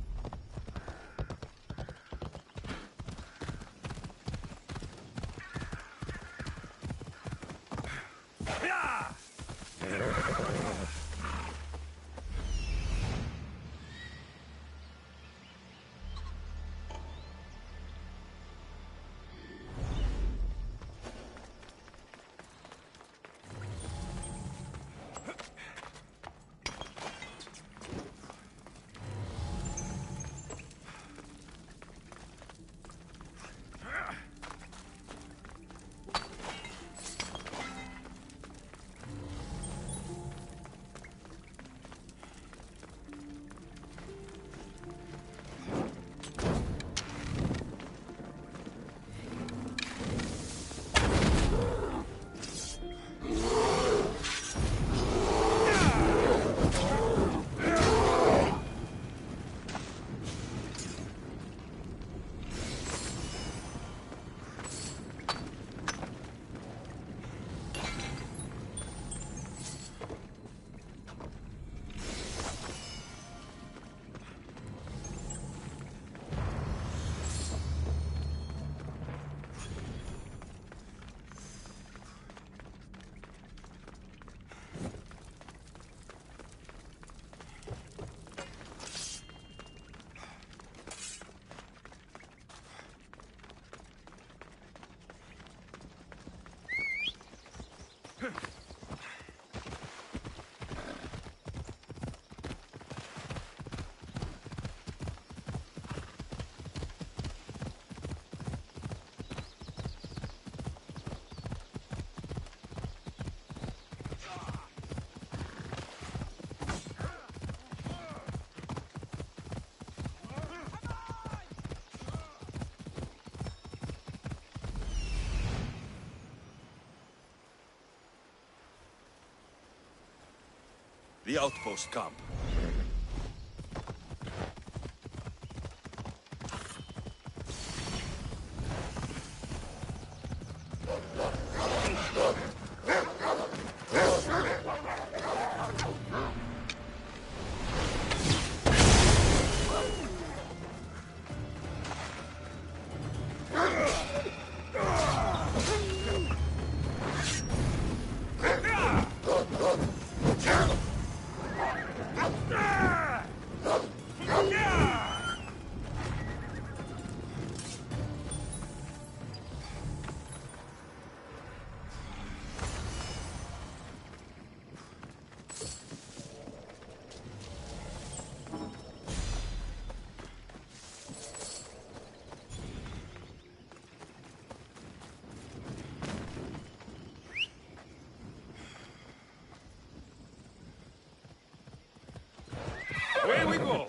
Speaker 4: The outpost camp.
Speaker 8: Away we go!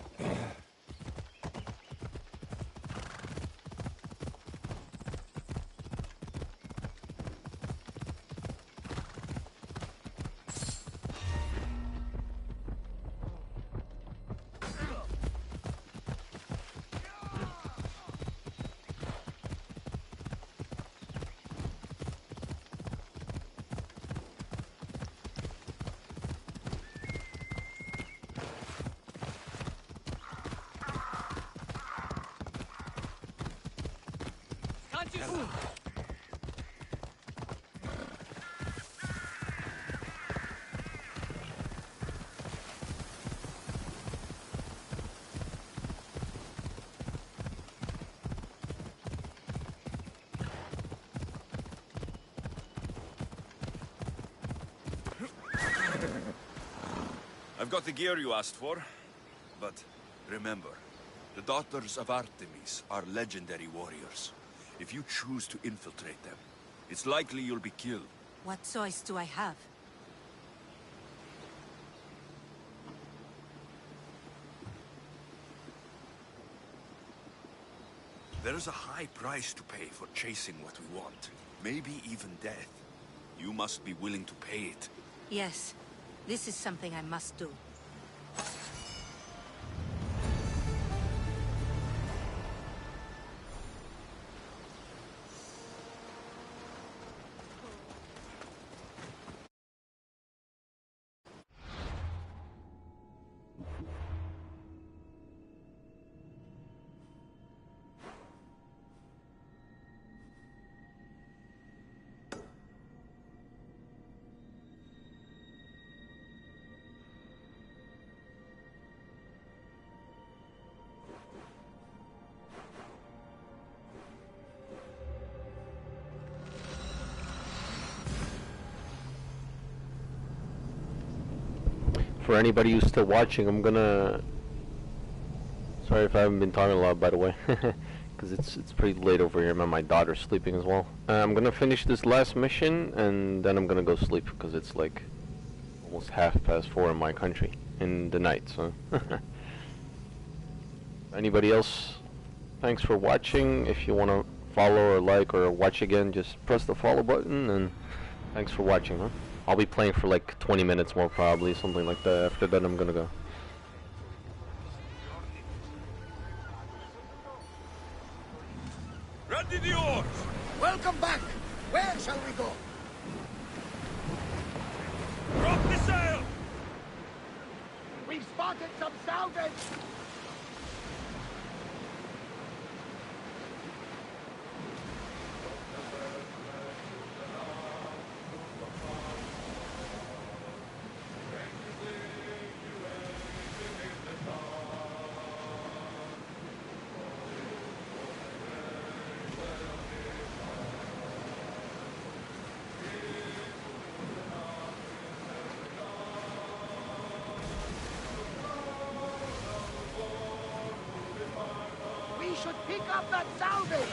Speaker 4: I've got the gear you asked for, but remember, the daughters of Artemis are legendary warriors. If you choose to infiltrate them, it's likely you'll be killed.
Speaker 6: What choice do I have?
Speaker 4: There's a high price to pay for chasing what we want. Maybe even death. You must be willing to pay it.
Speaker 6: Yes, this is something I must do.
Speaker 3: For anybody who's still watching, I'm gonna... Sorry if I haven't been talking a lot, by the way. Because it's pretty late over here, and my daughter's sleeping as well. I'm gonna finish this last mission, and then I'm gonna go sleep, because it's like almost 4:30 in my country, in the night, so... Anybody else, thanks for watching. If you want to follow or like or watch again, just press the follow button, and thanks for watching, huh? I'll be playing for like 20 minutes more probably, something like that. After that I'm gonna go.
Speaker 4: Ready the oars!
Speaker 1: Welcome back! Where shall we go?
Speaker 4: Drop the sail!
Speaker 1: We've spotted some salvage! We should pick up that salvage!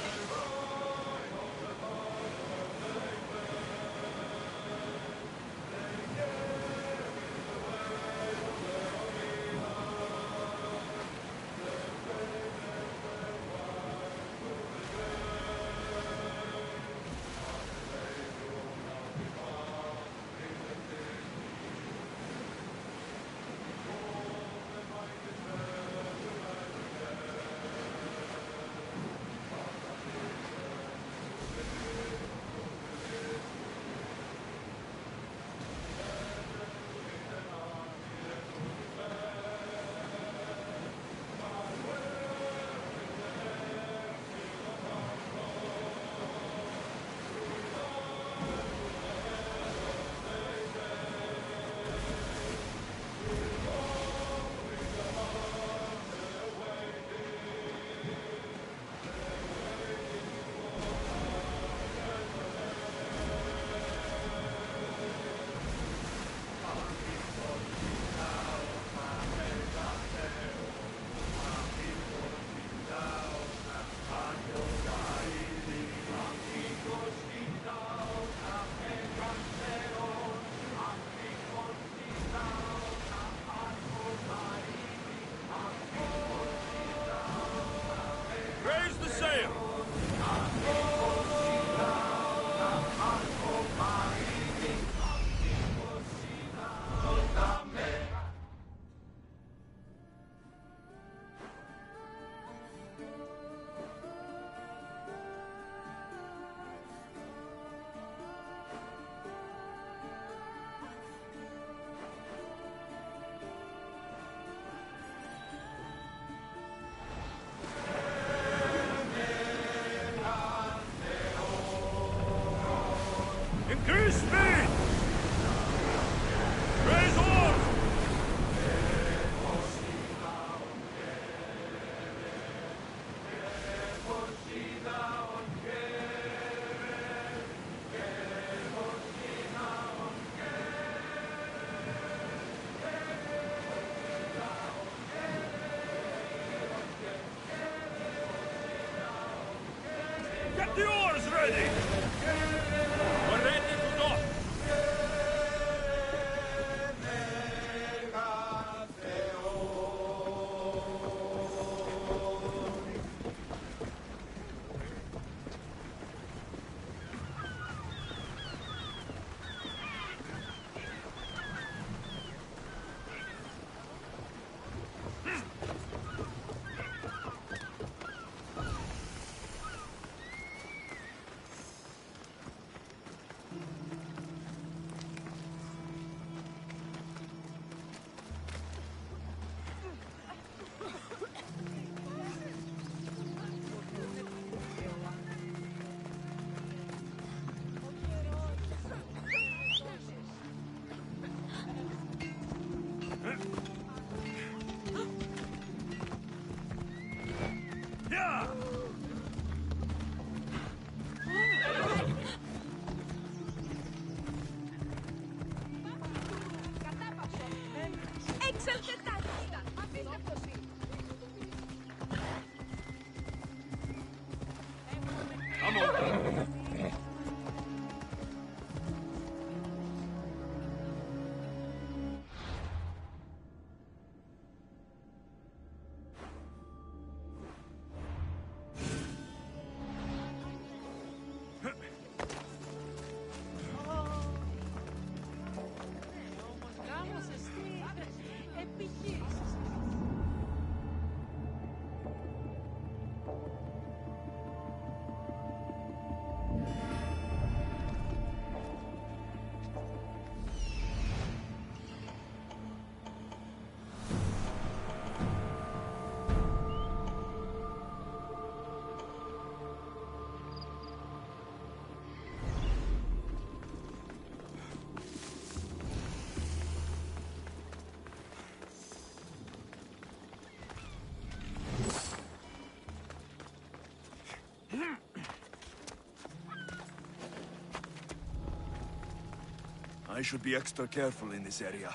Speaker 4: I should be extra careful in this area.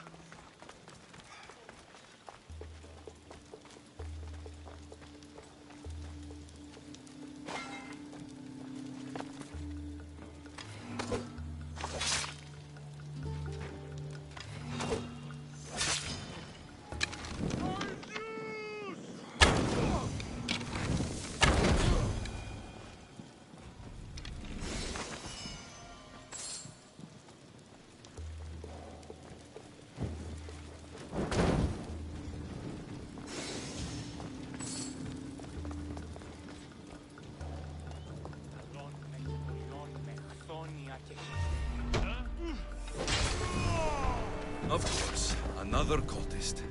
Speaker 4: Of course, another cultist.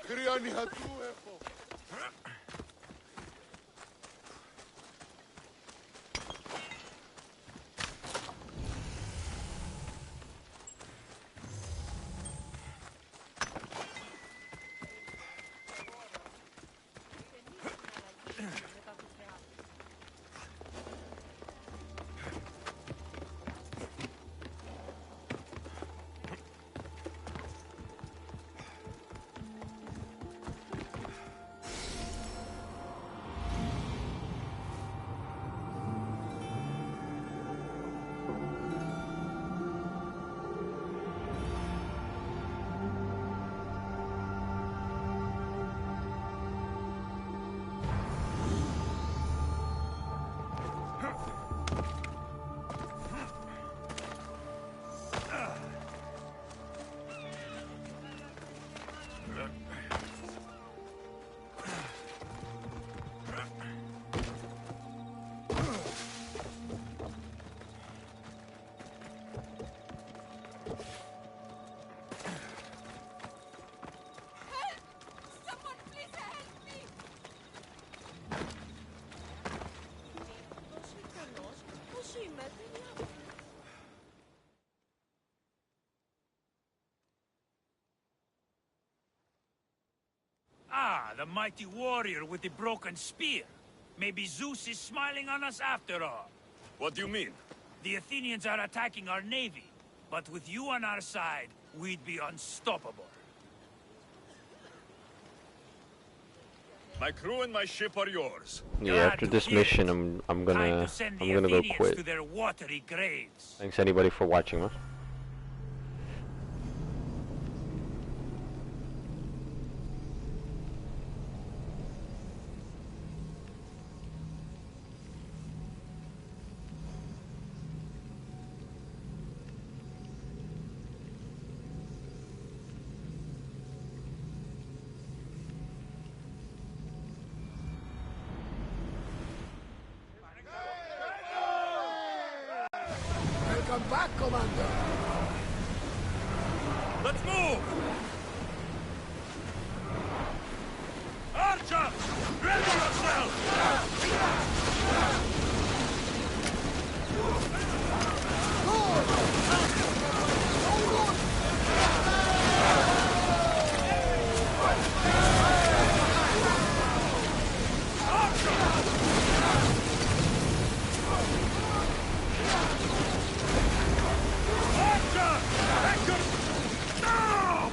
Speaker 9: Κρυώνει ατού έχω.
Speaker 8: Ah, the mighty warrior with the broken spear. Maybe Zeus is smiling on us after all.
Speaker 4: What do you mean?
Speaker 8: The Athenians are attacking our navy, but with you on our side, we'd be unstoppable.
Speaker 4: My crew and my ship are yours.
Speaker 3: Yeah,
Speaker 8: Glad
Speaker 3: after
Speaker 8: to
Speaker 3: this
Speaker 8: hear
Speaker 3: mission,
Speaker 8: it.
Speaker 3: I'm
Speaker 8: Time
Speaker 3: gonna
Speaker 8: to send the
Speaker 3: go
Speaker 8: Athenians
Speaker 3: quit.
Speaker 8: to their watery graves.
Speaker 3: Thanks anybody for watching, man.
Speaker 1: Welcome back, Commander.
Speaker 8: Let's move! Archer! Ready yourself! Archer! Anchor! No!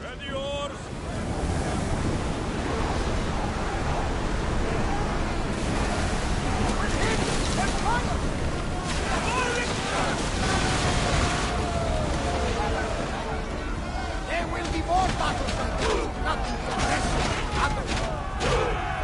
Speaker 4: Ready yours.
Speaker 1: There will be more battles like this. Nothing can rescue others.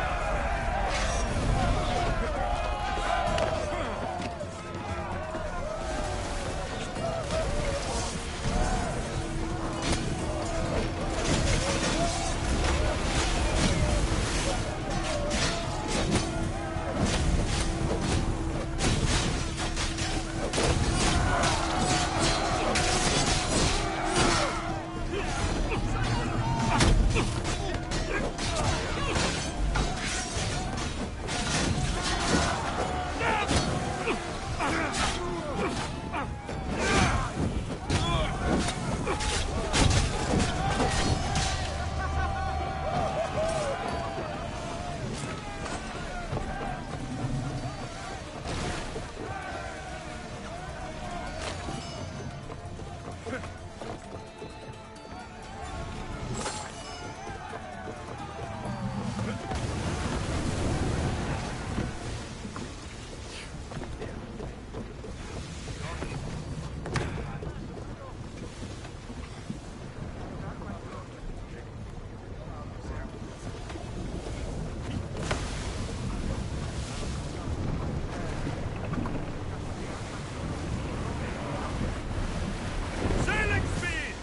Speaker 8: Sailing speed!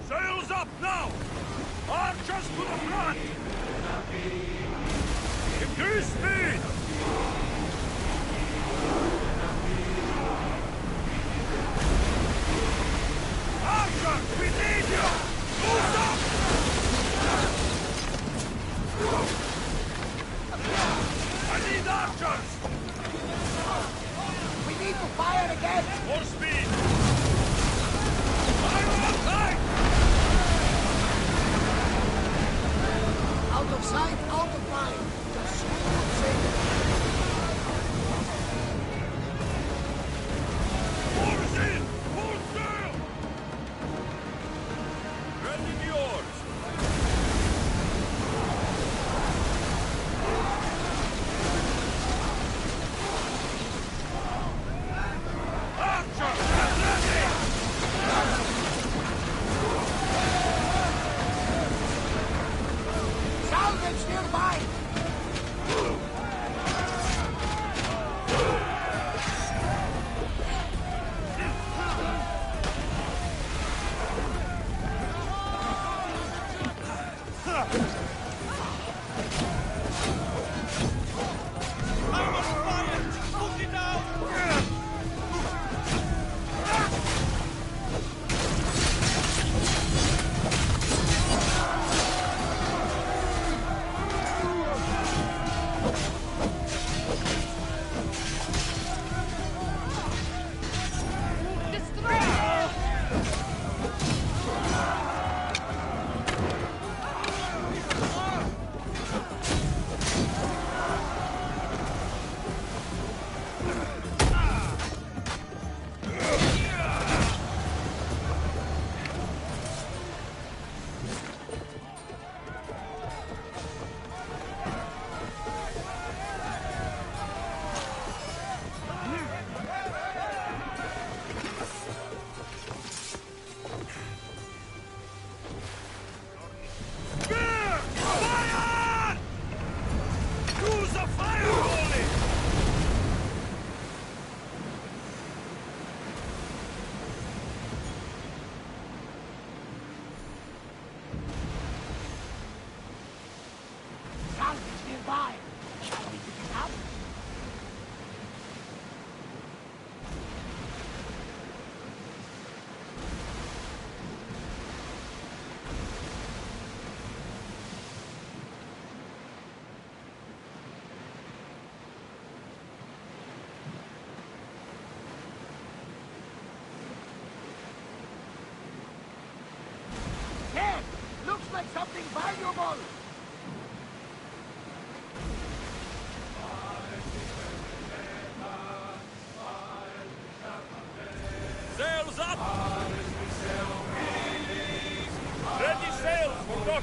Speaker 8: Sails up now! Archers to the front! Increase speed! Archers, we need you! Move up! I need archers!
Speaker 1: We need to fire again.
Speaker 8: More speed! Fire on tight!
Speaker 1: Out of sight, out of mind. Just smooth sailing.
Speaker 8: Oars in! Full sail!
Speaker 4: Ready yours.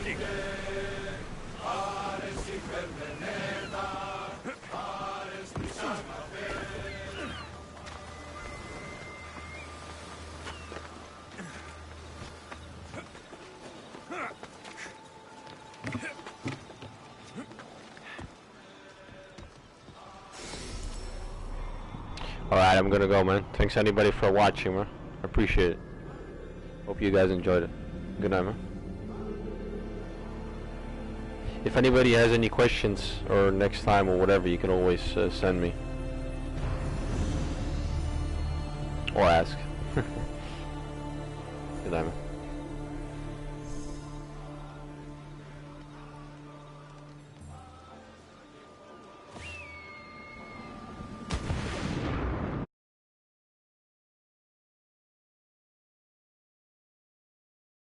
Speaker 8: fighting.
Speaker 3: Alright, I'm gonna go, man. Thanks anybody for watching, man. I appreciate it. Hope you guys enjoyed it. Good night, man. If anybody has any questions or next time or whatever, you can always send me. Or ask. Good night, man.